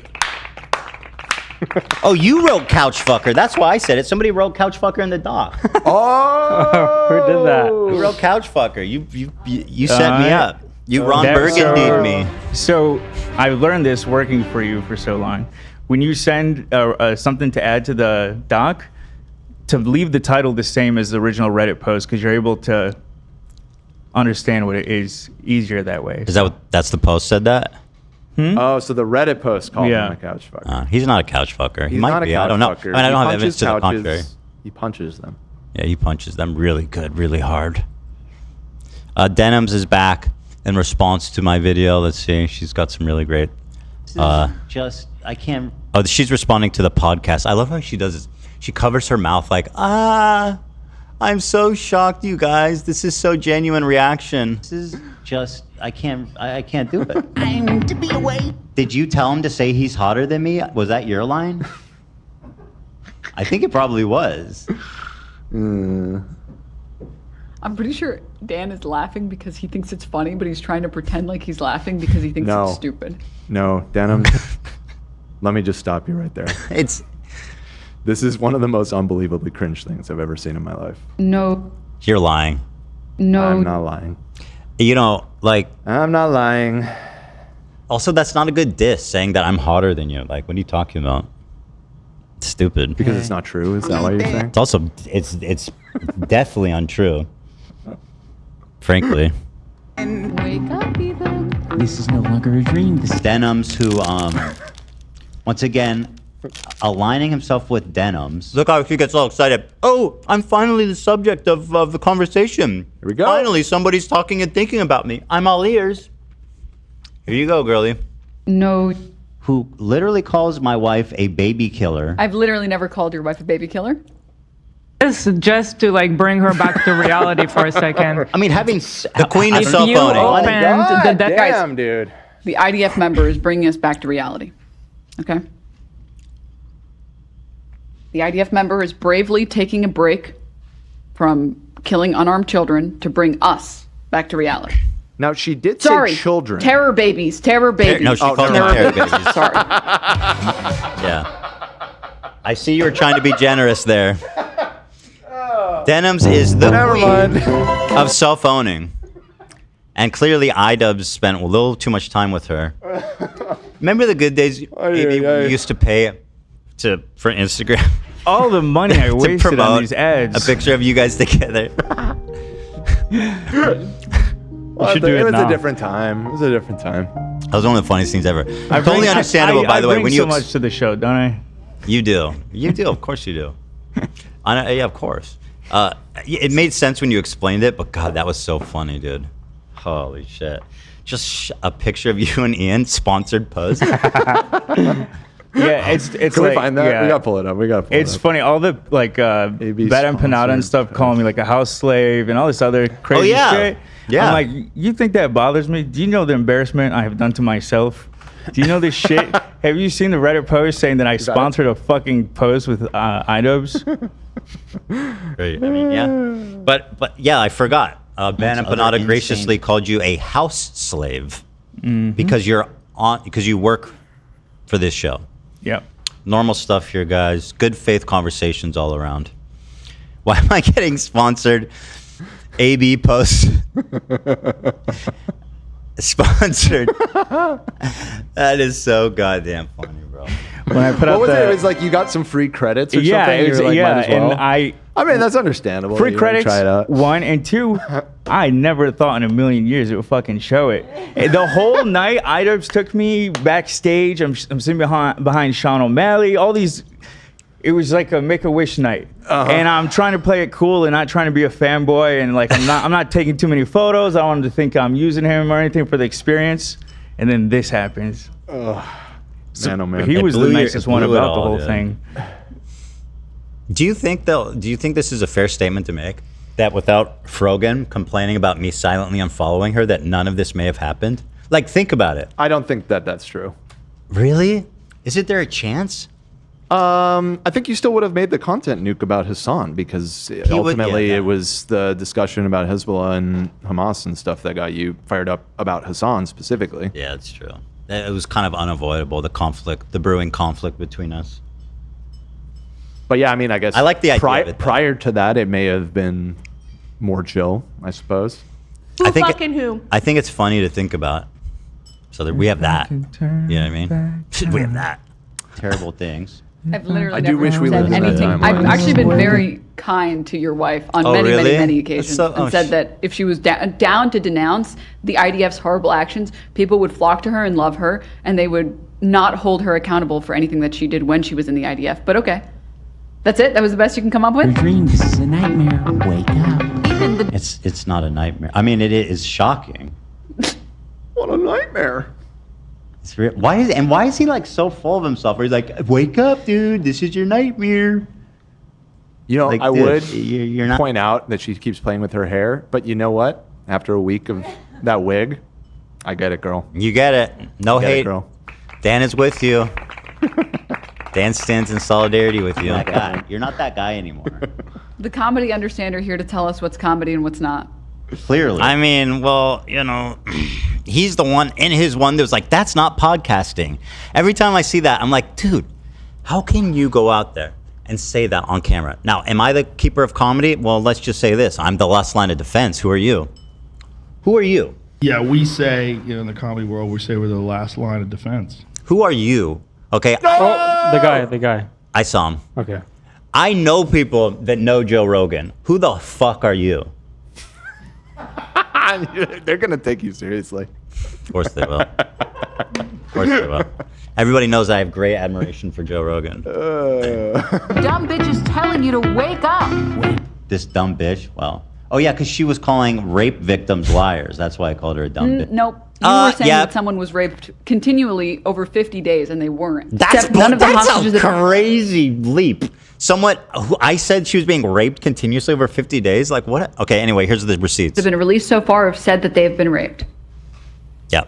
Oh, you wrote couch fucker. That's why I said it. Somebody wrote couch fucker in the doc. Oh, who did that? Who wrote couch fucker? You set me up. You Ron Burgundy'd me. So I learned this working for you for so long. When you send something to add to the doc, to leave the title the same as the original Reddit post, because you're able to understand what it is easier that way. Is that what that's the post said that? Oh, so the Reddit post called him a couch fucker. He's not a couch fucker. He He's might not a be. I couch don't know. fucker. I mean, I don't He have evidence punches to the couches. contrary. He punches them. Yeah, he punches them really good, really hard. Denims is back in response to my video. Let's see. She's got some really great. I can't. Oh, she's responding to the podcast. I love how she does this. She covers her mouth like, I'm so shocked, you guys. This is so genuine reaction. This is just, I can't do it. I'm to be away. Did you tell him to say he's hotter than me? Was that your line? I think it probably was. I'm pretty sure Dan is laughing because he thinks it's funny, but he's trying to pretend like he's laughing because he thinks it's stupid. No, Denim. Let me just stop you right there. This is one of the most unbelievably cringe things I've ever seen in my life. No. You're lying. No. I'm not lying. You know, like... I'm not lying. Also, that's not a good diss, saying that I'm hotter than you. Like, what are you talking about? Stupid. Because it's not true. Is that what you're saying? It's also it's definitely untrue. Frankly. Wake up, Ethan. This is no longer a dream. This is Denims, who once again aligning himself with Denims. Look how he gets all excited. Oh, I'm finally the subject of the conversation. Here we go. Finally, somebody's talking and thinking about me. I'm all ears. Here you go, girlie. No. Who literally calls my wife a baby killer. I've literally never called your wife a baby killer. Just to like bring her back to reality for a second. I mean, having the queen If is cell you phoning. opened the Damn, dude. The IDF member is bringing us back to reality. Okay? The IDF member is bravely taking a break from killing unarmed children to bring us back to reality. Now, she did Sorry, say children. Terror babies. Terror babies. No, she called them terror babies. Sorry. Yeah. I see you were trying to be generous there. Denims is the queen of self-owning. And clearly, iDubbbz spent a little too much time with her. Remember the good days, maybe we used to pay for Instagram? All the money I wasted promote on these ads. a picture of you guys together. Well, should do it it was now. a different time. It was a different time. That was one of the funniest things ever. Totally understandable, by the way. I bring When so you much to the show, don't I? You do. You do. Of course you do. Yeah, of course. It made sense when you explained it, but God, that was so funny, dude. Holy shit. Just a picture of you and Ian, sponsored post. Yeah, it's Can we find that? yeah. We gotta pull it up. We gotta pull It's it up. funny. All the like bad empanada and stuff calling me like a house slave and all this other crazy yeah. shit. Yeah. I'm like, you think that bothers me? Do you know the embarrassment I have done to myself? Do you know this shit? Have you seen the Reddit post saying that I sponsored a fucking post with iDubbbz? Right. I mean, yeah. But yeah, I forgot. Bad Empanada graciously called you a house slave because you work for this show. Yep. Normal stuff here, guys. Good faith conversations all around. Why am I getting sponsored? AB posts. Sponsored. That is so goddamn funny, bro. When I put What out was the, it? It was like you got some free credits or yeah, something? it was, You were like, yeah, might as well. and I mean, that's understandable. free You wanna credits, Try it out. 1 and 2. I never thought in a million years it would fucking show it. And the whole night, iDubbbz took me backstage. I'm sitting behind Sean O'Malley. All these, it was like a Make-A-Wish night, and I'm trying to play it cool and not trying to be a fanboy, and like I'm not taking too many photos. I don't want him to think I'm using him or anything for the experience. And then this happens. Man, oh man. He was the blew nicest one blew it about the all, whole yeah. thing. Do you think this is a fair statement to make? That without Frogan complaining about me silently unfollowing her, that none of this may have happened? Like, think about it. I don't think that that's true. Really? Isn't there a chance? I think you still would have made the content nuke about Hasan because ultimately it was the discussion about Hezbollah and Hamas and stuff that got you fired up about Hasan specifically. Yeah, it's true. It was kind of unavoidable, the brewing conflict between us. But yeah, I mean, I guess I like the idea of it, though. prior to that, it may have been more chill, I suppose. Who fucking who? I think it's funny to think about. So that we have that. You know what I mean? We have that. Terrible things. I've literally I do never wish we said lived in that anything. timeline. I've actually been very kind to your wife on Oh, many, really? many occasions, That's so- and said that if she was down to denounce the IDF's horrible actions, people would flock to her and love her, and they would not hold her accountable for anything that she did when she was in the IDF. But okay, that's it. That was the best you can come up with. dream. This is a nightmare. Wake up. It's not a nightmare. I mean, it is shocking. What a nightmare. It's real. Why is he like so full of himself? Where he's like, "Wake up, dude! This is your nightmare." You know, Like, I dude, would you're not point out that she keeps playing with her hair, but you know what? After a week of that wig, I get it, girl. You get it. No Get it, hate. girl. Dan is with you. Dan stands in solidarity with you. You're not that guy anymore. The comedy understander here to tell us what's comedy and what's not. Clearly. I mean, well, you know, he's the one in his one that was like, that's not podcasting. Every time I see that, I'm like, dude, how can you go out there and say that on camera? Now, am I the keeper of comedy? Well, let's just say this. I'm the last line of defense. Who are you? Who are you? Yeah, we say, in the comedy world, we say we're the last line of defense. Who are you? Okay. Oh, the guy. I saw him. Okay. I know people that know Joe Rogan. Who the fuck are you? They're gonna take you seriously. Of course they will. Of course they will. Everybody knows I have great admiration for Joe Rogan. Dumb bitch is telling you to wake up. This dumb bitch? Well. Oh, yeah, because she was calling rape victims liars. That's why I called her a dumb bitch. Nope. You were saying that someone was raped continually over 50 days and they weren't. That's a crazy leap. Someone, I said she was being raped continuously over 50 days? Like, what? Okay, anyway, here's the receipts. Have been released so far have said that they have been raped. Yeah.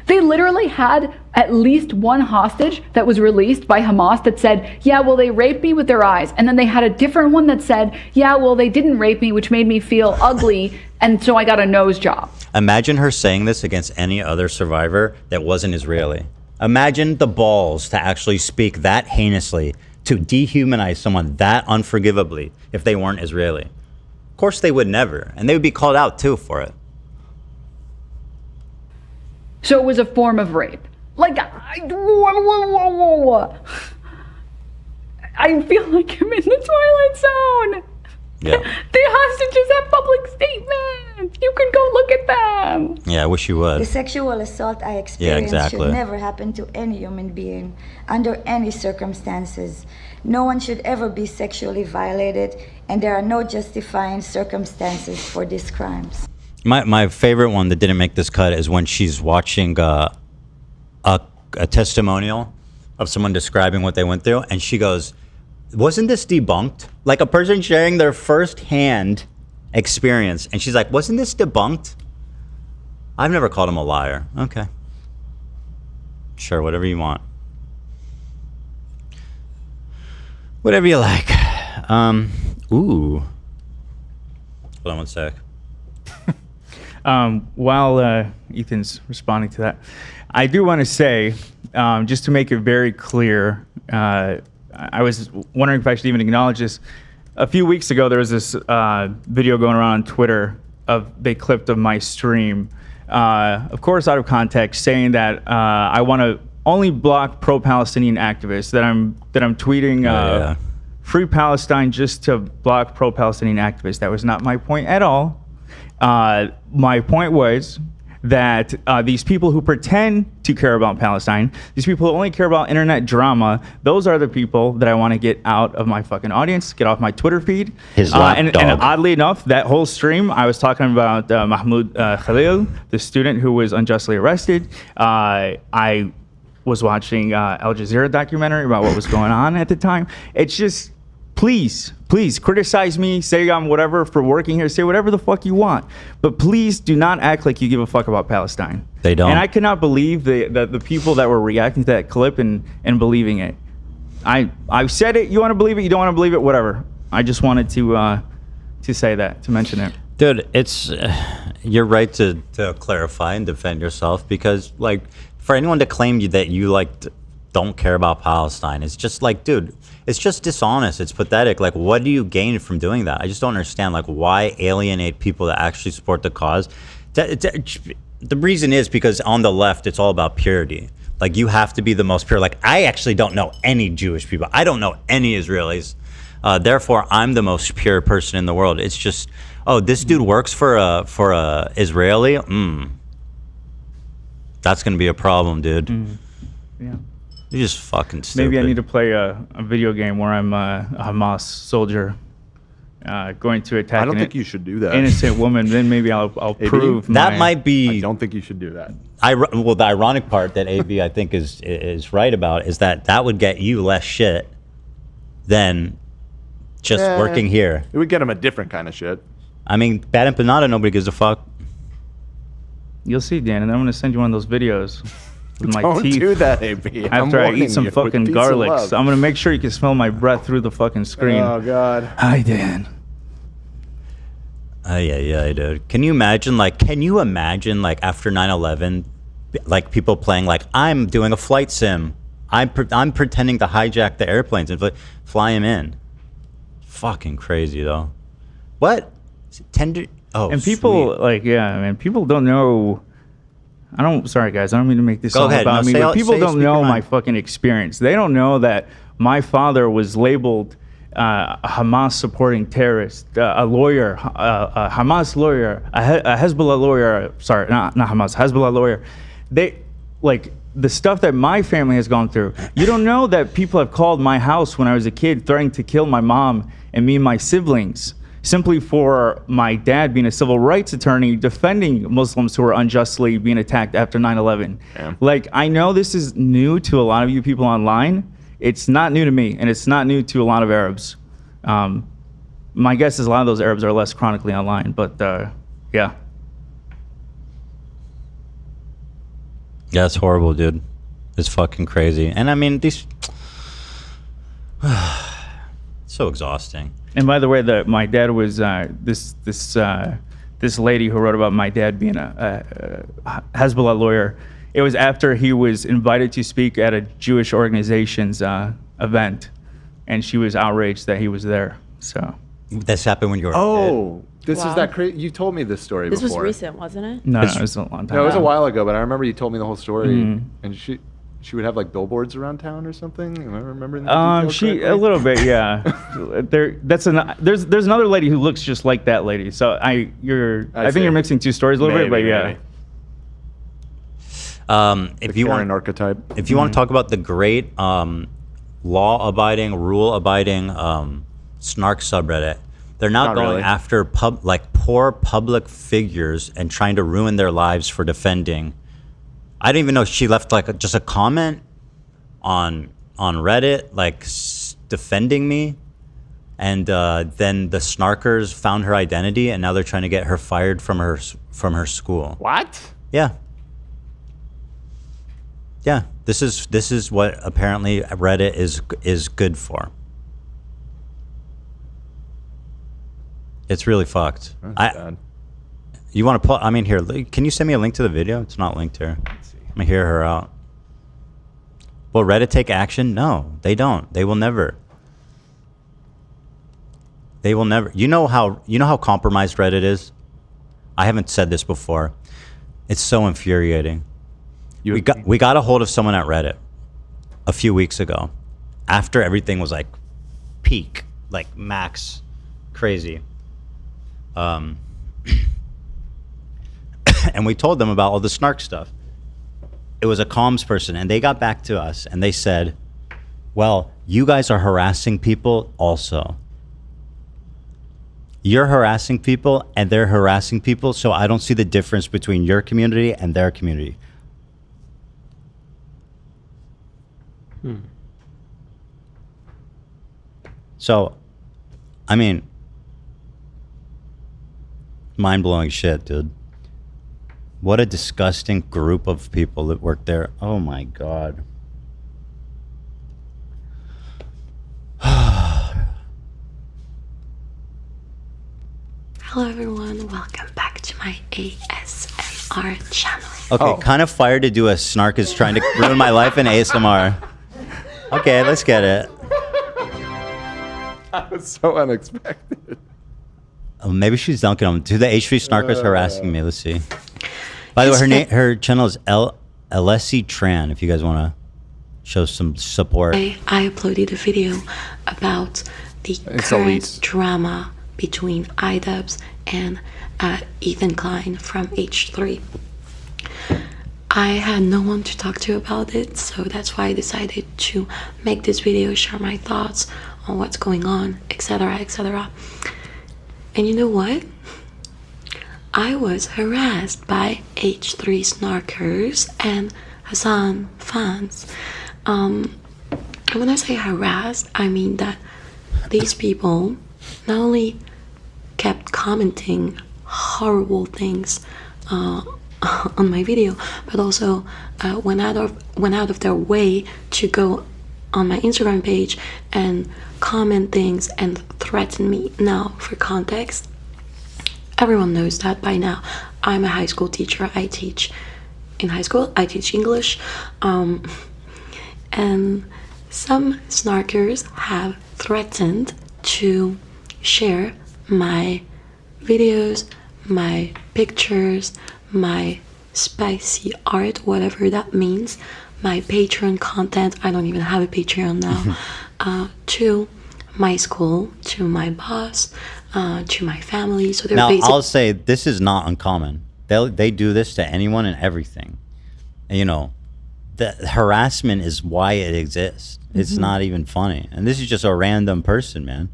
They literally had at least one hostage that was released by Hamas that said, yeah, well, they raped me with their eyes. And then they had a different one that said, yeah, well, they didn't rape me, which made me feel ugly, and so I got a nose job. Imagine her saying this against any other survivor that wasn't Israeli. Imagine the balls to actually speak that heinously, to dehumanize someone that unforgivably if they weren't Israeli. Of course they would never, and they would be called out too for it. So it was a form of rape. Like, I feel like I'm in the Twilight Zone. Yeah. The hostages have public statements. You can go look at them. Yeah, I wish you would. The sexual assault I experienced should never happen to any human being under any circumstances. No one should ever be sexually violated, and there are no justifying circumstances for these crimes. My favorite one that didn't make this cut is when she's watching a testimonial of someone describing what they went through, and she goes, wasn't this debunked? Like a person sharing their first-hand experience, and she's like, wasn't this debunked? I've never called him a liar. Okay. Sure, whatever you want. Whatever you like. Ooh. Hold on one sec. While Ethan's responding to that, I do want to say, just to make it very clear, I was wondering if I should even acknowledge this. A few weeks ago, there was this video going around on Twitter they clipped of my stream, of course out of context, saying that I want to only block pro-Palestinian activists, that I'm tweeting free Palestine just to block pro-Palestinian activists. That was not my point at all. My point was that these people who pretend to care about Palestine, these people who only care about internet drama, those are the people that I want to get out of my fucking audience, get off my Twitter feed. And oddly enough, that whole stream, I was talking about Mahmoud Khalil, the student who was unjustly arrested. I was watching Al Jazeera documentary about what was going on at the time. It's just, please criticize me, say I'm whatever for working here, say whatever the fuck you want, but please do not act like you give a fuck about Palestine. They don't. And I cannot believe the people that were reacting to that clip and believing it. I said it. You want to believe it, you don't want to believe it, whatever. I just wanted to say that, to mention it. Dude, it's you're right to clarify and defend yourself, because like for anyone to claim that you like don't care about Palestine, it's just like, dude, it's just dishonest. It's pathetic. Like, what do you gain from doing that? I just don't understand, like, why alienate people that actually support the cause? The reason is because on the left, it's all about purity. Like, you have to be the most pure. Like, I actually don't know any Jewish people. I don't know any Israelis. Therefore, I'm the most pure person in the world. It's just, oh, this dude works for a Israeli? That's going to be a problem, dude. Yeah. You're just fucking stupid. Maybe I need to play a video game where I'm a Hamas soldier going to attack. I don't think you should do that. Innocent woman. Then maybe I'll prove that might be. I don't think you should do that. Well, the ironic part that AB I think is right about is that would get you less shit than just working here. It would get him a different kind of shit. I mean, bad empanada, nobody gives a fuck. You'll see, Dan, and I'm gonna send you one of those videos. With my Don't teeth do that, AB. After I eat some fucking garlic, so I'm gonna make sure you can smell my breath through the fucking screen. Oh God. Hi, Dan. Yeah, dude. Can you imagine like after 9/11, like people playing like I'm doing a flight sim, I'm pretending to hijack the airplanes and fly them in. Fucking crazy though. What? Tender. Oh. And people people don't know. Sorry guys, I don't mean to make this all about me, but people don't know my fucking experience. They don't know that my father was labeled a Hamas supporting terrorist, a lawyer, a Hamas lawyer, a Hezbollah lawyer. Sorry, not Hamas, Hezbollah lawyer. They like the stuff that my family has gone through. You don't know that people have called my house when I was a kid, threatening to kill my mom and me and my siblings, simply for my dad being a civil rights attorney defending Muslims who were unjustly being attacked after 9/11. Like, I know this is new to a lot of you people online. It's not new to me, and it's not new to a lot of Arabs. My guess is a lot of those Arabs are less chronically online, but yeah. Yeah, it's horrible, dude. It's fucking crazy. And I mean, these... so exhausting. And by the way, my dad was this lady who wrote about my dad being a Hezbollah lawyer. It was after he was invited to speak at a Jewish organization's event, and she was outraged that he was there. So this happened when you were Oh, this Wow. is that crazy. You told me this story This before. was recent, wasn't it? No, it was a long time. No, it was a while ago, but I remember you told me the whole story. Mhm. And she would have like billboards around town or something. Am I remembering the details She correctly? a little bit, yeah. There's another lady who looks just like that lady. So I think see. you're mixing two stories a little bit, but Maybe, yeah. maybe. If you want archetype, if you want to talk about the great law-abiding, rule-abiding snark subreddit, they're now Not going really. after poor public figures and trying to ruin their lives for defending. I didn't even know she left like just a comment on Reddit, like defending me, and then the snarkers found her identity, and now they're trying to get her fired from her school. What? Yeah. Yeah, this is what apparently Reddit is good for. It's really fucked. That's bad. You want to pull? I mean, here. Can you send me a link to the video? It's not linked here. I'm gonna hear her out. Will Reddit take action? No, they don't. They will never. They will never. You know how compromised Reddit is? I haven't said this before. It's so infuriating. We got a hold of someone at Reddit a few weeks ago, after everything was like peak, like max, crazy. And we told them about all the snark stuff. It was a comms person, and they got back to us and they said, well, you guys are harassing people also. You're harassing people and they're harassing people, so I don't see the difference between your community and their community. So, I mean, mind-blowing shit, dude. What a disgusting group of people that work there. Oh my God. Hello everyone, welcome back to my ASMR channel. Okay, kind of fire to do a snark is trying to ruin my life in ASMR. Okay, let's get it. That was so unexpected. Oh, maybe she's dunking on. Do the H3 snarkers harassing me? Let's see. By the way, her channel is Alessi Tran. If you guys want to show some support. I uploaded a video about the current drama between iDubbbz and Ethan Klein from H3. I had no one to talk to about it, so that's why I decided to make this video, share my thoughts on what's going on, etc., etc. And you know what? I was harassed by H3 snarkers and Hasan fans. And when I say harassed, I mean that these people not only kept commenting horrible things on my video, but also went out of their way to go on my Instagram page and comment things and threaten me. Now, for context, everyone knows that by now. I'm a high school teacher. I teach in high school. I teach English. And some snarkers have threatened to share my videos, my pictures, my spicy art, whatever that means, my Patreon content. I don't even have a Patreon now. to my school, to my boss, to my family. So they're Now, basically. I'll say this is not uncommon. They do this to anyone and everything. And, you know, the harassment is why it exists. It's not even funny. And this is just a random person, man.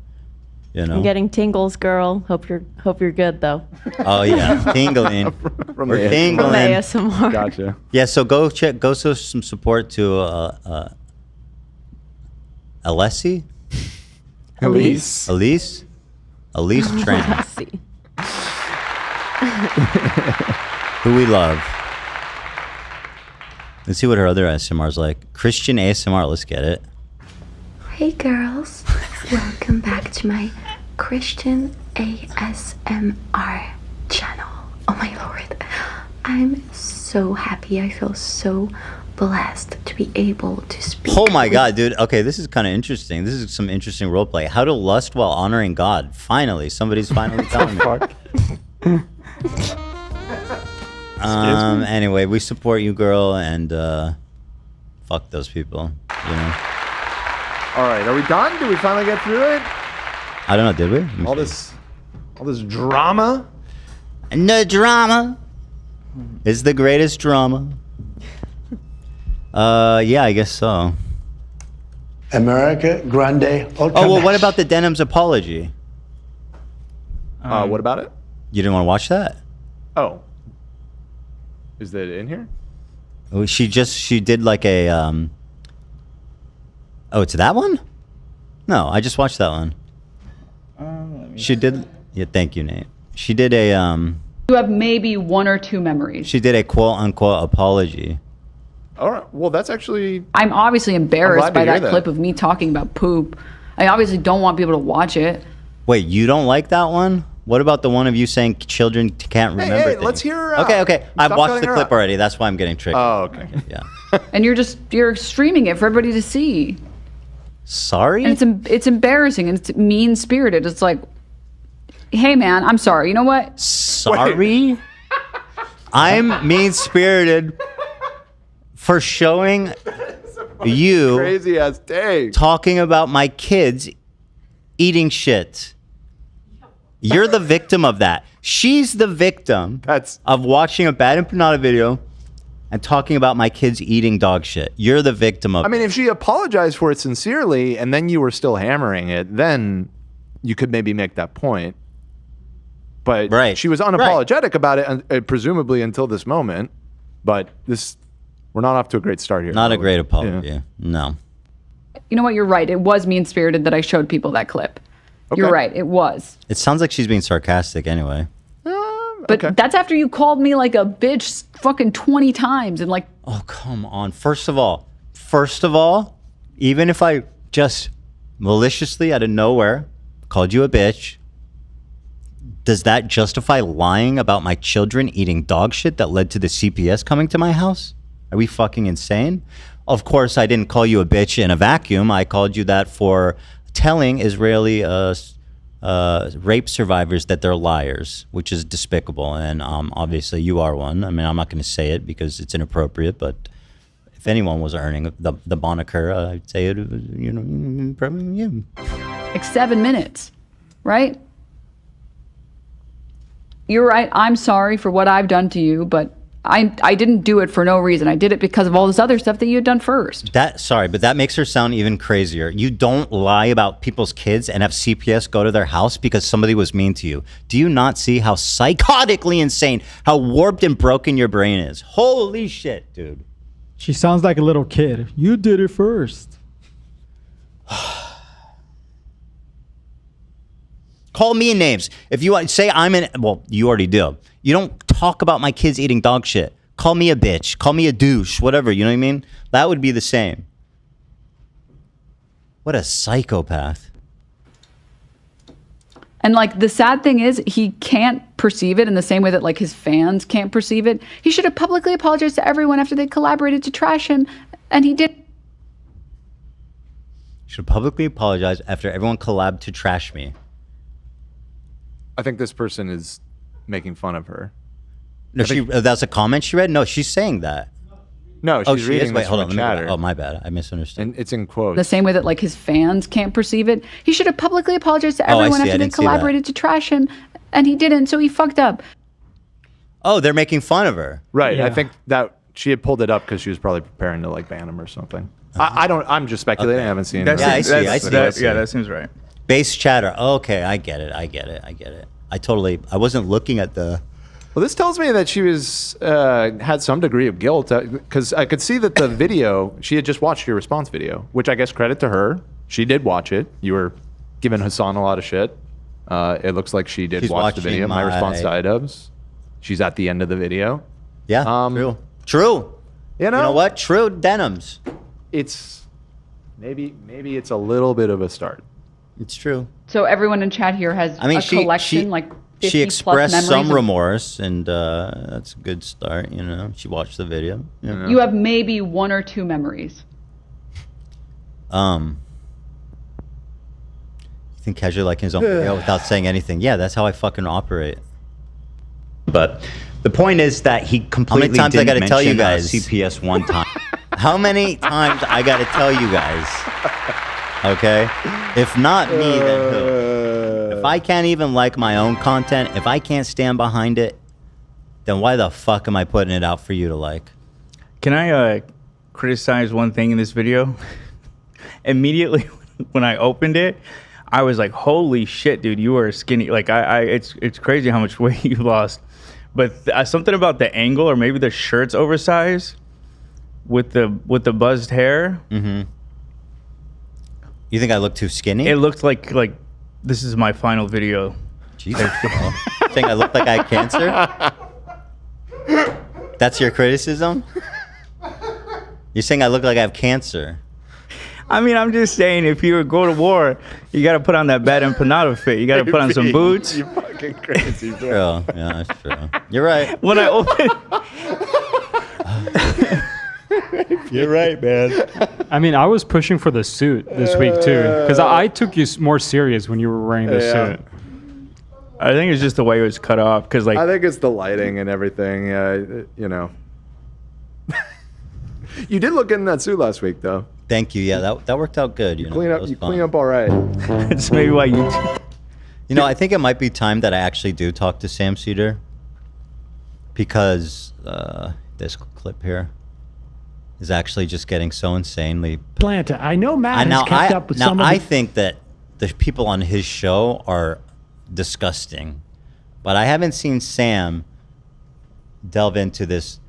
You know? I'm getting tingles, girl. Hope you're good though. Oh yeah, tingling. We're tingling. From ASMR. Gotcha. Yeah, so go show some support to Alessi? Elise. Elise Tran. Alessi. Who we love. Let's see what her other ASMR is like. Christian ASMR, let's get it. Hey girls, welcome back to my Christian ASMR channel. Oh my lord, I'm so happy. I feel so blessed to be able to speak. Oh my god, dude. Okay, this is kind of interesting. This is some interesting roleplay. How to lust while honoring God. Finally, somebody's finally telling me. Anyway, we support you, girl, and fuck those people. You know. All right, are we done? Did we finally get through it? I don't know. Did we? All this drama. And the drama is the greatest drama. Yeah, I guess so. America Grande. Oh well, what about the Denims apology? What about it? You didn't want to watch that? Oh. Is that in here? Oh, she did like a Oh, it's that one? No, I just watched that one. She did. Yeah, thank you, Nate. She did a You have maybe one or two memories. She did a quote unquote apology. All right. Well, that's actually. I'm obviously embarrassed by hear that clip of me talking about poop. I obviously don't want people to watch it. Wait, you don't like that one? What about the one of you saying children can't remember Hey, things? let's hear her out. Okay. I've Stop watched cutting the her clip out. already. That's why I'm getting triggered. Oh, okay. Yeah. And you're streaming it for everybody to see. Sorry? And it's embarrassing and it's mean-spirited. It's like, hey man, I'm sorry. You know what? Sorry? I'm mean-spirited for showing you Crazy ass day. talking about my kids eating shit. You're the victim of that. She's the victim of watching a bad Empanada video and talking about my kids eating dog shit. You're the victim of I mean, if she apologized for it sincerely and then you were still hammering it, then you could maybe make that point. But she was unapologetic about it, presumably until this moment. But we're not off to a great start here. Not a great apology. Yeah. No. You know what? You're right. It was mean-spirited that I showed people that clip. You're right. It was. It sounds like she's being sarcastic anyway. But that's after you called me like a bitch fucking 20 times and like. Oh, come on. First of all, even if I just maliciously out of nowhere called you a bitch, does that justify lying about my children eating dog shit that led to the CPS coming to my house? Are we fucking insane? Of course, I didn't call you a bitch in a vacuum. I called you that for telling Israeli rape survivors that they're liars, which is despicable. And obviously you are one. I mean, I'm not going to say it because it's inappropriate, but if anyone was earning the moniker, I'd say it was, probably you. Like 7 minutes, right? You're right. I'm sorry for what I've done to you, but I didn't do it for no reason. I did it because of all this other stuff that you had done first. Sorry, but that makes her sound even crazier. You don't lie about people's kids and have CPS go to their house because somebody was mean to you. Do you not see how psychotically insane, how warped and broken your brain is? Holy shit, dude. She sounds like a little kid. You did it first. Call me names. If you say well, you already do. You don't talk about my kids eating dog shit. Call me a bitch. Call me a douche. Whatever. You know what I mean? That would be the same. What a psychopath. And like the sad thing is he can't perceive it in the same way that like his fans can't perceive it. He should have publicly apologized to everyone after they collaborated to trash him. And he did. Should publicly apologize after everyone collabed to trash me. I think this person is making fun of her. No, that's a comment she read? No, she's saying that. No, she's Oh, she reading is? Wait, this hold from on. a Let me chatter. go. Oh, my bad. I misunderstood. And it's in quotes. The same way that like his fans can't perceive it. He should have publicly apologized to Oh, I everyone see. I after they didn't see that. collaborated to trash him, and he didn't, so he fucked up. Oh, they're making fun of her. Right. Yeah. I think that she had pulled it up because she was probably preparing to like ban him or something. I don't. I'm just speculating. I haven't seen it. Yeah, I see. Yeah, that seems right. Base chatter. Okay, I get it. I wasn't looking at the. Well, this tells me that she was had some degree of guilt because I could see that the video she had just watched your response video, which I guess credit to her. She did watch it. You were giving Hasan a lot of shit. It looks like she did She's watch the watching video. My response to my- iDubbbz. She's at the end of the video. Yeah, true. You know what? True Denims. It's maybe it's a little bit of a start. It's true. So everyone in chat here has I mean, a collection, like 50 she expressed plus some memories of- remorse, and that's a good start. You know, she watched the video. Yeah. You have maybe 1 or 2 memories. You think casually like his own video without saying anything? Yeah, that's how I fucking operate. But the point is that he completely times I didn't gotta tell you mention, guys? CPS one time. How many times I got to tell you guys? Okay, if not me, then who? If I can't even like my own content, if I can't stand behind it, then why the fuck am I putting it out for you to like? Can I criticize one thing in this video? Immediately when I opened it, I was like, "Holy shit, dude! You are skinny." Like, it's crazy how much weight you lost. But something about the angle, or maybe the shirt's oversized with the buzzed hair. Mm-hmm. You think I look too skinny? It looked like this is my final video. Jesus. Think I look like I have cancer? That's your criticism? You're saying I look like I have cancer? I mean, I'm just saying, if you go to war, you got to put on that bad empanada fit. You got to put on some boots. You fucking crazy, bro. True. Yeah, that's true. You're right. When I open, you're right, man. I mean, I was pushing for the suit this week too, because I took you more serious when you were wearing the suit. I think it's just the way it was cut off. Because I think it's the lighting and everything. You know. You did look good in that suit last week, though. Thank you. Yeah, that worked out good. You Clean know, up. that was You fun. clean up all right. It's maybe why you. You know, I think it might be time that I actually do talk to Sam Cedar, because this clip here is actually just getting so insanely. Atlanta. I know Matt has kept up with some of I the... think that the people on his show are disgusting, but I haven't seen Sam delve into this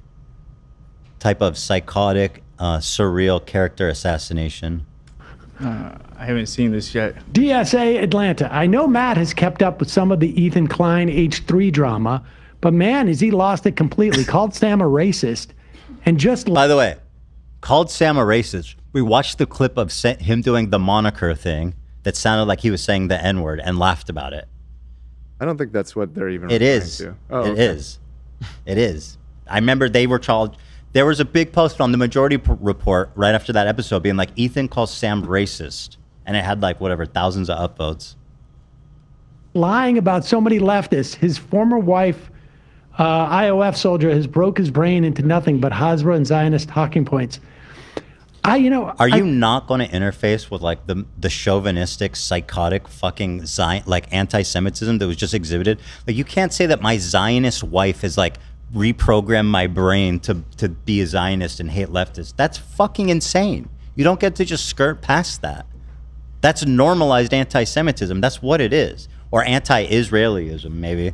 type of psychotic, surreal character assassination. I haven't seen this yet. DSA Atlanta. I know Matt has kept up with some of the Ethan Klein H3 drama, but man, has he lost it completely. Called Sam a racist, and just... By the way, called Sam a racist. We watched the clip of him doing the moniker thing that sounded like he was saying the N-word and laughed about it. I don't think that's what they're even It referring is. to. Oh, It okay. is. It is. I remember they were charged. There was a big post on the Majority Report right after that episode being like, Ethan calls Sam racist. And it had like, whatever, thousands of upvotes. lying about so many leftists. His former wife, IOF soldier, has broke his brain into nothing but Hasbro and Zionist talking points. Are you not going to interface with like the chauvinistic, psychotic, fucking like anti-Semitism that was just exhibited? Like, you can't say that my Zionist wife has like reprogrammed my brain to be a Zionist and hate leftists. That's fucking insane. You don't get to just skirt past that. That's normalized anti-Semitism. That's what it is. Or anti-Israelism, maybe.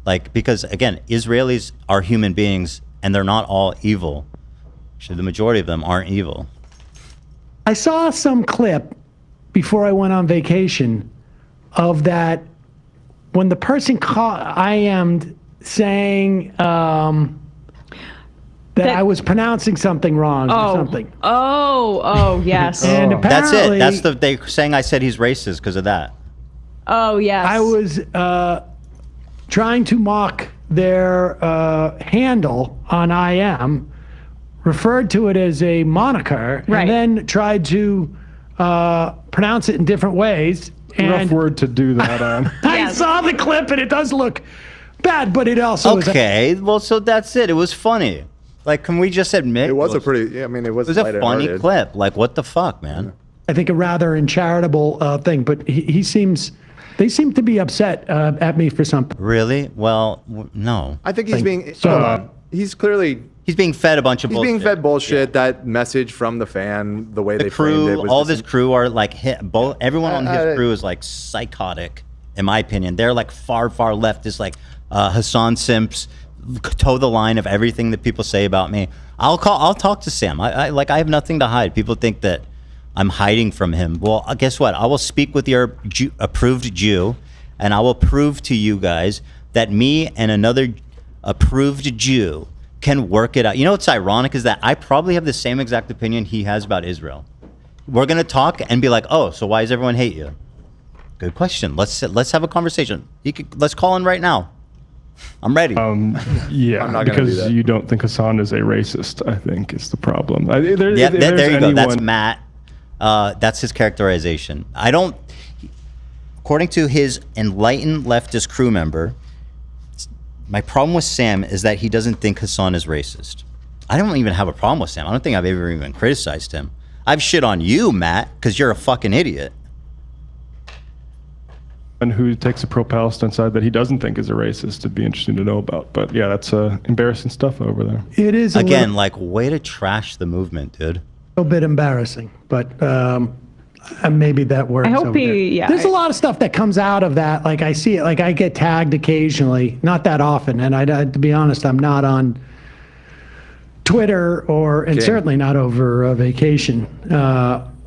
Like, because again, Israelis are human beings and they're not all evil. Actually, the majority of them aren't evil. I saw some clip before I went on vacation of that when the person IM'd saying that I was pronouncing something wrong or something. Oh, yes. And That's it. apparently- That's they saying I said he's racist because of that. Oh, yes. I was trying to mock their handle on IM, referred to it as a moniker, and then tried to pronounce it in different ways. Rough word to do that on. I saw the clip, and it does look bad, but it also is Okay, well, so that's it. It was funny. Like, can we just admit It was a pretty. Yeah, I mean, it was. it was a funny lighthearted. clip? Like, what the fuck, man? I think a rather uncharitable thing, but he seems, they seem to be upset at me for something. Really? Well, no. I think he's being. So- he's clearly. He's being fed a bunch of He's bullshit. being fed bullshit. That message from the fan, the way The they framed it, crew, was all just- this crew are like everyone on his crew is like psychotic, in my opinion. They're like far left. Is like Hasan simps, toe the line of everything that people say about me. I'll talk to Sam. I have nothing to hide. People think that I'm hiding from him. Well, guess what? I will speak with your approved Jew, and I will prove to you guys that me and another approved Jew can work it out. You know what's ironic is that I probably have the same exact opinion he has about Israel. We're gonna talk and be like, oh, so why does everyone hate you? Good question. Let's have a conversation. Let's call in right now. I'm ready. not gonna do because that. you don't think Hasan is a racist, I think is the problem. There you go. That's Matt. That's his characterization. I don't. According to his enlightened leftist crew member, my problem with Sam is that he doesn't think Hasan is racist. I don't even have a problem with Sam. I don't think I've ever even criticized him. I've shit on you, Matt, because you're a fucking idiot. And who takes a pro-Palestine side that he doesn't think is a racist, it'd be interesting to know about. But yeah, that's embarrassing stuff over there. It is Again, like, way to trash the movement, dude. a little bit embarrassing, but maybe that works. I hope over there. There's a lot of stuff that comes out of that. Like I see it. Like I get tagged occasionally, not that often. And to be honest, I'm not on Twitter and certainly not over vacation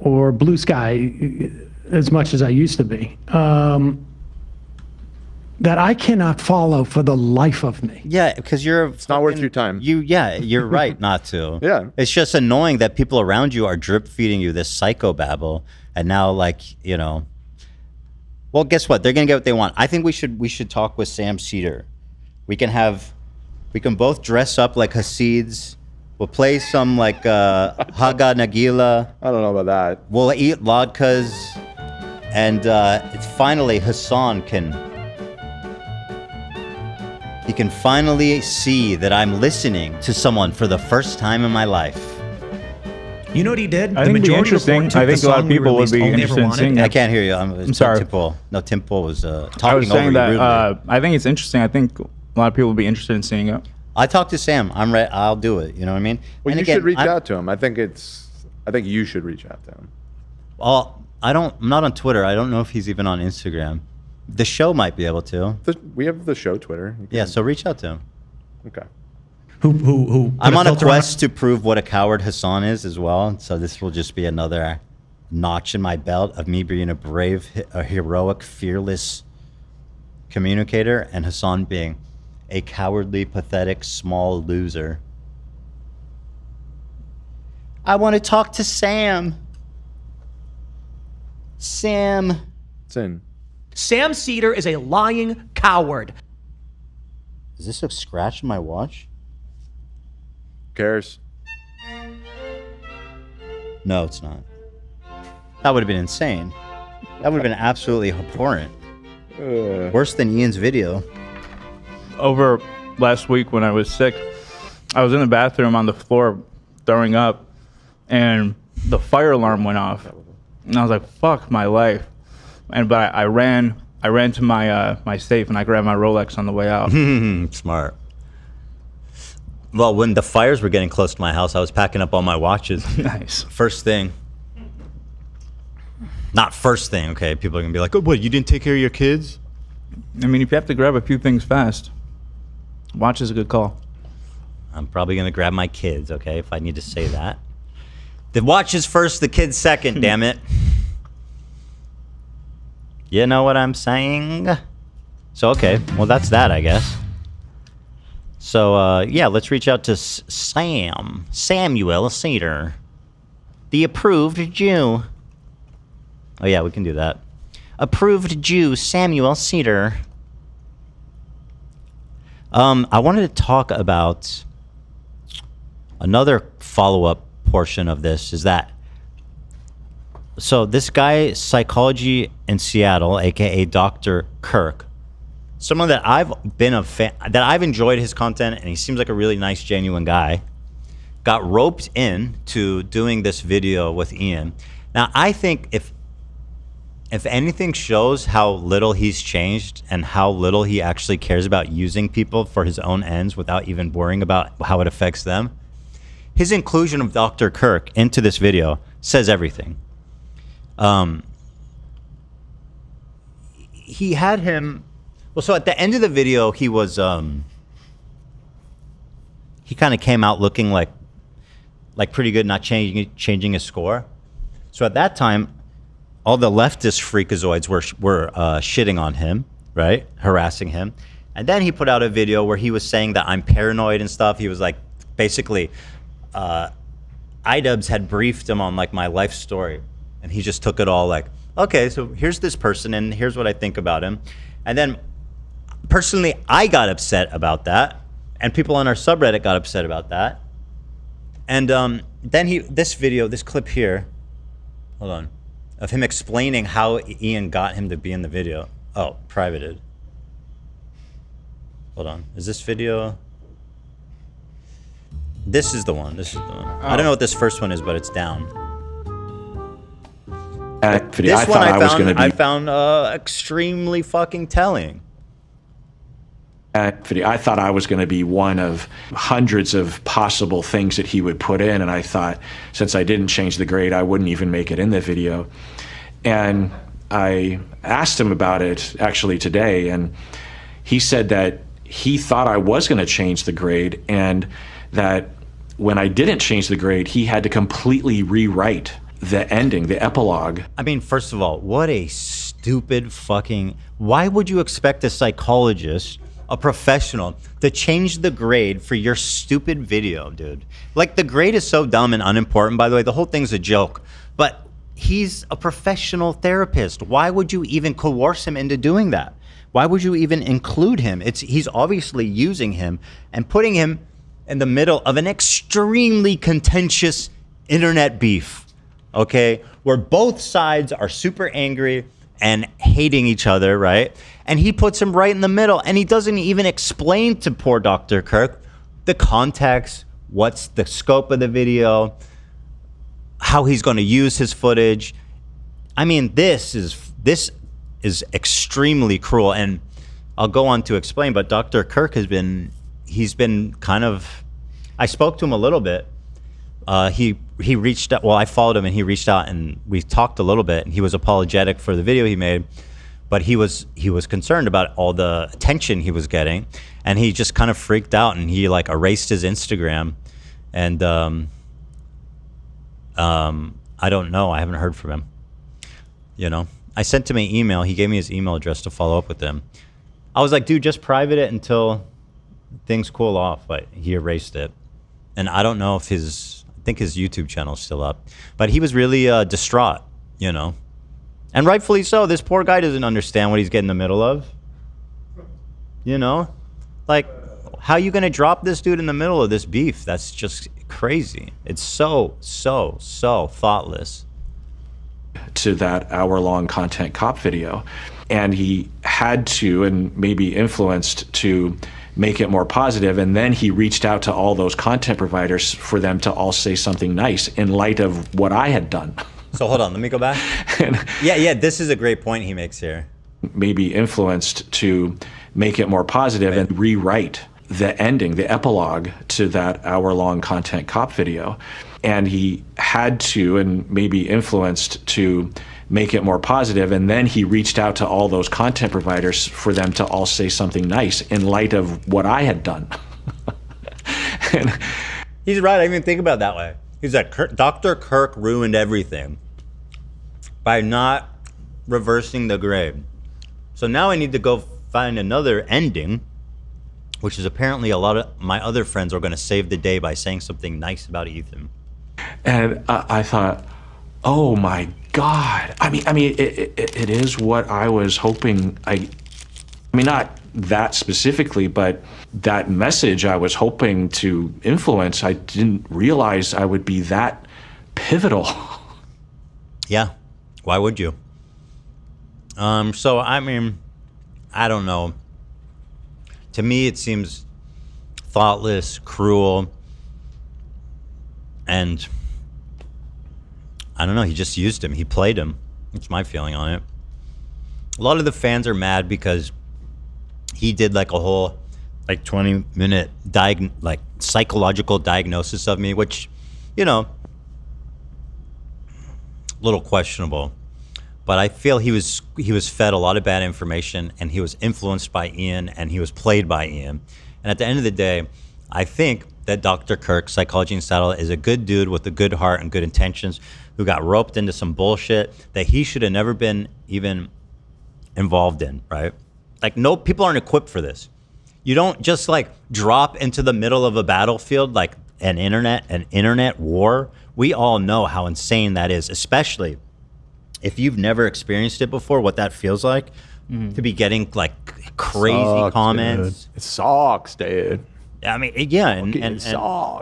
or Blue Sky as much as I used to be. That I cannot follow for the life of me. Yeah, because it's not worth your time. You're right not to. Yeah. It's just annoying that people around you are drip feeding you this psychobabble, and now well, guess what? They're gonna get what they want. I think we should talk with Sam Cedar. We can both dress up like Hasids. We'll play some Haga Nagila. I don't know about that. We'll eat latkes, and it's finally Hasan He can finally see that I'm listening to someone for the first time in my life. You know what he did? I think it'd be interesting. I think a lot of people would be interested in seeing I that. can't hear you. I'm sorry. Tim Paul. No, Tim Paul was talking I was over saying you that rudely. I think it's interesting. I think a lot of people would be interested in seeing it. I talked to Sam. I'm ready. I'll do it. You know what I mean? Well, And you again, should reach out to him. I think you should reach out to him. Well, I'm not on Twitter. I don't know if he's even on Instagram. The show might be able to. We have the show Twitter. Yeah, so reach out to him. Okay. Who I'm on a quest to prove what a coward Hasan is as well. So this will just be another notch in my belt of me being a brave, a heroic, fearless communicator, and Hasan being a cowardly, pathetic, small loser. I want to talk to Sam. Sam. Sin. Sam Cedar is a lying coward. Is this a scratch in my watch? Who cares? No, it's not. That would have been insane. That would have been absolutely abhorrent. Worse than Ian's video. Over last week when I was sick, I was in the bathroom on the floor throwing up, and the fire alarm went off, and I was like, "Fuck my life!" But I ran to my safe and I grabbed my Rolex on the way out. Smart. Well, when the fires were getting close to my house, I was packing up all my watches. Nice. First thing. Not first thing, okay? People are gonna be like, "Oh, what? You didn't take care of your kids?" I mean, if you have to grab a few things fast, watch is a good call. I'm probably gonna grab my kids, okay? If I need to say that. The watch is first, the kids second. Damn it. You know what I'm saying? So okay, well that's that, I guess. So yeah, let's reach out to Samuel Cedar, the approved Jew. Oh yeah, we can do that. Approved Jew Samuel Cedar. I wanted to talk about another follow-up portion of this. Is that so? This guy, Psychology in Seattle, aka Dr. Kirk, someone that I've been a fan, that I've enjoyed his content, and he seems like a really nice, genuine guy. got roped in to doing this video with Ian. Now, I think if anything shows how little he's changed and how little he actually cares about using people for his own ends without even worrying about how it affects them, his inclusion of Dr. Kirk into this video says everything. He had him, well, so at the end of the video, he was, he kind of came out looking like pretty good, not changing his score. So at that time, all the leftist freakazoids were shitting on him, right? Harassing him. And then he put out a video where he was saying that I'm paranoid and stuff. He was like, basically, iDubbbz had briefed him on like my life story. And he just took it all like, okay, so here's this person and here's what I think about him. And then personally, I got upset about that. And people on our subreddit got upset about that. And then this clip here, hold on, of him explaining how Ian got him to be in the video. Oh, privated. Hold on, is this video? This is the one, this is the one. I don't know what this first one is, but it's down. This one I found extremely fucking telling. I thought I was going to be one of hundreds of possible things that he would put in, and I thought since I didn't change the grade, I wouldn't even make it in the video. And I asked him about it actually today, and he said that he thought I was going to change the grade, and that when I didn't change the grade, he had to completely rewrite the ending, the epilogue. I mean, first of all, what a stupid fucking... Why would you expect a psychologist, a professional, to change the grade for your stupid video, dude? Like, the grade is so dumb and unimportant, by the way. The whole thing's a joke. But he's a professional therapist. Why would you even coerce him into doing that? Why would you even include him? He's obviously using him and putting him in the middle of an extremely contentious internet beef, okay? Where both sides are super angry and hating each other, right? And he puts him right in the middle, and he doesn't even explain to poor Dr. Kirk the context, what's the scope of the video, how he's going to use his footage. I mean, this is extremely cruel, and I'll go on to explain, but Dr. Kirk he's been kind of, I spoke to him a little bit. He reached out, well, I followed him and he reached out and we talked a little bit, and he was apologetic for the video he made, but he was concerned about all the attention he was getting, and he just kind of freaked out and he like erased his Instagram, and I don't know, I haven't heard from him. You know, I sent him an email, he gave me his email address to follow up with him. I was like, dude, just private it until things cool off, but he erased it. And I don't know if I think his YouTube channel is still up, but he was really distraught, you know, and rightfully so. This poor guy doesn't understand what he's getting in the middle of, you know, like, how are you going to drop this dude in the middle of this beef? That's just crazy. It's so thoughtless. To that hour-long content cop video, and he had to, and maybe influenced to make it more positive, and then he reached out to all those content providers for them to all say something nice in light of what I had done. So hold on, let me go back. Yeah, this is a great point he makes here. Maybe influenced to make it more positive and rewrite the ending, the epilogue to that hour-long content cop video. And he had to, and maybe influenced to make it more positive, and then he reached out to all those content providers for them to all say something nice in light of what I had done. He's right, I didn't even think about it that way. He's like, Dr. Kirk ruined everything by not reversing the grade. So now I need to go find another ending, which is apparently a lot of my other friends are going to save the day by saying something nice about Ethan. And I thought, oh my God. I mean, it is what I was hoping. I mean, not that specifically, but that message I was hoping to influence. I didn't realize I would be that pivotal. Yeah. Why would you? So, I mean, I don't know. To me, it seems thoughtless, cruel. And I don't know, he just used him. He played him. That's my feeling on it. A lot of the fans are mad because he did like a whole 20-minute psychological diagnosis of me, which, a little questionable. But I feel he was fed a lot of bad information, and he was influenced by Ian, and he was played by Ian. And at the end of the day, I think that Dr. Kirk, Psychology and Saddle, is a good dude with a good heart and good intentions who got roped into some bullshit that he should have never been even involved in, right? No, people aren't equipped for this. You don't just drop into the middle of a battlefield like an internet war. We all know how insane that is, especially if you've never experienced it before, what that feels like to be getting crazy comments. Dude. It sucks, dude. I mean, yeah, and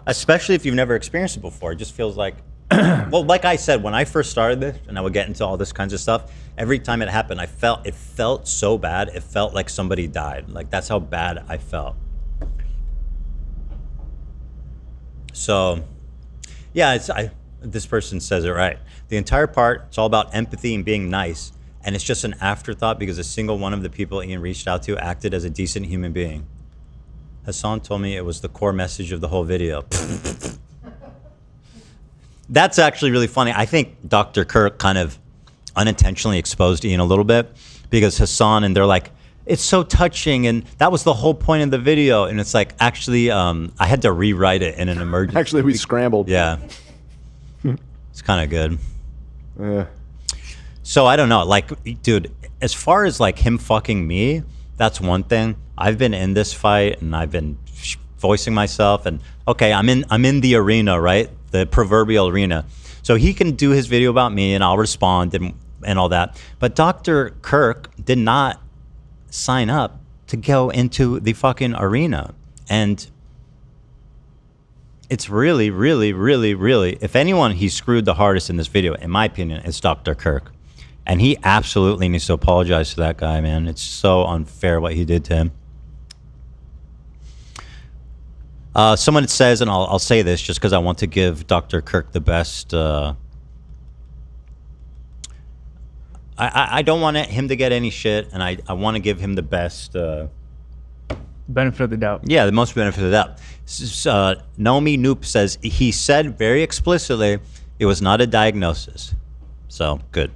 especially if you've never experienced it before, it just feels like, well, like I said, when I first started this and I would get into all this kinds of stuff, every time it happened, it felt so bad. It felt like somebody died. That's how bad I felt. So, yeah, this person says it right. The entire part, it's all about empathy and being nice, and it's just an afterthought because a single one of the people Ian reached out to acted as a decent human being. Hasan told me it was the core message of the whole video. That's actually really funny. I think Dr. Kirk kind of unintentionally exposed Ian a little bit because Hasan, and they're like, it's so touching, and that was the whole point of the video. And it's actually, I had to rewrite it in an emergency. Actually, we scrambled. Yeah. It's kind of good. Yeah. So I don't know, dude, as far as him fucking me, that's one thing. I've been in this fight and I've been voicing myself, and okay, I'm in the arena, right? The proverbial arena. So he can do his video about me and I'll respond and all that. But Dr. Kirk did not sign up to go into the fucking arena. And it's really, really, really, really, if anyone he screwed the hardest in this video, in my opinion, it's Dr. Kirk. And he absolutely needs to apologize to that guy, man. It's so unfair what he did to him. Someone says, and I'll say this just because I want to give Dr. Kirk the best. I don't want him to get any shit, and I want to give him the best. Benefit of the doubt. Yeah, the most benefit of the doubt. Nomi Noop says, he said very explicitly it was not a diagnosis. So, good.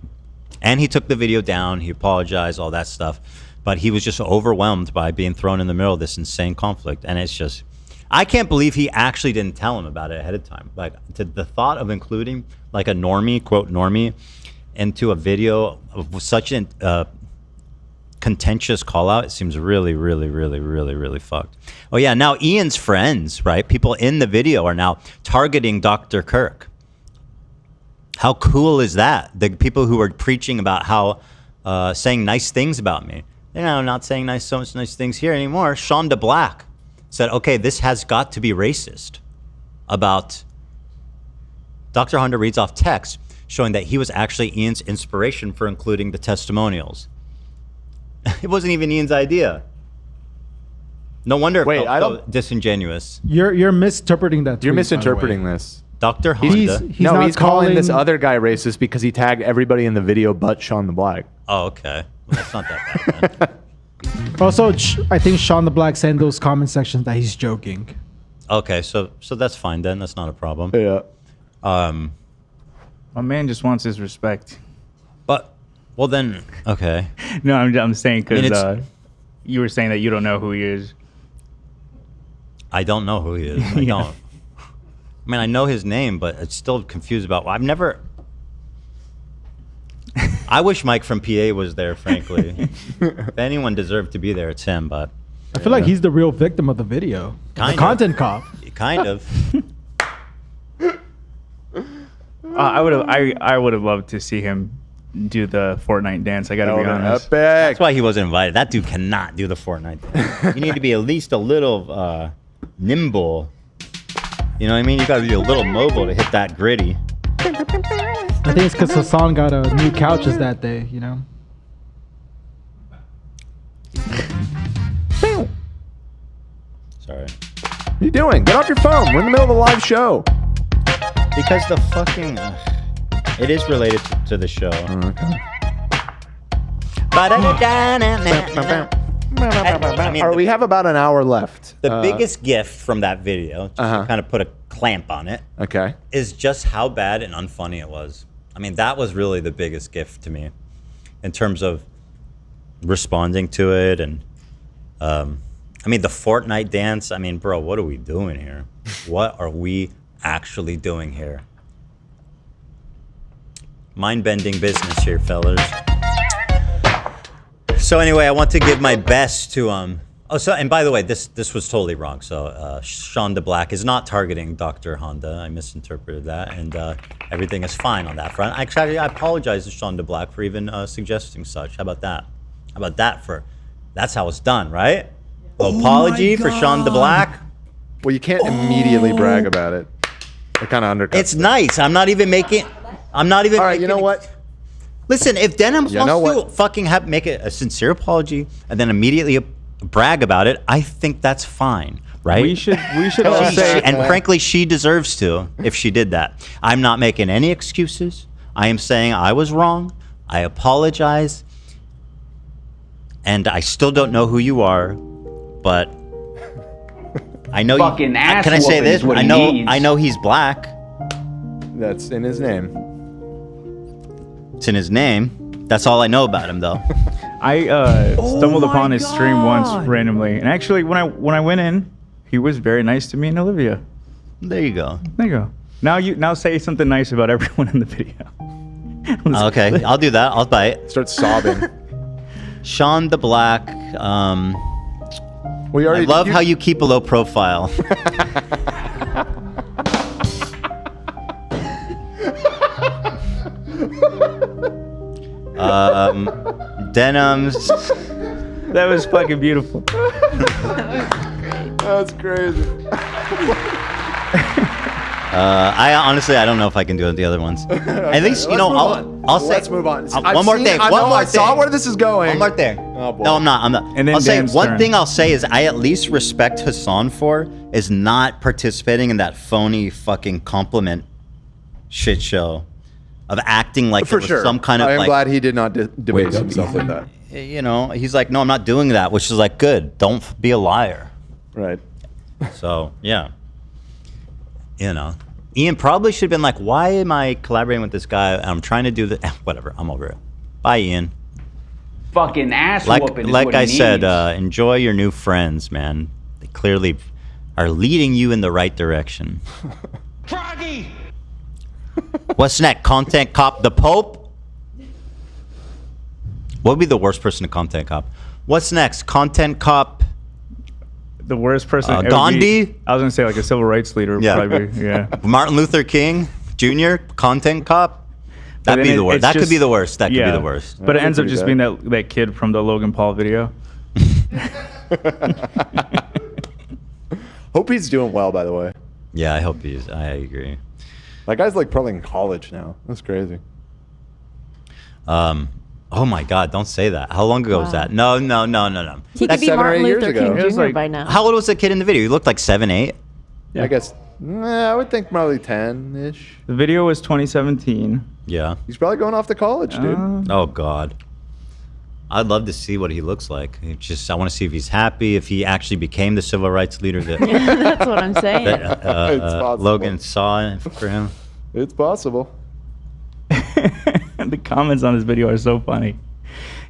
And he took the video down. He apologized, all that stuff. But he was just overwhelmed by being thrown in the middle of this insane conflict. And it's just, I can't believe he actually didn't tell him about it ahead of time. The thought of including a normie, quote normie, into a video of such a contentious call out, it seems really, really, really, really, really fucked. Oh yeah, now Ian's friends, right? People in the video are now targeting Dr. Kirk. How cool is that? The people who are preaching about how, saying nice things about me. They're now not saying so much nice things here anymore. Shonda Black said, okay, this has got to be racist. About Dr. Honda reads off text showing that he was actually Ian's inspiration for including the testimonials. It wasn't even Ian's idea. No wonder it felt so disingenuous. You're misinterpreting that. You're misinterpreting this. Dr. Honda. He's calling this other guy racist because he tagged everybody in the video but Sean the Black. Oh, okay. Well, that's not that bad, man. Also, I think Sean the Black said in those comment sections that he's joking. Okay, so that's fine then. That's not a problem. Yeah. My man just wants his respect. But, well then, okay. No, I'm saying because you were saying that you don't know who he is. I don't know who he is. I don't. I mean, I know his name, but it's still confused about. I've never. I wish Mike from PA was there. Frankly, if anyone deserved to be there, it's him. But I feel like he's the real victim of the video. The content cop. Kind of. I would have loved to see him do the Fortnite dance. I gotta be honest. Epic. That's why he wasn't invited. That dude cannot do the Fortnite dance. You need to be at least a little nimble. You know what I mean? You gotta be a little mobile to hit that gritty. I think it's because Hasan got new couches that day, you know? Sorry. What are you doing? Get off your phone. We're in the middle of a live show. Because the fucking... it is related to the show. We have about an hour left. The biggest gift from that video, just to kind of put a clamp on it, is just how bad and unfunny it was. I mean, that was really the biggest gift to me in terms of responding to it. And I mean, the Fortnite dance, I mean, bro, what are we doing here? What are we actually doing here? Mind-bending business here, fellas. So anyway, I want to give my best to and by the way, this was totally wrong. So Sean DeBlack is not targeting Dr. Honda. I misinterpreted that, and everything is fine on that front. Actually, I apologize to Sean DeBlack for even suggesting such. How about that? How about that? That's how it's done, right? Apology for Sean DeBlack. Well, you can't immediately brag about it. It kind of undercuts. It's nice. I'm not even making. All right, you know what? Listen, if Denims wants to fucking make a sincere apology and then immediately brag about it, I think that's fine, right? We should all say, and frankly, she deserves to if she did that. I'm not making any excuses. I am saying I was wrong. I apologize, and I still don't know who you are, but I know fucking ass. Can I say this? I know he's black. That's in his name. It's in his name. That's all I know about him, though. I stumbled upon his stream once randomly, and actually, when I went in, he was very nice to me and Olivia. There you go. There you go. Now say something nice about everyone in the video. Okay, I'll do that. I'll bite. Start sobbing. Sean DeBlack. I love how you keep a low profile. Denims. That was fucking beautiful. That's crazy. I honestly, I don't know if I can do the other ones. At least, I'll say. Let's move on. One more thing. I saw where this is going. One more thing. Oh, boy. No, I'm not. And then I'll say Dan's one turn. thing. I'll say is I at least respect Hasan for is not participating in that phony fucking compliment shit show of acting like For it was sure. some kind of I am like. glad he did not debase himself with that. You know, he's like, no, I'm not doing that, which is like, good. Don't be a liar. Right. So yeah. Ian probably should have been like, why am I collaborating with this guy? I'm trying to do the whatever. I'm over it. Bye, Ian. Fucking ass whooping. Like I said, enjoy your new friends, man. They clearly are leading you in the right direction. Froggy! What's next? Content cop the Pope? What would be the worst person to content cop? What's next? Content cop. The worst person. it would Gandhi? be- I was gonna say like a civil rights leader. Yeah. Probably. Yeah. Martin Luther King Jr. Content cop. But That'd then be the worst. it's That could just- be the worst. That could yeah. be the worst. But it ends up just being that kid from the Logan Paul video. Hope he's doing well, by the way. Yeah, I hope he's. I agree. That guy's like probably in college now. That's crazy. Oh my God! Don't say that. How long ago was that? No. He could be Martin Luther King Jr. by now. How old was the kid in the video? He looked like 7, 8. I guess. I would think probably 10-ish. The video was 2017. Yeah. He's probably going off to college, dude. Oh God. I'd love to see what he looks like. I want to see if he's happy, if he actually became the civil rights leader that, That's what I'm saying. that Logan saw for him. It's possible. The comments on this video are so funny.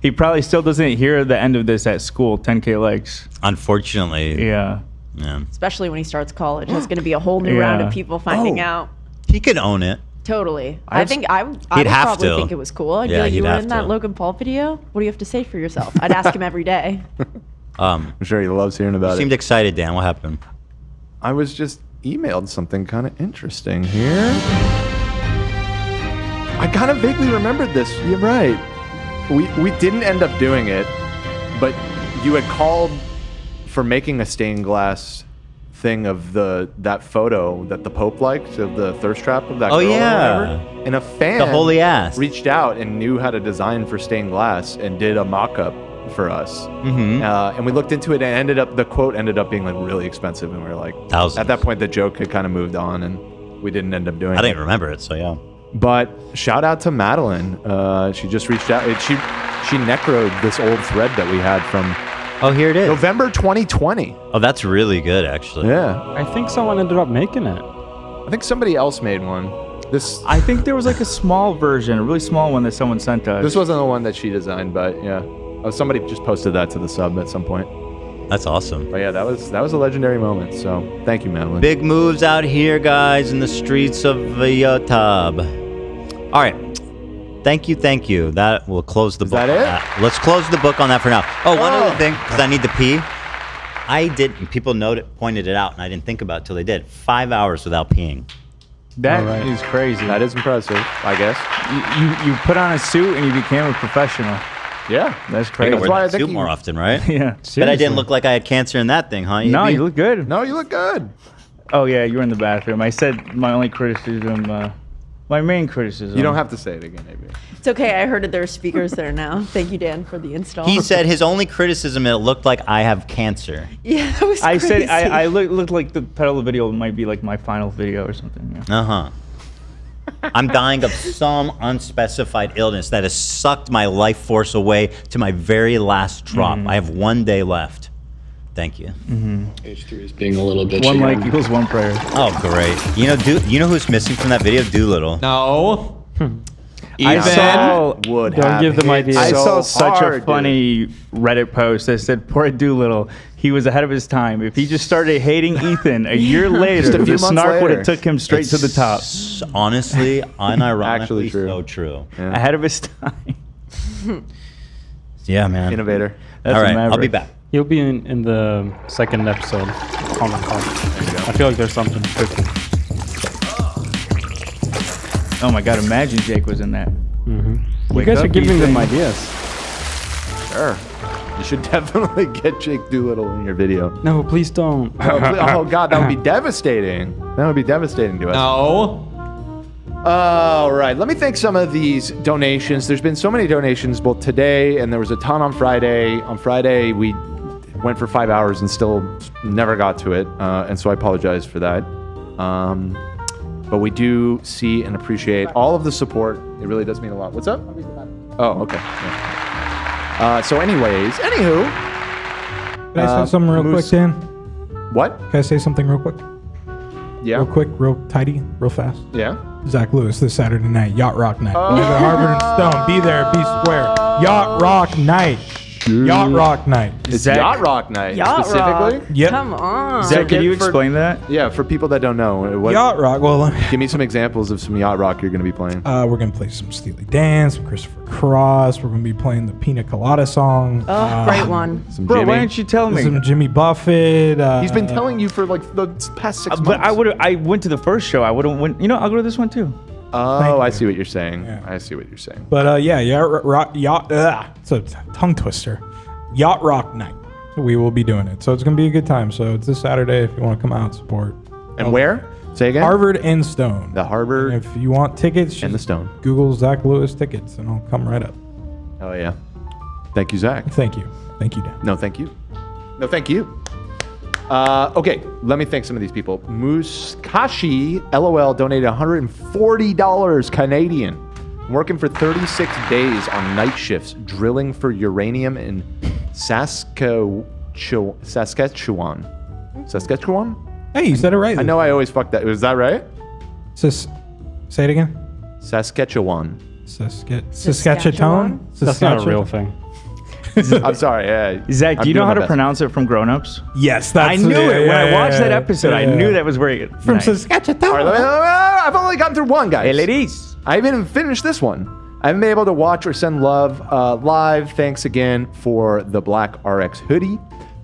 He probably still doesn't hear the end of this at school. 10K likes. Unfortunately. Yeah. Yeah. Especially when he starts college. There's going to be a whole new round of people finding out. He could own it. Totally. I think I would have probably to. think it was cool. I'd be Yeah, like, he'd you were have in that to. Logan Paul video? What do you have to say for yourself? I'd ask him every day. I'm sure he loves hearing about You it. seemed excited, Dan. What happened? I was just emailed something kind of interesting here. I kind of vaguely remembered this. You're right. We didn't end up doing it, but you had called for making a stained glass thing of that photo that the Pope liked of the thirst trap of that girl. Oh, yeah. Or whatever. And a fan The holy ass. reached out and knew how to design for stained glass and did a mock-up for us. Mm-hmm. And we looked into it and the quote ended up being like really expensive, and we were like, Thousands. at that point the joke had kind of moved on, and we didn't end up doing. I didn't remember it, so yeah. But shout out to Madeline. She just reached out. She necroed this old thread that we had from. Oh, here it is. November 2020. Oh, that's really good, actually. Yeah. I think someone ended up making it. I think somebody else made one. I think there was like a small version, a really small one that someone sent us. This wasn't the one that she designed, but yeah. Oh, somebody just posted that to the sub at some point. That's awesome. But yeah, that was a legendary moment. So thank you, Madeline. Big moves out here, guys, in the streets of Yotab. All right. Thank you. That will close the book. Is that it? Let's close the book on that for now. Oh, one other thing, because I need to pee. I didn't. People pointed it out, and I didn't think about it till they did. 5 hours without peeing. That is crazy. That is impressive, I guess. You put on a suit and you became a professional. Yeah, that's crazy. That's why I think more often, right? Yeah. But I didn't look like I had cancer in that thing, huh? No, you look good. No, you look good. Oh yeah, you were in the bathroom. I said my only criticism, my main criticism. You don't have to say it again, maybe. It's okay. I heard it. There are speakers there now. Thank you, Dan, for the install. He said his only criticism, it looked like I have cancer. Yeah, that was I crazy. said I looked like the title of the video might be like my final video or something. Yeah. Uh-huh. I'm dying of some unspecified illness that has sucked my life force away to my very last drop. I have 1 day left. Thank you. H3 is being a little bit. One like equals one prayer. Oh, great. You know who's missing from that video? Doolittle. No. I saw. Don't give them ideas. I saw so such hard, a funny Reddit post that said, "Poor Doolittle. He was ahead of his time. If he just started hating Ethan a year later, the snark would have took him straight to the top." Honestly, unironically, Actually true. so true. Yeah. Ahead of his time. Yeah, man. Innovator. That's All right, a maverick. I'll be back. He'll be in the second episode on the call. I feel like there's something cooking. Oh my God! Imagine Jake was in that. You guys are giving them ideas. Sure. You should definitely get Jake Doolittle in your video. No, please don't. Oh God, that would be devastating. That would be devastating to us. No. All right, let me thank some of these donations. There's been so many donations both today and there was a ton on Friday. On Friday, we went for 5 hours and still never got to it, and so I apologize for that. But we do see and appreciate all of the support. It really does mean a lot. What's up? Oh, okay. Yeah. So anyways, anywho. Can I say something real quick, Dan? What? Can I say something real quick? Yeah. Real quick, real tidy, real fast. Yeah. Zach Lewis this Saturday night, Yacht Rock Night. Be there, Harvard and Stone. Be there, be square. Yacht Rock Night. Yacht Rock Night. It's Yacht Rock Night Yacht specifically? Rock. Yep. Come on. Zach, can you explain that? Yeah, for people that don't know. What, Yacht Rock. Well, give me some examples of some Yacht Rock you're going to be playing. we're going to play some Steely Dan, some Christopher Cross. We're going to be playing the Pina Colada song. Oh, great one. Some Bro, Jimmy. why didn't you tell me? Some Jimmy Buffett. He's been telling you for like the past 6 months. But I went to the first show. I would have went. You know, I'll go to this one too. Oh, I see what you're saying. Yeah. I see what you're saying. But it's a tongue twister. Yacht Rock Night. We will be doing it. So it's going to be a good time. So it's this Saturday if you want to come out and support. And where? Say again? Harvard and Stone. The Harvard. And if you want tickets, and the Stone. Google Zach Lewis tickets and I'll come right up. Oh, yeah. Thank you, Zach. Thank you. Thank you, Dan. No, thank you. No, thank you. Okay, let me thank some of these people. Muskashi, LOL, donated $140 Canadian. Working for 36 days on night shifts, drilling for uranium in Saskatchewan. Saskatchewan? Hey, you said it right. I know I always fuck that. Was that right? Say it again. Saskatchewan. Saskatchewan? That's not a real thing. I'm sorry. Yeah. Zach, do you know how to pronounce it from Grown Ups? Yes, that's I knew it. When I watched that episode, I knew that was where it From Saskatchewan. All right, I've only gotten through one, guys. Hey, ladies. I haven't even finished this one. I haven't been able to watch or send love live. Thanks again for the Black RX hoodie.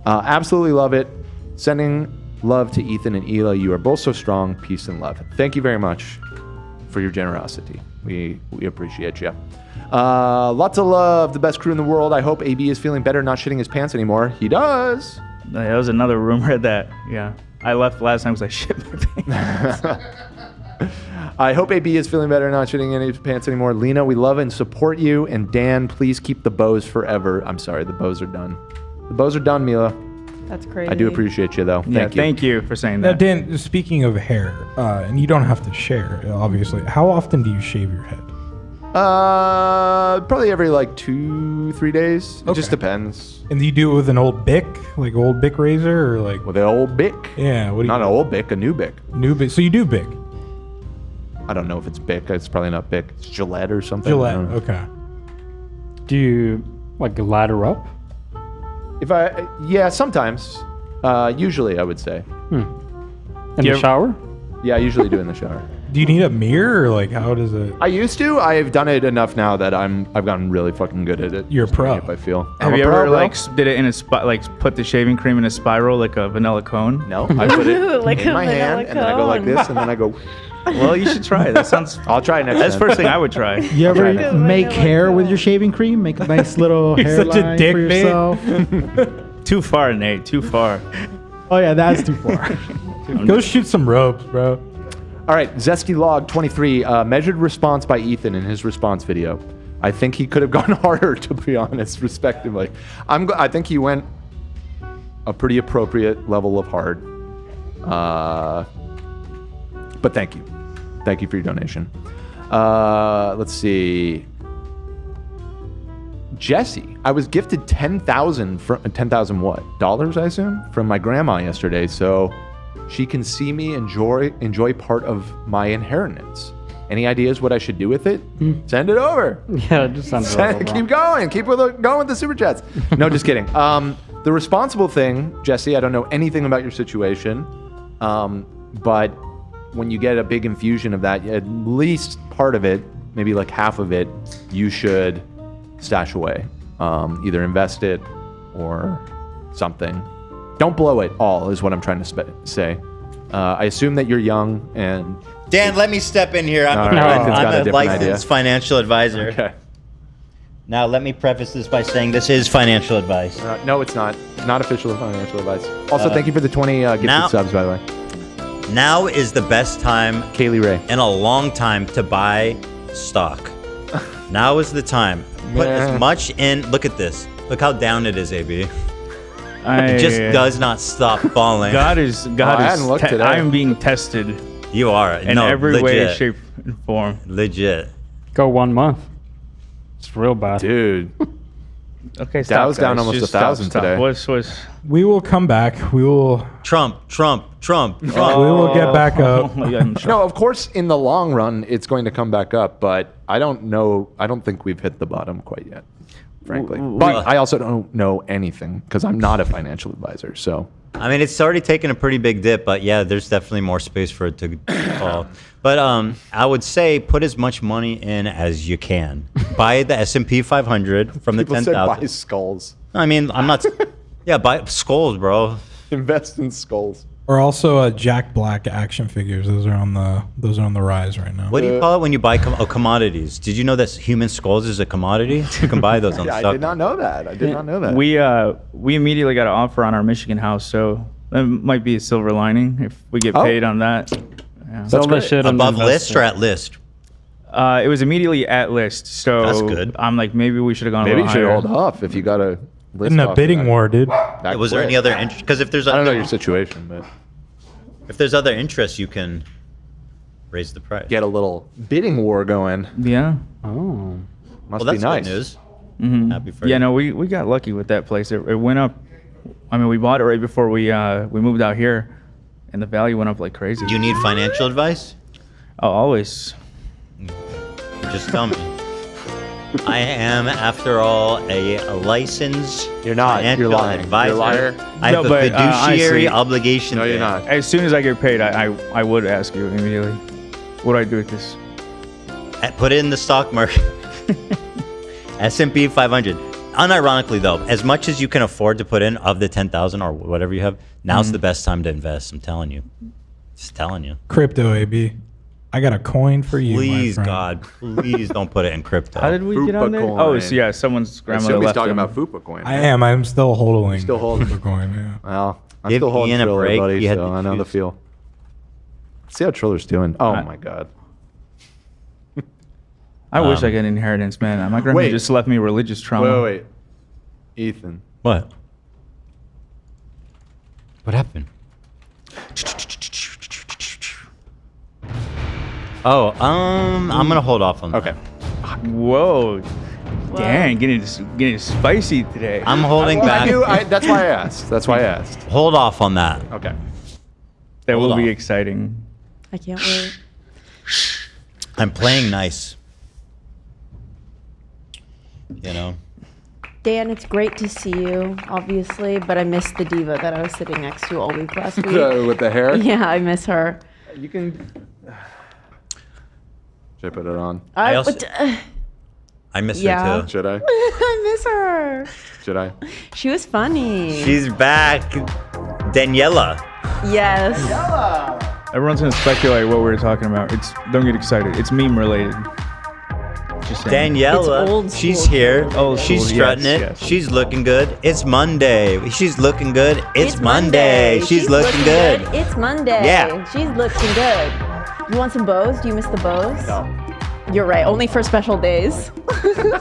Absolutely love it. Sending love to Ethan and Ela. You are both so strong. Peace and love. Thank you very much for your generosity. We appreciate you. Lots of love. The best crew in the world. I hope AB is feeling better, not shitting his pants anymore. He does. That was another rumor that, yeah. I left last time because I shit my pants. I hope AB is feeling better, not shitting any pants anymore. Lena, we love and support you. And Dan, please keep the bows forever. I'm sorry, the bows are done. The bows are done, Mila. That's crazy. I do appreciate you, though. Yeah, Thank you. thank you for saying Now, that. Dan, speaking of hair, and you don't have to share, obviously, how often do you shave your head? Probably every like 2-3 days. It just depends. And do you do it with an old Bic, like old Bic razor, or like with an old Bic? Yeah, what do you? Not an old Bic, a new Bic. New Bic. So you do Bic. I don't know if it's Bic. It's probably not Bic. It's Gillette or something. Gillette. I don't know. Okay. Do you like ladder up? Yeah, sometimes. Usually, I would say. In the shower? Yeah, I usually do in the shower. Do you need a mirror, or like how does it? I used to. I've done it enough now that I've gotten really fucking good at it. You're a pro. If I feel. Have I'm you a pro, ever bro. did it in a put the shaving cream in a spiral like a vanilla cone? No, I put it Like in a my hand, vanilla and then I go like cone. this, and then I go. Well, you should try it. That sounds. I'll try it next That's time. the first thing I would try. You ever make hair with your shaving cream? Make a nice little You're such a hairline dick, for Nate. yourself. Too far, Nate. Too far. Oh yeah, that's too far. Go shoot some ropes, bro. All right, Zesty Log 23 measured response by Ethan in his response video. I think he could have gone harder, to be honest, respectively. I think he went a pretty appropriate level of hard. But thank you. Thank you for your donation. Let's see. Jesse, I was gifted 10,000 from 10,000 what? Dollars, I assume, from my grandma yesterday, so she can see me enjoy part of my inheritance. Any ideas what I should do with it? Send it over. Yeah, just send it over. Keep going. Keep going with the super chats. No, just kidding. The responsible thing, Jesse, I don't know anything about your situation, but when you get a big infusion of that, at least part of it, maybe like half of it, you should stash away. Either invest it or something. Don't blow it all, is what I'm trying to say. I assume that you're young and... Dan, let me step in here. I'm a licensed financial advisor. Okay. Now, let me preface this by saying this is financial advice. No, it's not. Not official financial advice. Also, thank you for the 20 gifted subs, by the way. Now is the best time, Kaylee Ray, in a long time to buy stock. Now is the time. Put as much in. Look at this. Look how down it is, AB. It just does not stop falling. God is. I am being tested. You are in every way, shape, and form. Legit. Go 1 month. It's real bad, dude. Okay, that was down almost 1,000 today. We will come back. We will. Trump. We will get back up. No, of course, in the long run, it's going to come back up, but I don't know. I don't think we've hit the bottom quite yet, frankly. But I also don't know anything because I'm not a financial advisor. So, I mean, it's already taken a pretty big dip, but yeah, there's definitely more space for it to fall. But I would say put as much money in as you can. Buy the S&P 500 from the 10,000. Buy skulls. I mean, I'm not. Yeah, buy skulls, bro. Invest in skulls. Or also Jack Black action figures. Those are on the rise right now. What do you call it when you buy commodities? Did you know that human skulls is a commodity? You can buy those on Yeah, stock. I did not know that. I did not know that. We immediately got an offer on our Michigan house, so that might be a silver lining if we get paid on that. Yeah. That's great. Above list or at list? It was immediately at list, so That's good. I'm like, maybe we should have gone. Maybe a you little should higher. hold off if you got a list. In a bidding war, dude. Was there any other interest? Because if there's, I don't know your situation, but if there's other interests, you can raise the price. Get a little bidding war going. Yeah. Oh, must Well, be that's nice. good news. Mhm. Happy for Yeah, you. no, we got lucky with that place. It went up. I mean, we bought it right before we moved out here, and the value went up like crazy. Do you need financial advice? Oh, always. Just tell me. I am, after all, a licensed You're not. financial You're lying. advisor. You're a liar. I have a fiduciary honestly, obligation. No, you're to- not. As soon as I get paid, I would ask you immediately. What do I do with this? Put it in the stock market. S&P 500. Unironically, though, as much as you can afford to put in of the 10,000 or whatever you have, now's the best time to invest. I'm telling you. Just telling you. Crypto, AB. I got a coin for you, Please, my friend. God, please don't put it in crypto. How did we get on there? coin. Oh, so yeah, someone's I grandmother assume he's left talking him. about Fupa coin. I am. I'm still holding. Still holding. the coin. Yeah. Well, I'm Give still holding Ian a Triller, break. buddy, You had so to I know the choose. feel. Let's see how Triller's doing. Oh my God. I wish I got an inheritance, man. My grandma wait. just left me religious trauma. Wait. Ethan. What? What happened? Oh, I'm gonna hold off on that. Okay. Whoa. Dang, getting spicy today. I'm holding back. That's why I asked. That's why I asked. Hold off on that. Okay. That Hold will be on. exciting. I can't wait. I'm playing nice. You know? Dan, it's great to see you, obviously, but I miss the diva that I was sitting next to all week last week. With the hair? Yeah, I miss her. You can. Should I put it on? I miss her too. Should I? I miss her. Should I? She was funny. She's back. Daniela. Yes. Everyone's gonna speculate what we're talking about. Don't get excited. It's meme related. Just saying. Daniela, she's here. Old She's school, strutting yes, it. yes. She's looking good. It's Monday. She's looking good. It's Monday. She's looking good. It's Monday. Yeah. She's looking good. You want some bows? Do you miss the bows? No. You're right. Only for special days.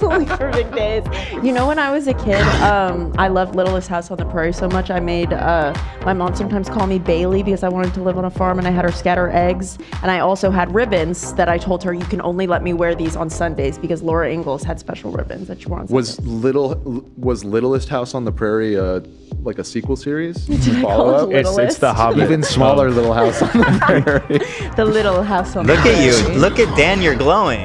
Only for big days. You know, when I was a kid, I loved Littlest House on the Prairie so much. I made my mom sometimes call me Bailey because I wanted to live on a farm, and I had her scatter eggs. And I also had ribbons that I told her you can only let me wear these on Sundays because Laura Ingalls had special ribbons that she wore on Sundays. Was Littlest House on the Prairie like a sequel series? Did I call it Littlest? It's the Hobbit. Even smaller Little House on the Prairie. The Little House on the Look Prairie. at you. Look at Dan. You're glowing.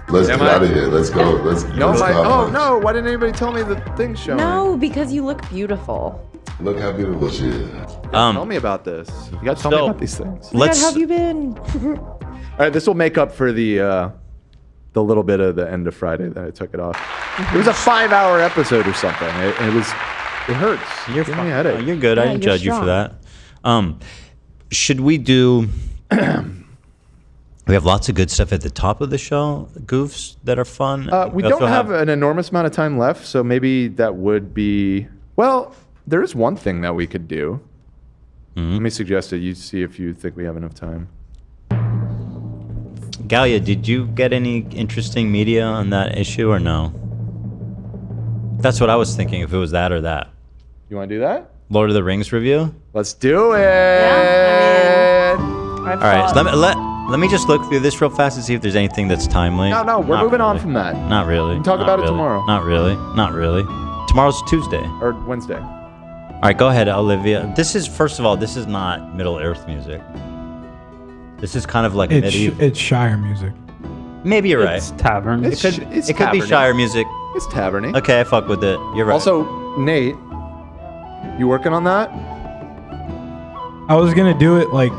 Let's get out of here. Let's go. Let's No, let's talk. no! Why didn't anybody tell me the thing's showing? No, because you look beautiful. Look how beautiful she is. Tell me about this. You gotta tell me about these things. Oh my God, how have you been? All right, this will make up for the little bit of the end of Friday that I took it off. It was a 5-hour episode or something. It hurts. You're Give me a headache. You're good. I didn't judge you for that. Should we do? We have lots of good stuff at the top of the show, goofs that are fun. We don't have an enormous amount of time left, so maybe that would be... Well, there is one thing that we could do. Let me suggest it. You see if you think we have enough time. Galia, did you get any interesting media on that issue or no? That's what I was thinking, if it was that or that. You want to do that? Lord of the Rings review? Let's do it! All right, so let me just look through this real fast and see if there's anything that's timely. No, we're moving on from that. Not really. Talk Not about it really. tomorrow. Not really. Not really. Tomorrow's Tuesday. Or Wednesday. All right, go ahead, Olivia. This is, first of all, this is not Middle Earth music. This is kind of like medieval. It's Shire music. Maybe you're right. It's tavern. It could be taverny. Shire music. It's taverny. Okay, I fuck with it. You're right. Also, Nate, you working on that? I was gonna do it like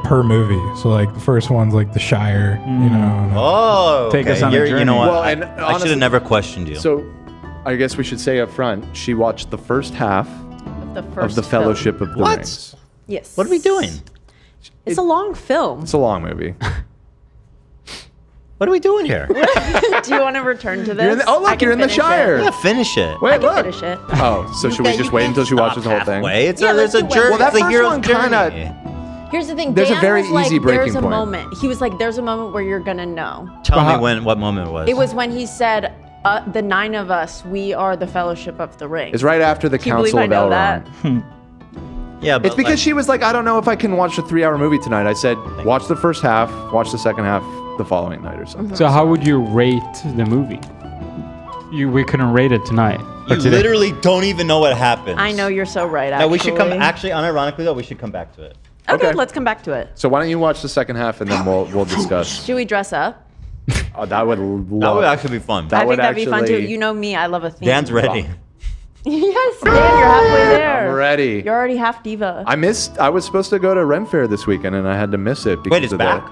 per movie. So like the first one's like the Shire, you know. Oh, Take us okay. on a You know what? Well, and I should honestly- have never questioned you. So, I guess we should say up front, she watched the first half of the Fellowship of the Rings. Yes. What are we doing? It's a long film. It's a long movie. What are we doing here? Do you want to return to this? You're in the- oh, look, I can you're in the finish it. Shire. Yeah, finish it. Wait, I can look. finish it. Oh, so should we just wait until she watches the whole thing? It's Yeah, a, let's there's a do journey. Well, that it's a first hero's one kinda- journey. Here's the thing. There's a Dan very was like, easy breaking there's a point. moment. He was like, there's a moment where you're gonna know. Tell me what moment it was. It was when he said, the 9 of us, we are the Fellowship of the Ring. It's right after the Can you believe Council I of know Elrond. that? Yeah, but It's because she was like, I don't know if I can watch a 3-hour movie tonight. I said, watch the first half, watch the second half the following night or something. So how would you rate the movie? We couldn't rate it tonight. you or today. literally don't even know what happened. I know you're so right. No, Actually. we should come. Actually, unironically though, we should come back to it. Okay, let's come back to it. So why don't you watch the second half and then we'll discuss. Should we dress up? Oh, that would That would actually be fun. I think that'd be fun too. You know me, I love a theme. Dan's ready. Yes, Dan, you're halfway there. I'm ready. You're already half diva. I was supposed to go to Ren Fair this weekend and I had to miss it because Wait, it's of back?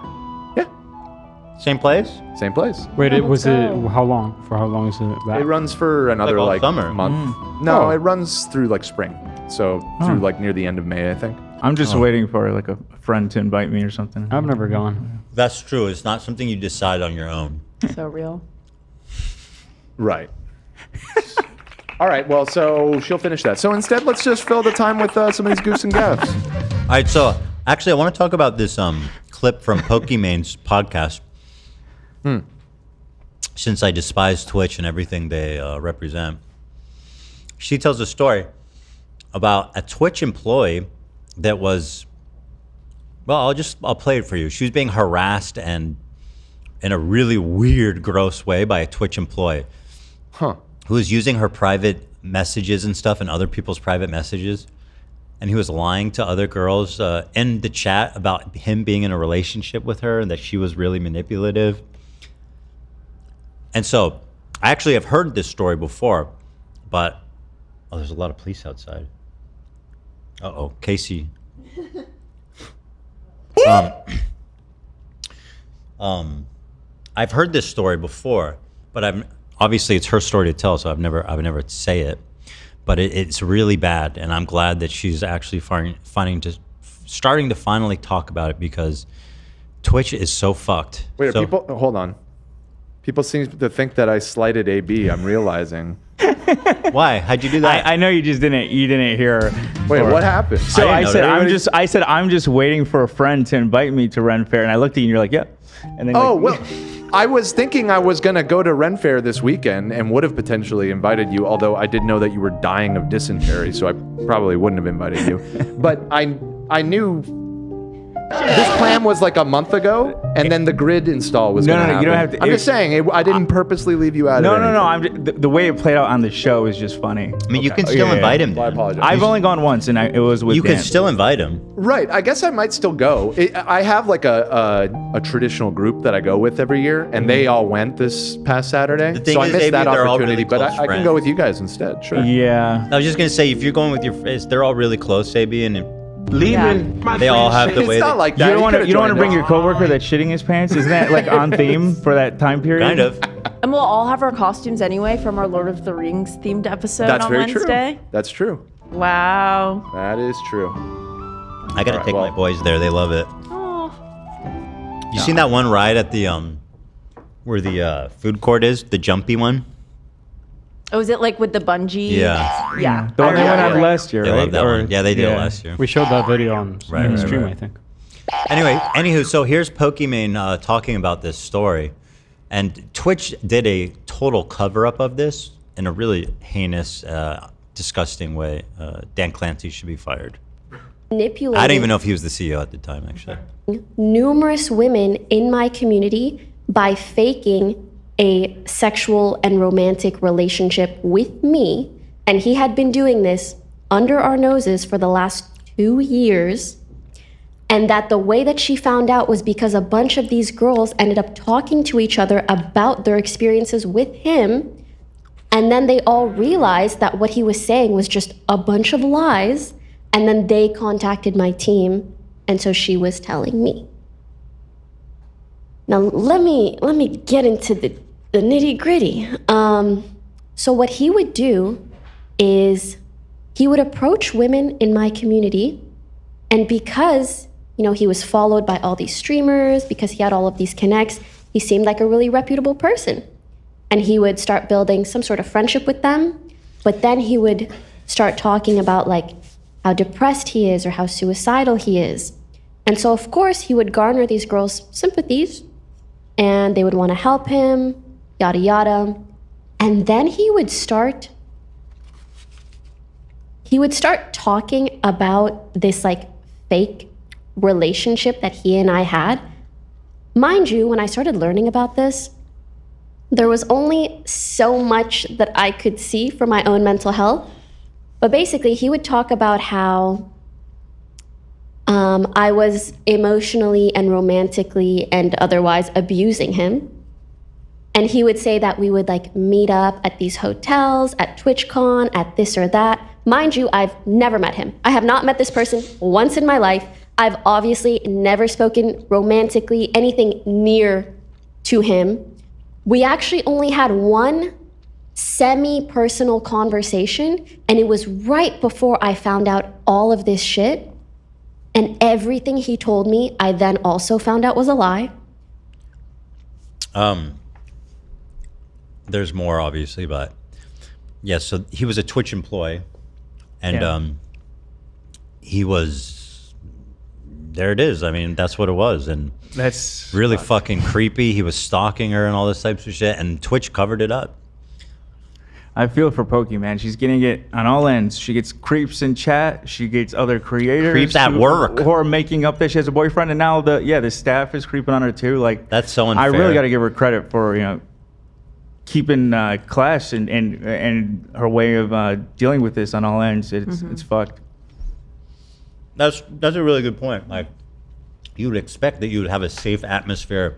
Same place? Same place. Wait, how long? For how long is it back? It runs for another all like summer. month. No, Oh. it runs through like spring. So through like near the end of May, I think. I'm just waiting for like a friend to invite me or something. I've never gone. That's true. It's not something you decide on your own. So real. Right. All right. Well, so she'll finish that. So instead, let's just fill the time with some of these goofs and gaffs. All right. So actually, I want to talk about this clip from Pokimane's podcast. Since I despise Twitch and everything they represent, she tells a story about a Twitch employee that was, well, I'll play it for you. She was being harassed and in a really weird, gross way by a Twitch employee. Huh. Who was using her private messages and stuff and other people's private messages. And he was lying to other girls in the chat about him being in a relationship with her and that she was really manipulative. And so I actually have heard this story before, but there's a lot of police outside. Uh-oh, Casey. I've heard this story before, but obviously it's her story to tell, so I've never say it. But it's really bad, and I'm glad that she's actually starting to finally talk about it, because Twitch is so fucked. Wait, so, hold on. People seem to think that I slighted AB. I'm realizing. Why? How'd you do that? I know you didn't hear. Wait, what happened? So I said I'm just waiting for a friend to invite me to Ren Fair, and I looked at you and you're like, yeah. And then well, I was thinking I was gonna go to Ren Fair this weekend and would have potentially invited you, although I did know that you were dying of dysentery, so I probably wouldn't have invited you. But I knew this plan was like a month ago, and then the grid install was going to happen. You don't have to. I'm just saying, I didn't purposely leave you out of it. No. The way it played out on the show is just funny. I mean, you can still invite him. I apologize. I've only gone once, and it was with You Dan. can still invite him. Right. I guess I might still go. I have like a traditional group that I go with every year, and they all went this past Saturday. The thing So I is, missed AB, that they're all opportunity, really but close I can go with you guys instead. Sure. Yeah. I was just going to say, if you're going with your friends, they're all really close, AB, and Leaving my they all have the It's way. not like that. You don't want to could've bring joined your coworker that's shitting his pants. Isn't that like on theme for that time period? Kind of. And we'll all have our costumes anyway from our Lord of the Rings themed episode That's on very Wednesday. true. That's true. Wow. That is true. I got to take my boys there. They love it. You seen that one ride at the where the food court is, the jumpy one? Oh, is it like with the bungee? Yeah. Yeah. The one they went on last year, They right? love that one. Yeah, they did it last year. We showed that video on stream, I think. Anyway, anywho, so here's Pokimane talking about this story, and Twitch did a total cover-up of this in a really heinous, disgusting way. Dan Clancy should be fired. Manipulating I don't even know if he was the CEO at the time, actually. numerous women in my community by faking a sexual and romantic relationship with me. And he had been doing this under our noses for the last 2 years. And that the way that she found out was because a bunch of these girls ended up talking to each other about their experiences with him. And then they all realized that what he was saying was just a bunch of lies. And then they contacted my team. And so she was telling me. Now, let me get into the nitty gritty. So what he would do is he would approach women in my community, and because, he was followed by all these streamers, because he had all of these connects, he seemed like a really reputable person. And he would start building some sort of friendship with them, but then he would start talking about like how depressed he is or how suicidal he is. And so of course he would garner these girls' sympathies, and they would want to help him, yada yada. And then he would start talking about this like fake relationship that he and I had. Mind you, when I started learning about this, there was only so much that I could see for my own mental health. But basically, he would talk about how I was emotionally and romantically and otherwise abusing him. And he would say that we would like meet up at these hotels, at TwitchCon, at this or that. Mind you, I've never met him. I have not met this person once in my life. I've obviously never spoken romantically, anything near to him. We actually only had one semi-personal conversation, and it was right before I found out all of this shit. And everything he told me, I then also found out was a lie. There's more, obviously, but yeah, so he was a Twitch employee, and he was, there it is. I mean, that's what it was. And that's really fucking creepy. He was stalking her and all this types of shit, and Twitch covered it up. I feel for Pokimane. She's getting it on all ends. She gets creeps in chat. She gets other creators. Creeps at work. Who are making up that she has a boyfriend. And now the staff is creeping on her too. Like, that's so unfair. I really got to give her credit for, keeping class and her way of dealing with this on all ends. It's fucked. That's a really good point. Like, you would expect that you would have a safe atmosphere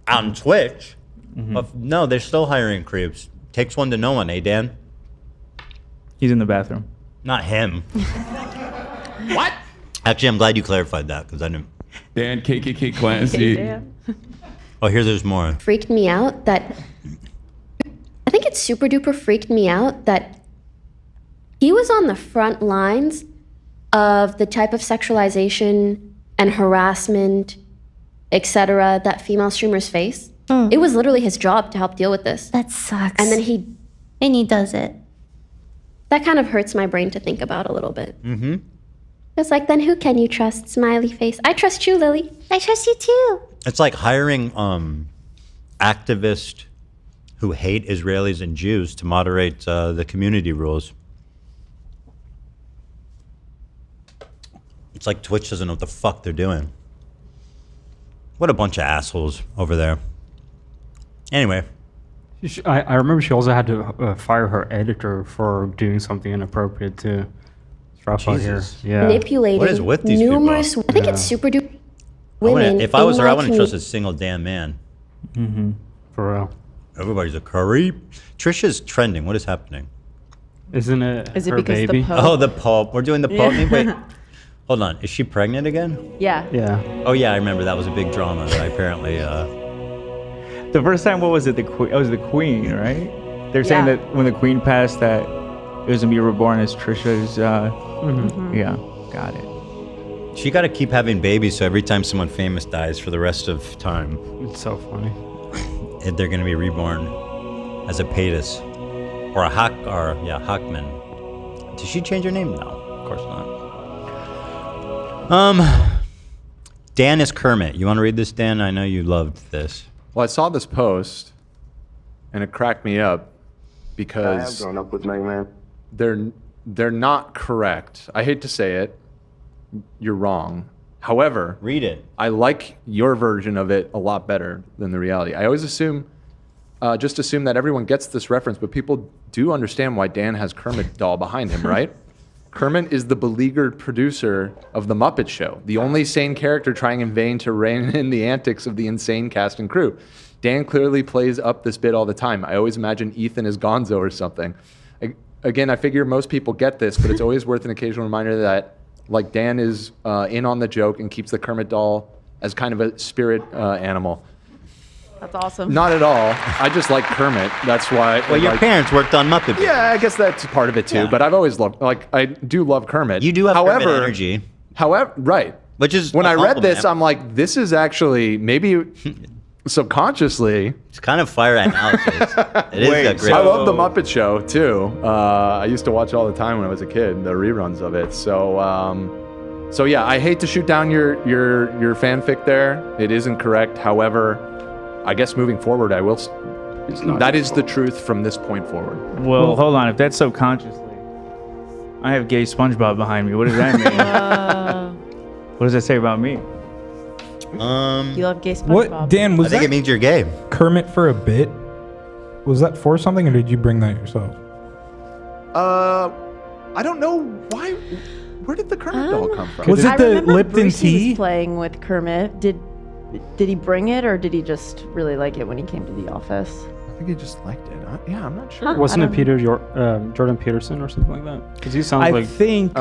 on Twitch, but no, they're still hiring creeps. Takes one to know one, eh, Dan? He's in the bathroom. Not him. What? Actually, I'm glad you clarified that because I didn't. Dan, KKK Clancy. Oh, there's more. Freaked me out that I think it super duper freaked me out that he was on the front lines of the type of sexualization and harassment, etc., that female streamers face. It was literally his job to help deal with this. That sucks. And then he does it. That kind of hurts my brain to think about a little bit. Mm-hmm. It's like, then who can you trust? Smiley face. I trust you, Lily. I trust you too. It's like hiring activists who hate Israelis and Jews to moderate the community rules. It's like Twitch doesn't know what the fuck they're doing. What a bunch of assholes over there. Anyway. I remember she also had to fire her editor for doing something inappropriate too. It's rough out here. Yeah. Manipulating What is with these numerous. people? I think it's super duper women. If I was her, I in my wouldn't trust a community. single damn man. Mm-hmm. For real. Everybody's a creep. Trisha's trending. What is happening? Isn't it Is it her because the baby? Pope- Oh, the Pope. We're doing the Pope. Yeah. Wait. Hold on. Is she pregnant again? Yeah. Yeah. Oh, yeah. I remember that was a big drama that I apparently. The first time, what was it? It was the Queen, right? They're saying Yeah. that when the Queen passed, that it was gonna be reborn as Trisha's. Yeah, got it. She got to keep having babies, so every time someone famous dies for the rest of time, It's so funny. they're going to be reborn as a Paytas or a Hakman. Did she change her name? No, of course not. Dan is Kermit. You want to read this, Dan? I know you loved this. Well, I saw this post, and it cracked me up because I have grown up with Mega Man. they're not correct. I hate to say it. You're wrong. However, read it. I like your version of it a lot better than the reality. I always assume that everyone gets this reference, but people do understand why Dan has Kermit doll behind him, right? Kermit is the beleaguered producer of The Muppet Show, the only sane character trying in vain to rein in the antics of the insane cast and crew. Dan clearly plays up this bit all the time. I always imagine Ethan is Gonzo or something. Again, I figure most people get this, but it's always worth an occasional reminder that, like, Dan is in on the joke and keeps the Kermit doll as kind of a spirit animal. That's awesome. Not at all. I just like Kermit. That's why. Well, your parents worked on Muppet. Yeah, I guess that's part of it too. Yeah. But I've always loved, I do love Kermit. You do have Kermit energy. However, right. Which is when a I read this, compliment. I'm like, this is actually maybe subconsciously. It's kind of fire analysis. It is a great. I love the Muppet Show too. I used to watch all the time when I was a kid, the reruns of it. So yeah, I hate to shoot down your fanfic there. It isn't correct. However, I guess moving forward, I will. That is the truth from this point forward. Well, hold on. If that's subconsciously, I have gay SpongeBob behind me. What does that mean? What does that say about me? You love gay SpongeBob. What, Dan? Was I think that it means you're gay. Kermit for a bit? Was that for something, or did you bring that yourself? I don't know why. Where did the Kermit doll come from? Was it I the remember Lipton Brucey tea? was playing with Kermit. Did he bring it, or did he just really like it when he came to the office? I think he just liked it. Yeah, I'm not sure. Wasn't it Jordan Peterson or something like that? Because he sounds I like. think.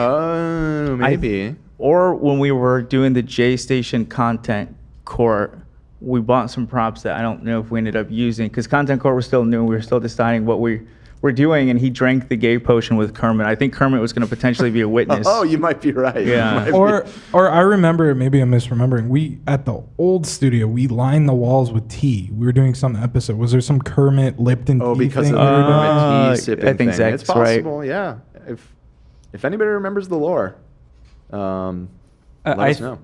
Maybe. Or when we were doing the J Station content court, we bought some props that I don't know if we ended up using because content court was still new. We were still deciding what we were doing, and he drank the gay potion with Kermit. I think Kermit was going to potentially be a witness. Oh, you might be right. Yeah. Or I remember, maybe I'm misremembering. We at the old studio, we lined the walls with tea. We were doing some episode. Was there some Kermit Lipton tea because thing? of the Kermit tea sipping I think thing. Zach's It's possible, yeah. If anybody remembers the lore, let us know.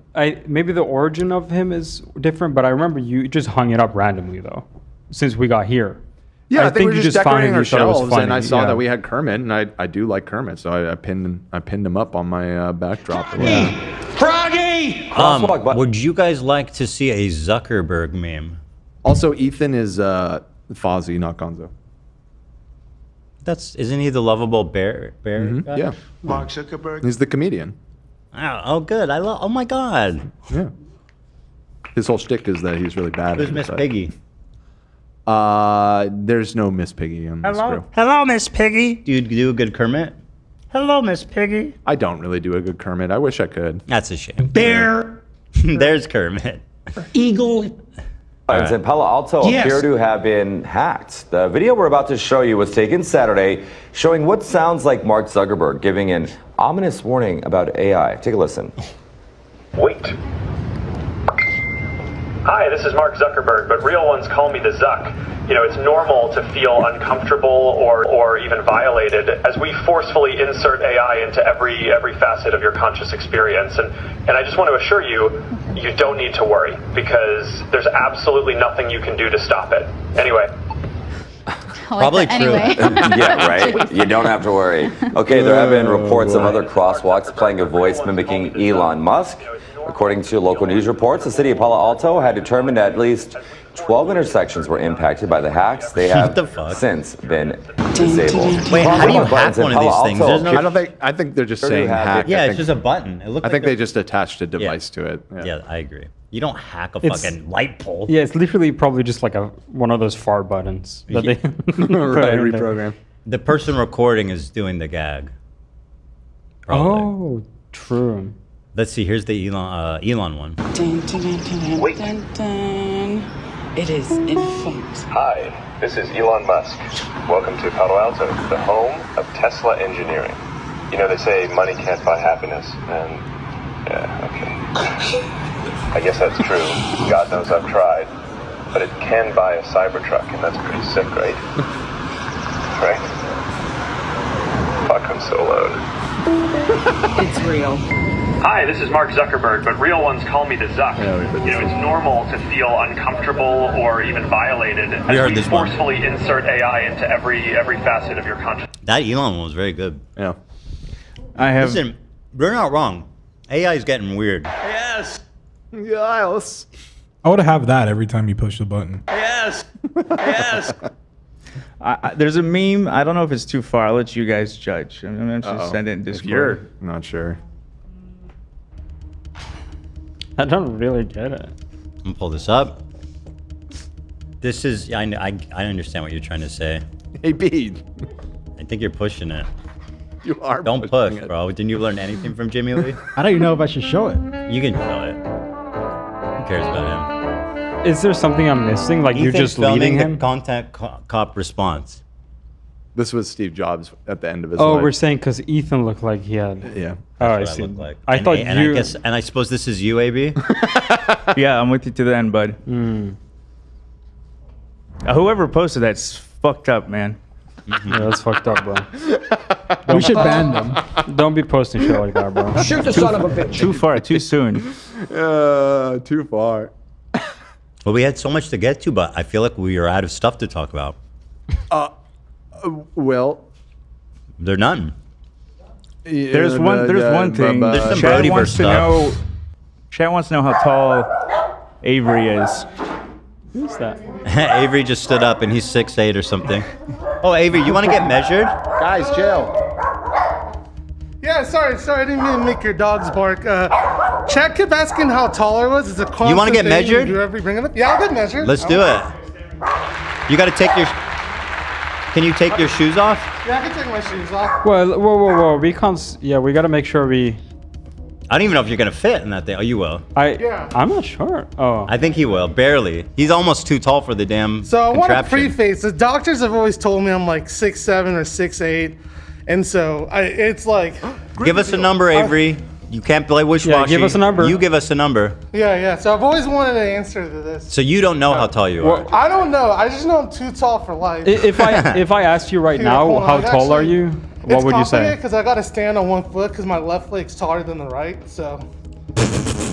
Maybe the origin of him is different, but I remember you just hung it up randomly though, since we got here. Yeah, I think we're just decorating our you thought it was shelves, and funny, I saw yeah. that we had Kermit, and I do like Kermit, so I pinned him up on my backdrop. Froggy! Would you guys like to see a Zuckerberg meme? Also, Ethan is Fozzie, not Gonzo. Isn't he the lovable bear guy? Yeah, Mark Zuckerberg. he's the comedian. Oh, good. Oh my God. Yeah. His whole shtick is that he's really bad. Who's at it, Miss but- Piggy? There's no Miss Piggy on this crew. Hello, Miss Piggy. Do you do a good Kermit? Hello, Miss Piggy. I don't really do a good Kermit. I wish I could. That's a shame. Bear. There's Kermit. Eagle. Lines in Palo Alto Yes. appear to have been hacked. The video we're about to show you was taken Saturday, showing what sounds like Mark Zuckerberg giving an ominous warning about AI. Take a listen. Wait. Hi, this is Mark Zuckerberg, but real ones call me the Zuck. You know, it's normal to feel uncomfortable or even violated as we forcefully insert AI into every facet of your conscious experience. And I just want to assure you, you don't need to worry because there's absolutely nothing you can do to stop it. Anyway. Probably true. Yeah, right? You don't have to worry. Okay, there have been reports of other crosswalks playing a voice mimicking Elon Musk. According to local news reports, the city of Palo Alto had determined at least 12 intersections were impacted by the hacks. They have since been disabled. Wait, how do you hack one of these things? There's no... I think they're just saying hack. Yeah, it's just a button. It looks I think like they just attached a device to it. Yeah, I agree. You don't hack a It's- fucking light pole. Yeah, it's literally probably just like one of those far buttons that they Right, put in there. reprogram. The person recording is doing the gag. Probably. Oh, true. Let's see. Here's the Elon one. Wait. It is infamous. Hi, this is Elon Musk. Welcome to Palo Alto, the home of Tesla engineering. You know, they say money can't buy happiness, and yeah, okay. I guess that's true. God knows I've tried. But it can buy a Cybertruck, and that's pretty sick, right? Right? Fuck, I'm so alone. It's real. Hi, this is Mark Zuckerberg, but real ones call me the Zuck. You know, it's normal to feel uncomfortable or even violated as heard we this one. forcefully insert AI into every facet of your consciousness. That Elon one was very good. Yeah. I have. Listen, they're not wrong. AI is getting weird. Yes. Yes. I would have that every time you push the button. Yes. Yes. There's a meme. I don't know if it's too far. I'll let you guys judge. I'm going to send it in If Discord. you're not sure. I don't really get it. I'm gonna pull this up. This is I understand what you're trying to say. Hey, B. I think you're pushing it. You are. Don't push, bro. Didn't you learn anything from Jimmy Lee? I don't even know if I should show it. You can show it. Who cares about him? Is there something I'm missing? Like you're Ethan's just leading filming the him? contact cop response. This was Steve Jobs at the end of his Oh, life. we're saying because Ethan looked like he had. Yeah. Oh, I That's see. what I look like. I thought and you. I suppose this is you, AB. Yeah, I'm with you to the end, bud. Whoever posted that's fucked up, man. Yeah, that's fucked up, bro. We should ban them. Don't be posting shit like that, bro. Shoot the son of a bitch. Too far, too soon. Too far. Well, we had so much to get to, but I feel like we are out of stuff to talk about. Well, There's none. There's one thing. There's some Chad Brodyverse wants to stuff. know. Chad wants to know how tall Avery is. Who's that? Avery just stood up and he's 6'8" or something. Oh, Avery, you want to get measured? Guys, chill. Yeah, sorry, I didn't mean to make your dogs bark. Chad kept asking how tall I was. It's a constant You wanna get thing measured? You ever bring it up? Yeah, I'll get measured. Let's do it. You got to take your. Can you take your shoes off? Yeah, I can take my shoes off. Well, whoa. We can't. Yeah, we got to make sure we. I don't even know if you're gonna fit in that thing. Oh, you will. I'm not sure. Oh. I think he will. Barely. He's almost too tall for the damn So I want to contraption. preface. The doctors have always told me I'm like 6'7" or 6'8", and so it's like. Give us a number, Avery. You can't play wish-washy. give us a number. You give us a number. Yeah. So I've always wanted an answer to this. So you don't know how tall you are. I don't know. I just know I'm too tall for life. If I asked you right Here, now, hold on, how I tall are actually- you? What would you say? Because I got to stand on one foot because my left leg's taller than the right. So.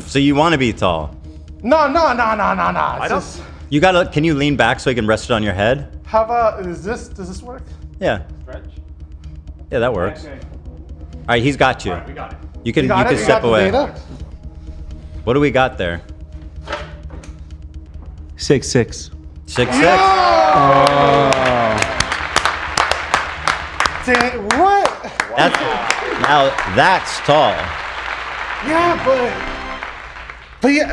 So you want to be tall. No. I don't. You gotta. Can you lean back so you can rest it on your head? How about, does this work? Yeah. Yeah, that works. All right, he's got you. we got it. You can You got it? You step got the away. data? What do we got there? 6'6". 6'6". Dang, what? That's tall. Yeah,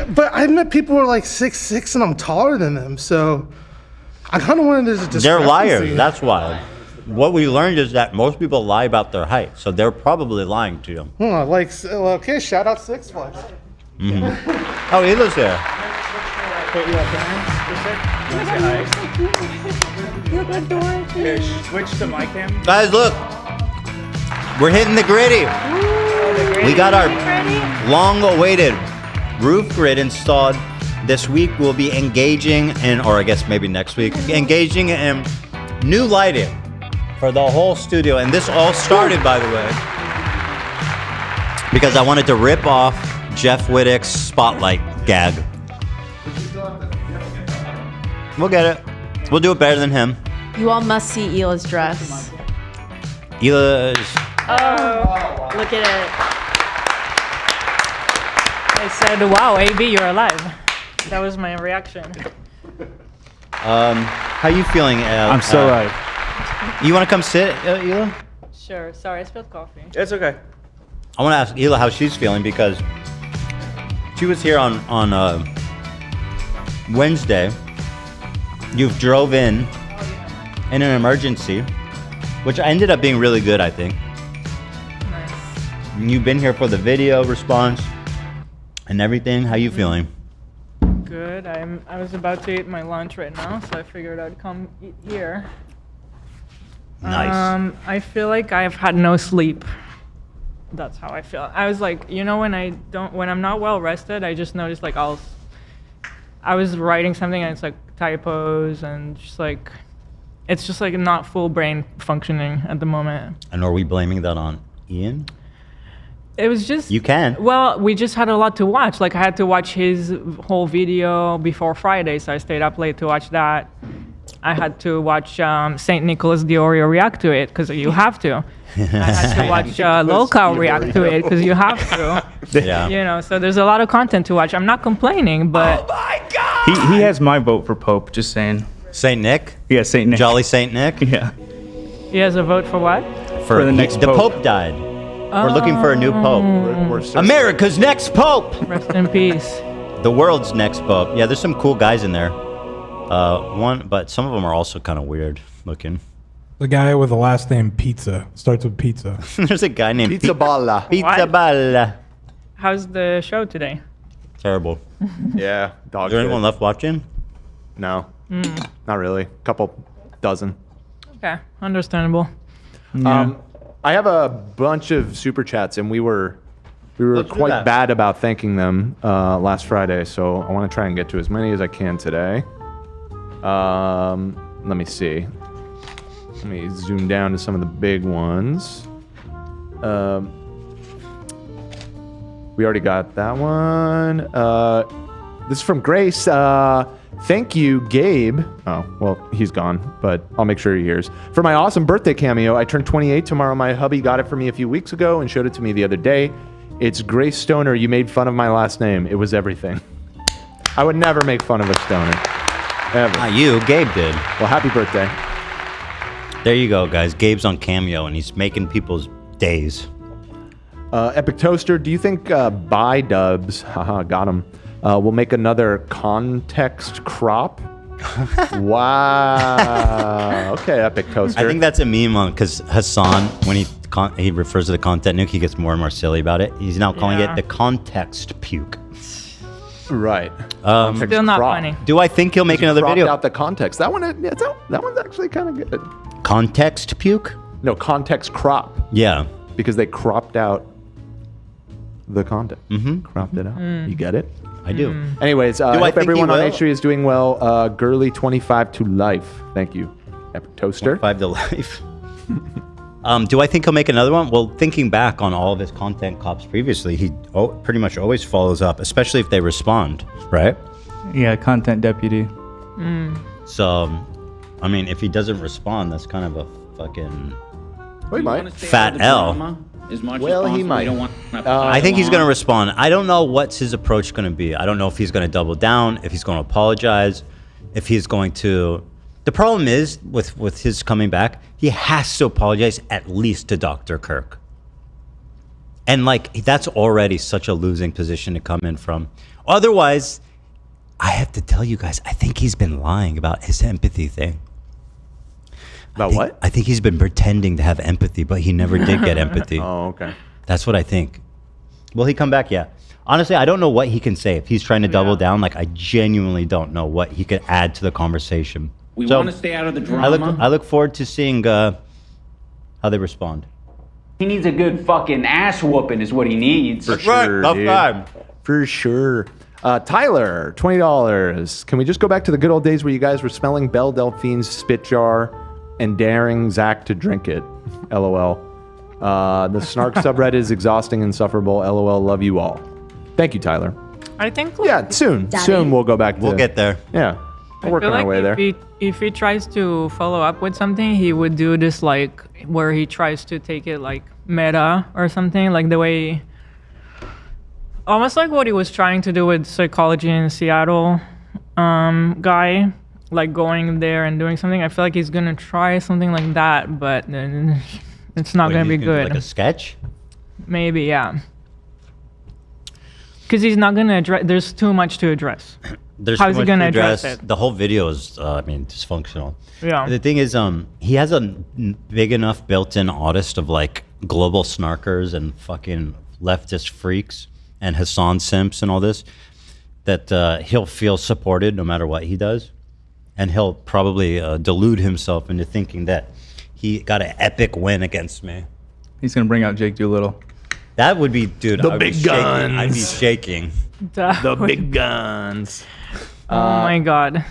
but I met people who are like 6'6" and I'm taller than them, so I kind of wanted to. They're liars. That's why. What we learned is that most people lie about their height, so they're probably lying to you. Okay, shout out Six Flags. Oh, Hila's here. Switch to my cam. Guys, look. We're hitting the gritty. We got our long-awaited roof grid installed. This week we'll be engaging in, or I guess maybe next week, engaging in new lighting for the whole studio. And this all started, by the way, because I wanted to rip off Jeff Wittick's spotlight gag. We'll get it. We'll do it better than him. You all must see Hila's dress. Hila's... Oh, look at it. I said, wow, AB, you're alive. That was my reaction. How you feeling? I'm so right. You want to come sit, Hila? Sure. Sorry, I spilled coffee. It's okay. I want to ask Hila how she's feeling because she was here on Wednesday. You drove in an emergency, which ended up being really good, I think. Nice. You've been here for the video response and everything. How you feeling? Good. I was about to eat my lunch right now, so I figured I'd come eat here. Nice. I feel like I've had no sleep. That's how I feel. I was like, when I'm not well rested, I just noticed like I was writing something and it's like typos and it's just like not full brain functioning at the moment. And are we blaming that on Ian? It was just... You can. Well, we just had a lot to watch. Like I had to watch his whole video before Friday, so I stayed up late to watch that. I had to watch St. Nicholas de Oreo react to it because you have to. I had to watch Local react to it because you have to. Yeah. So there's a lot of content to watch. I'm not complaining, but... He has my vote for Pope, just saying. Saint Nick? Yeah, Saint Nick. Jolly Saint Nick? Yeah. He has a vote for what? For the next Pope. Pope died. We're looking for a new Pope. America's next Pope! Rest in peace. The world's next Pope. Yeah, there's some cool guys in there. But some of them are also kind of weird looking. The guy with the last name Pizza. Starts with pizza. There's a guy named Pizza Balla. Pizza What? Balla. How's the show today? Terrible. Yeah, dog Is there shit. anyone left watching? No, not really. Couple dozen. Okay, understandable. I have a bunch of super chats, and we were Let's do quite that. bad about thanking them last Friday. So I want to try and get to as many as I can today. Let me see. Let me zoom down to some of the big ones. We already got that one. This is from Grace. Thank you, Gabe. Oh, well, he's gone, but I'll make sure he hears. For my awesome birthday cameo, I turn 28 tomorrow. My hubby got it for me a few weeks ago and showed it to me the other day. It's Grace Stoner. You made fun of my last name. It was everything. I would never make fun of a stoner. Ever. Not you, Gabe did. Well, happy birthday. There you go, guys. Gabe's on Cameo, and he's making people's days. Epic Toaster, do you think Buy Dubs, haha, got him, will make another context crop? Wow. Okay, Epic Toaster. I think that's a meme on because Hasan, when he refers to the content nuke, he gets more and more silly about it. He's now calling it the context puke. Right. Still not funny. Do I think he'll make another cropped video? out the context. That one's actually kind of good. Context puke? No, context crop. Yeah. Because they cropped out the content. Cropped it out. You get it? I do. Anyways, I I hope think everyone he on will? H3 is doing well. Girly 25 to life. Thank you. Epic Toaster. 5 to life. Do I think he'll make another one? Well, thinking back on all of his content cops previously, he pretty much always follows up, especially if they respond, right? Yeah, content deputy. So, I mean, if he doesn't respond, that's kind of a fucking Well, he might. fat L. As much Well, as he possible. might. We don't want I think he's going to respond. I don't know what's his approach going to be. I don't know if he's going to double down, if he's going to apologize, if he's going to... The problem is, with his coming back, he has to apologize at least to Dr. Kirk. And, like, that's already such a losing position to come in from. Otherwise, I have to tell you guys, I think he's been lying about his empathy thing. About what? I think he's been pretending to have empathy, but he never did get empathy. Oh, okay. That's what I think. Will he come back? Yeah. Honestly, I don't know what he can say. If he's trying to double down, like, I genuinely don't know what he could add to the conversation. We So, want to stay out of the drama. I look forward to seeing how they respond. He needs a good fucking ass whooping is what he needs. For sure, dude. For sure. Tyler, $20. Can we just go back to the good old days where you guys were smelling Belle Delphine's spit jar and daring Zach to drink it? LOL. The Snark subreddit is exhausting and insufferable. LOL. Love you all. Thank you, Tyler. I think. Yeah, soon. Soon we'll go back to... We'll get there. Yeah. We're working our way there. If he tries to follow up with something, he would do this like where he tries to take it like meta or something, like the way, almost like what he was trying to do with Psychology in Seattle guy, like going there and doing something. I feel like he's gonna try something like that, but then it's not gonna be good. Like a sketch? Maybe, yeah. Because he's not gonna address. There's too much to address. How's he gonna address it? The whole video is, dysfunctional. Yeah. The thing is, he has a big enough built-in audist of like global snarkers and fucking leftist freaks and Hasan simps and all this that he'll feel supported no matter what he does, and he'll probably delude himself into thinking that he got an epic win against me. He's gonna bring out Jake Doolittle. That would be, dude. The I'd be big shaking. guns. I'd be shaking. The big guns. Oh my God.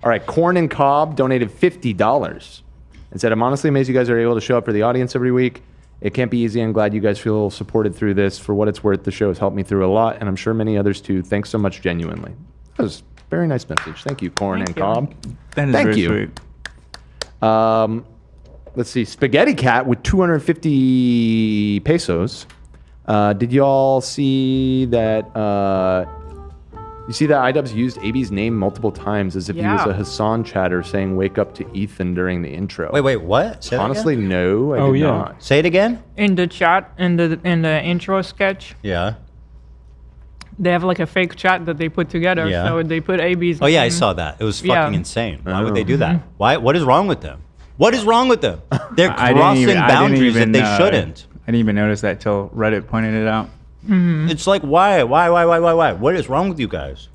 All right, Corn and Cobb donated $50 and said, I'm honestly amazed you guys are able to show up for the audience every week. It can't be easy. I'm glad you guys feel supported through this. For what it's worth, the show has helped me through a lot, and I'm sure many others too. Thanks so much, genuinely. That was a very nice message. Thank you, Corn and Cobb. That is Thank very you. sweet. Let's see. Spaghetti Cat with 250 pesos. Did y'all see that? You see that iDubbbz used AB's name multiple times as if he was Yeah. a Hasan chatter saying "Wake up to Ethan" during the intro. Wait, what? Say that Honestly, again? no, I did not. Say it again. In the chat, in the intro sketch, Yeah. they have like a fake chat that they put together. Yeah. So they put AB's. Oh yeah, I name. saw that. It was fucking Yeah. insane. Why would they do that? Why? What is wrong with them? What is wrong with them? They're I didn't crossing even- I didn't boundaries even, that they shouldn't. I didn't even notice that till Reddit pointed it out. It's like why? What is wrong with you guys?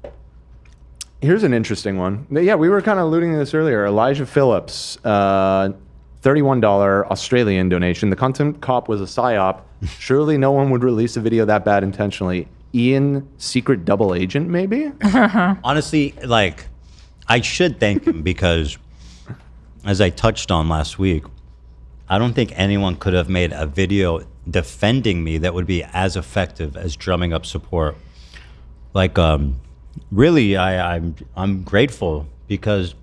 Here's an interesting one. Yeah, we were kind of alluding to this earlier. Elijah Phillips, $31 Australian donation. The content cop was a psyop. Surely no one would release a video that bad intentionally. Ian, secret double agent, maybe? Honestly, like, I should thank him because, as I touched on last week, I don't think anyone could have made a video defending me that would be as effective as drumming up support. Like, really, I'm grateful because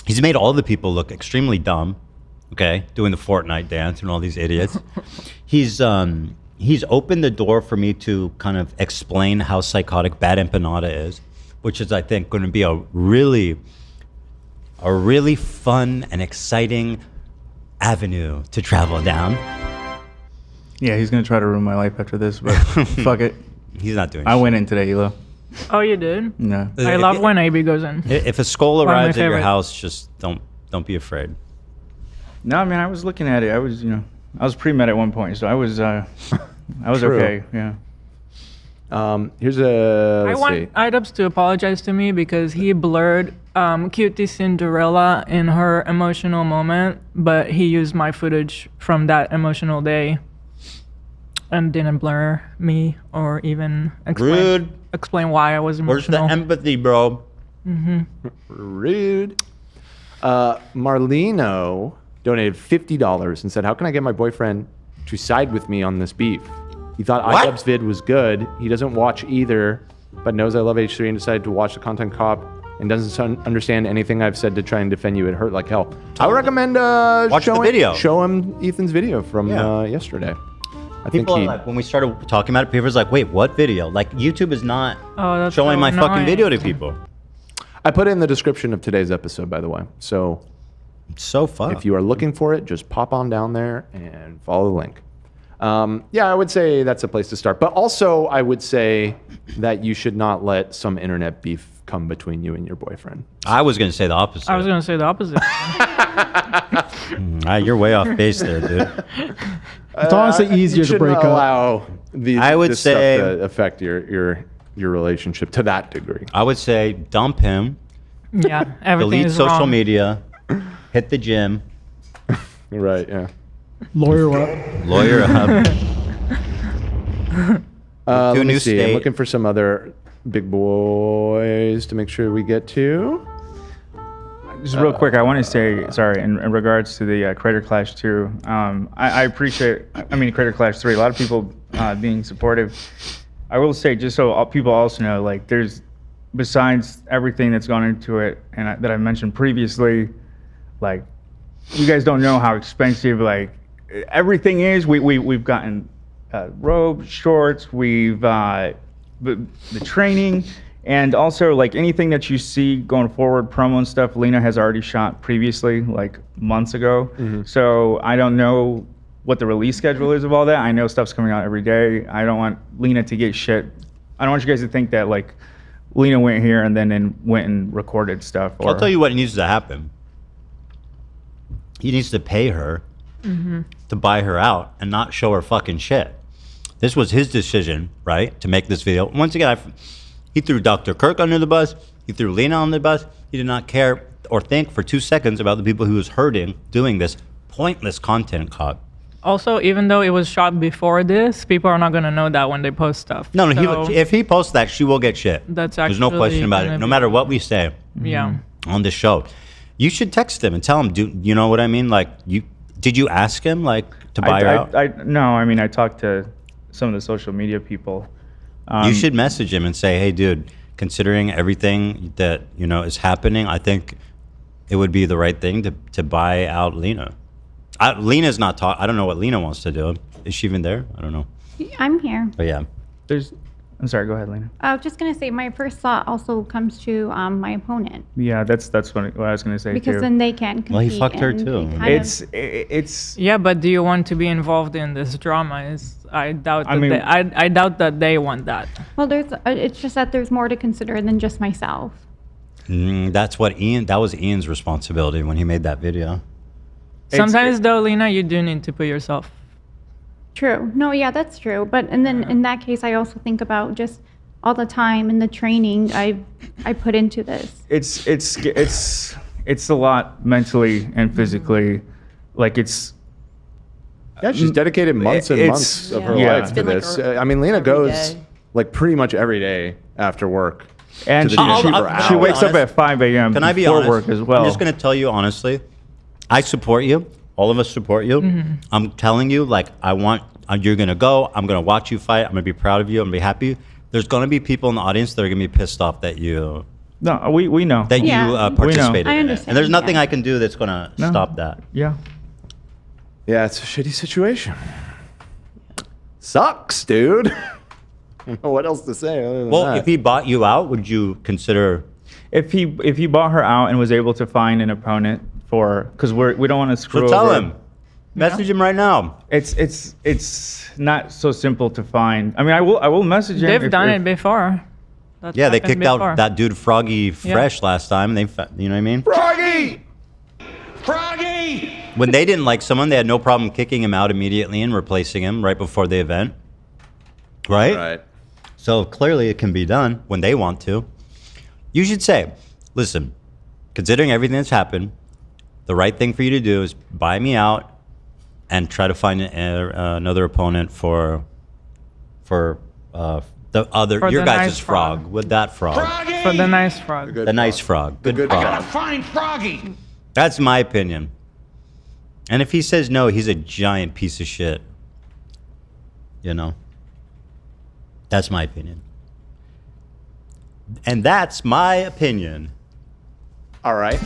he's made all the people look extremely dumb. Okay, doing the Fortnite dance and all these idiots. He's opened the door for me to kind of explain how psychotic Bad Empanada is, which is, I think, going to be a really fun and exciting avenue to travel down. Yeah, he's gonna try to ruin my life after this, but fuck it. He's not doing I shit. went in today, Elo. Oh, you did? No. I love when AB goes in. If a skull One of my arrives at your favorite. house, just don't be afraid. No, man, I was looking at it. I was pre-med at one point, so I was True. okay. Yeah. Here's a. I Let's want see. iDubbbz to apologize to me because he blurred Cutie Cinderella in her emotional moment, but he used my footage from that emotional day and didn't blur me or even explain why I was Where's the emotional. empathy, bro? Rude. Marlino donated $50 and said, "How can I get my boyfriend to side with me on this beef? He thought What? iDubbbz vid was good. He doesn't watch either, but knows I love H3 and decided to watch the content cop and doesn't understand anything I've said to try and defend you, it hurt like hell. I would recommend Watch the video. Show him Ethan's video from yesterday. I think People he. are like, when we started talking about it, people was like, "Wait, what video?" Like YouTube is not that's showing so my fucking annoying. video to people. I put it in the description of today's episode, by the way. So fun. If you are looking for it, just pop on down there and follow the link. Yeah, I would say that's a place to start. But also, I would say that you should not let some internet beef come between you and your boyfriend. I was going to say the opposite. I was going to say the opposite. You're way off base there, dude. It's honestly easier to break up. Allow I would this say- stuff to affect your relationship to that degree. I would say dump him. Yeah, everything Delete is social wrong. media. Hit the gym. Right. Yeah. Lawyer up. Lawyer up. Let Do me new see. I'm state. looking for some other big boys to make sure we get to. Just real quick, I want to say, sorry, in regards to the Creator Clash 2, I appreciate, Creator Clash 3, a lot of people being supportive. I will say, just so people also know, like, there's, besides everything that's gone into it, and that I mentioned previously, like, you guys don't know how expensive, like, everything is. We've gotten robes, shorts, we've, the training, and also, like, anything that you see going forward, promo and stuff, Lena has already shot previously, like, months ago. So I don't know what the release schedule is of all that. I know stuff's coming out every day. I don't want Lena to get shit. I don't want you guys to think that, like, Lena went here and then went and recorded stuff. Or, I'll tell you what needs to happen. He needs to pay her to buy her out and not show her fucking shit. This was his decision, right, to make this video. Once again, he threw Dr. Kirk under the bus. He threw Lena on the bus. He did not care or think for 2 seconds about the people he was hurting doing this pointless content cog. Also, even though it was shot before this, people are not going to know that when they post stuff. No, So, if he posts that, she will get shit. That's There's no actually question about it. gonna No be- matter what we say Yeah. on this show. You should text him and tell him, do you know what I mean? Like, did you ask him, like, to buy her out? No, I talked to some of the social media people. You should message him and say, hey, dude, considering everything that, is happening, I think it would be the right thing to buy out Lena. Lena's not talking. I don't know what Lena wants to do. Is she even there? I don't know. I'm here. But yeah. I'm sorry, go ahead, Lena. I was just going to say my first thought also comes to my opponent. Yeah, that's what I was going to say, Because too. then they can't compete. Well, he fucked her, and too. it kind of- It's Yeah, but do you want to be involved in this drama? I doubt I that mean- I doubt that they want that. Well, it's just that there's more to consider than just myself. That was Ian's responsibility when he made that video. Sometimes, though, Lena, you do need to put yourself. True. No, yeah, that's true. But and then in that case, I also think about just all the time and the training I put into this. It's a lot mentally and physically. Like, it's Yeah, she's dedicated months and It's- months of her yeah. life It's to been like this. I mean, Lena goes like pretty much every day after work. And to the gym for she hours. wakes up at 5 a.m. Can I be before honest? work as well. I'm just going to tell you honestly. I support you. All of us support you. I'm telling you, like, you're going to go. I'm going to watch you fight. I'm going to be proud of you. I'm going to be happy. There's going to be people in the audience that are going to be pissed off that you. No, we know. That Yeah. you We know. participated I in it. understand, And there's nothing yeah. I can do that's going to No. stop that. Yeah. Yeah, it's a shitty situation. Sucks, dude. I don't know what else to say other than Well, that. if he bought you out, would you consider? If he bought her out and was able to find an opponent for, because we don't want to screw So tell over. him. Message him right now. It's not so simple to find. I mean, I will message him. They've if- done if- it before. That's Yeah, they happened kicked before. out that dude Froggy Yeah. Fresh last time. You know what I mean? Froggy! Froggy! When they didn't like someone, they had no problem kicking him out immediately and replacing him right before the event. Right? Right. So clearly it can be done when they want to. You should say, listen, considering everything that's happened, the right thing for you to do is buy me out and try to find another opponent for the other, For your the guys' nice frog. With that frog. For the nice frog. The nice frog. Good I frog. gotta find Froggy! That's my opinion. And if he says no, he's a giant piece of shit. You know? That's my opinion. And that's my opinion. All right.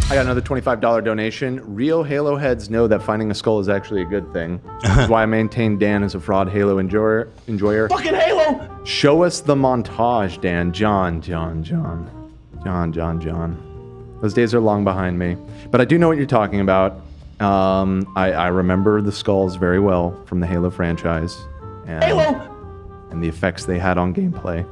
I got another $25 donation. Real Halo heads know that finding a skull is actually a good thing. This is why I maintain Dan as a fraud Halo enjoyer. Fucking Halo! Show us the montage, Dan. John. Those days are long behind me. But I do know what you're talking about. I remember the skulls very well from the Halo franchise. And the effects they had on gameplay.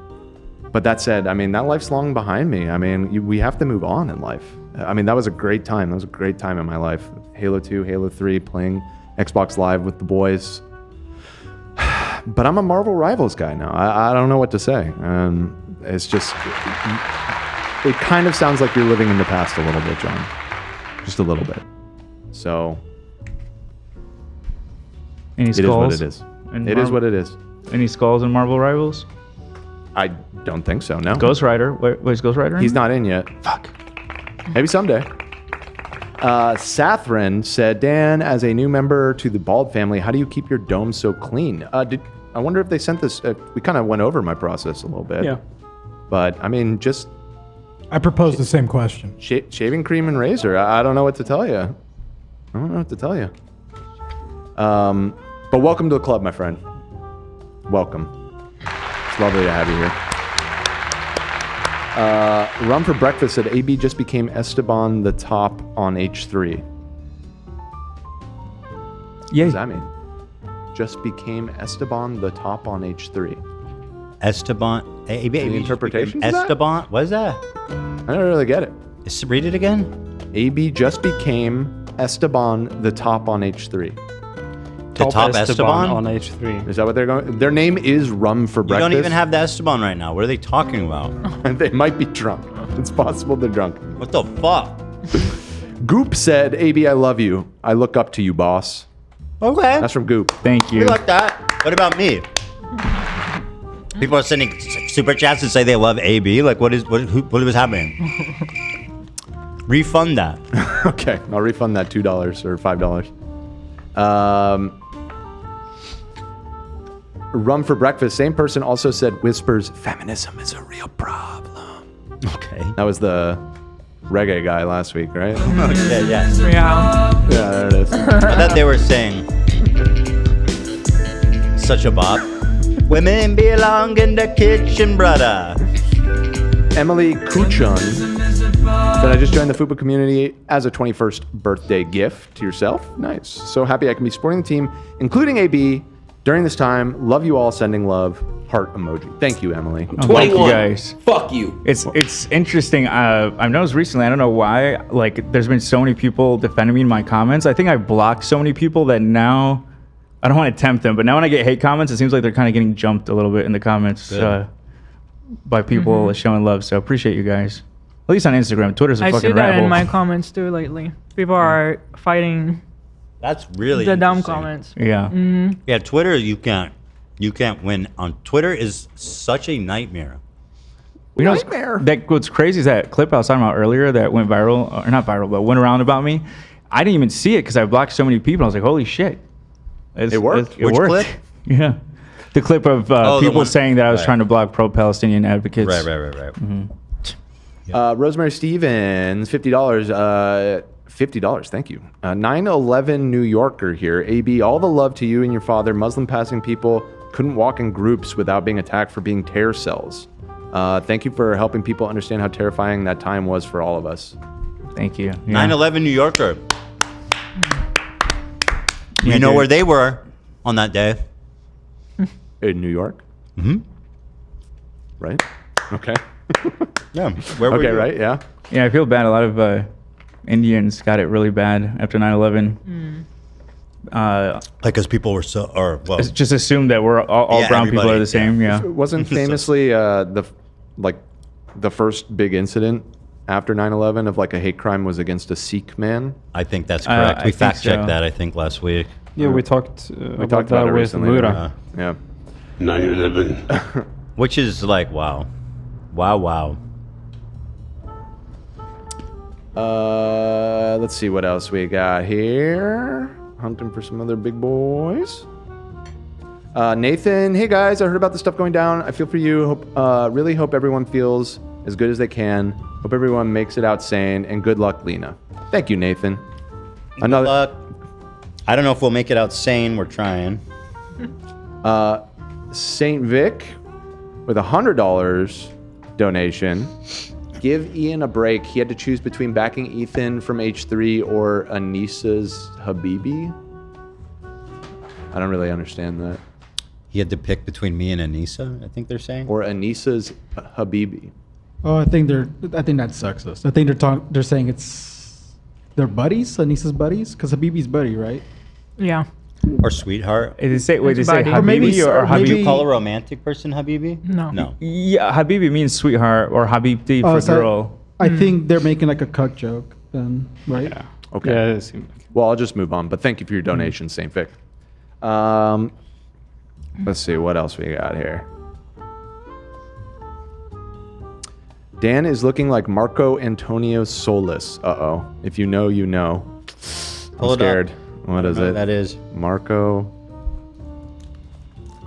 But that said, I mean, that life's long behind me. I mean, we have to move on in life. I mean, that was a great time. That was a great time in my life. Halo 2, Halo 3, playing Xbox Live with the boys. But I'm a Marvel Rivals guy now. I don't know what to say. It's just... It kind of sounds like you're living in the past a little bit, John. Just a little bit. So... Any it is what it is. It is what it is. Any skulls in Marvel Rivals? I don't think so, no. Ghost Rider. Where's Ghost Rider in? He's not in yet. Fuck. Maybe someday. Sathrin said, Dan, as a new member to the Bald family, how do you keep your dome so clean? I wonder if they sent this. We kind of went over my process a little bit. Yeah. But, I mean, just... I proposed the same question. Shaving cream and razor. I don't know what to tell you. But welcome to the club, my friend. Welcome. It's lovely to have you here. Rum for Breakfast said AB just became Esteban the top on H3. Yeah. What does that mean? Just became Esteban the top on H3. Esteban. AB interpretation. Esteban. What is that? I don't really get it. Read it again. AB just became Esteban the top on H3. The top Esteban on H3. Is that what they're going? Their name is Rum for You Breakfast. don't even have the Esteban right now. What are they talking about? They might be drunk. It's possible they're drunk. What the fuck? Goop said, AB, I love you. I look up to you, boss. Okay. That's from Goop. Thank you. We like that. What about me? People are sending super chats to say they love AB. Like, what was happening? Refund that. Okay, I'll refund that $2 or $5. Rum for Breakfast. Same person also said, whispers, feminism is a real problem. Okay. That was the reggae guy last week, right? Yeah. Yeah, there it is. I thought they were saying such a bop. Women belong in the kitchen, brother. Emily Kuchun said, I just joined the FUPA community as a 21st birthday gift to yourself. Nice. So happy I can be supporting the team, including AB, during this time. Love you all. Sending love. Heart emoji. Thank you, Emily. 21. Thank you guys. Fuck you. It's interesting. I've noticed recently, I don't know why, like there's been so many people defending me in my comments. I think I blocked so many people that now I don't want to tempt them, but now when I get hate comments, it seems like they're kind of getting jumped a little bit in the comments by people showing love. So appreciate you guys. At least on Instagram. Twitter's a I fucking see that rat hole. in my comments too lately. People are fighting That's really the dumb interesting. comments. Yeah. Mhm. Yeah, Twitter, you can't win on Twitter is such a nightmare. You know, what's crazy is that clip I was talking about earlier that went viral, or not viral, but went around about me. I didn't even see it because I blocked so many people. I was like, holy shit. It worked? It Which worked. clip? Yeah. The clip of the people one- saying that I was right. trying to block pro-Palestinian advocates. Right. Mhm. Rosemary Stevens, $50. $50, thank you. 9/11 New Yorker here. AB, all the love to you and your father. Muslim passing people couldn't walk in groups without being attacked for being terror cells. Thank you for helping people understand how terrifying that time was for all of us. Thank you. 9/11 New Yorker. Yeah, You know dude. where they were on that day? In New York? Mm-hmm. Right? Okay. Yeah. Where were Okay, you? right? Yeah. Yeah, I feel bad. A lot of Indians got it really bad after 9/11. Like, because people were so, or well, Just assume that we're all Yeah, brown people everybody, are the same. Yeah. Wasn't famously the first big incident after 9/11 of like a hate crime was against a Sikh man? I think that's correct. I We think fact checked so. that, I think, last week. Yeah, we talked We about talked that about it with recently. Mura. Yeah. 9/11. Which is like, wow. Wow. Let's see what else we got here. Hunting for some other big boys. Nathan, hey guys, I heard about the stuff going down. I feel for you. Really hope everyone feels as good as they can. Hope everyone makes it out sane, and good luck, Lena. Thank you, Nathan. Good luck. I don't know if we'll make it out sane. We're trying. Saint Vic with $100 donation. Give Ian a break. He had to choose between backing Ethan from H3 or Anissa's Habibi. I don't really understand that. He had to pick between me and Anissa, I think they're saying. Or Anissa's Habibi. Oh, I think that's sexist. I think they're saying they're buddies, Anissa's buddies, because Habibi's buddy, right? Yeah. Or sweetheart. Did they say buddy. Habibi or Habib? Do you call a romantic person Habibi? No. No. Yeah, Habibi means sweetheart or Habibti for girl. I think they're making like a cuck joke then, right? Yeah. Okay. Yeah, it seemed like Well, I'll just move on, but thank you for your donation, Saint Vic. Let's see what else we got here. Dan is looking like Marco Antonio Solis. Uh-oh. If you know, you know. I'm Hold scared. up. What is it? That is Marco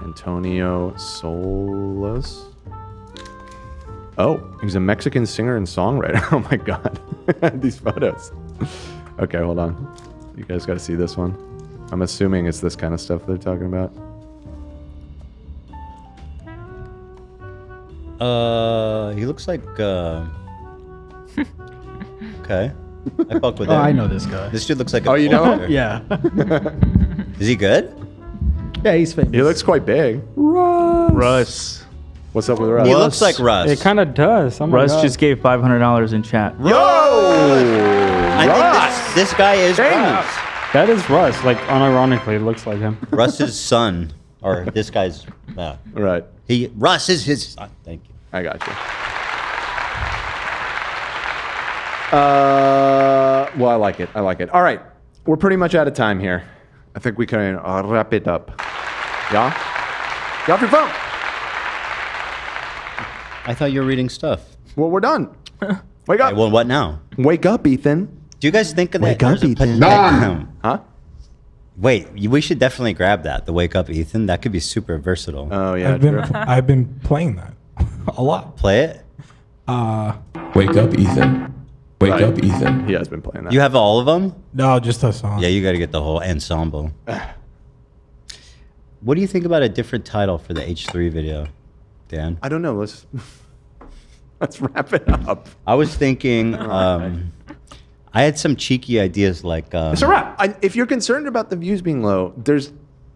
Antonio Solis. Oh, he's a Mexican singer and songwriter. Oh my God. These photos. Okay, hold on. You guys got to see this one. I'm assuming it's this kind of stuff they're talking about. He looks like okay. I fuck with Oh, that. I know this guy. This dude looks like a you know him? soldier. Yeah. Is he good? Yeah, he's famous. He looks quite big. Russ. What's up with Russ? He looks like Russ. it kind of does. Oh my Russ God. just gave $500 in chat. Yo! I think this guy is Russ. That is Russ. Like, unironically, it looks like him. Russ's son, or this guy's. Right. Russ is his son. Thank you. I got you. Well, I like it. I like it. All right. We're pretty much out of time here. I think we can wrap it up. Yeah? Get off your phone. I thought you were reading stuff. Well, we're done. Wake up. Okay, well, what now? Wake up, Ethan. Do you guys think of that? Wake up, There's a Ethan. Huh? Wait, we should definitely grab that. The Wake Up, Ethan. That could be super versatile. Oh, yeah. I've been playing that a lot. Play it. Wake up, Ethan. Wake Right. up, Ethan. He has been playing that. You have all of them? No, just a song. Yeah, you got to get the whole ensemble. What do you think about a different title for the H3 video, Dan? I don't know. Let's wrap it up. I was thinking, I had some cheeky ideas like. It's a wrap. If you're concerned about the views being low,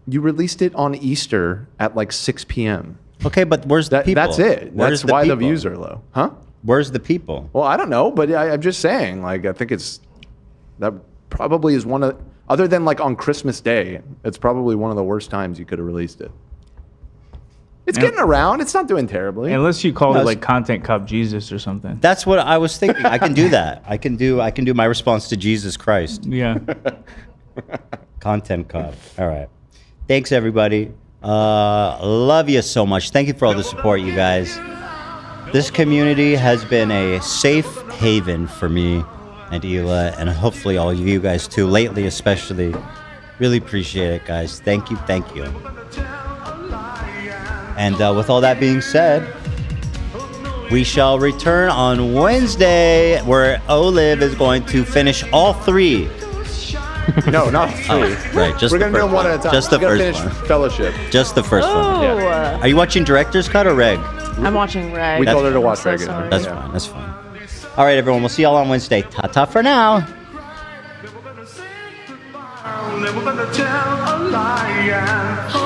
you released it on Easter at like 6 p.m. Okay, but where's the people? That's it. Where's That's why the people? views are low. Huh? Where's the people? Well, I don't know, but I'm just saying, like, I think that probably is one of, other than like on Christmas Day, it's probably one of the worst times you could have released it. It's getting around. It's not doing terribly. Unless you call it like Content Cup Jesus or something. That's what I was thinking. I can do that. I can do my response to Jesus Christ. Yeah. Content Cup. All right. Thanks, everybody. Love you so much. Thank you for all the support, you guys. This community has been a safe haven for me and Hila, and hopefully all of you guys too, lately especially. Really appreciate it, guys. Thank you, thank you. And with all that being said, we shall return on Wednesday, where Olive is going to finish all 3. No, not 3. Oh, right, just We're the gonna do first them one at a time. Just the We gotta first finish one. Fellowship. Just the first one. Yeah. Are you watching director's cut or reg? I'm watching Reg. We told her to I'm watch so regular. sorry. That's fine. That's fine. All right, everyone. We'll see y'all on Wednesday. Ta-ta for now. Never gonna tell a lie.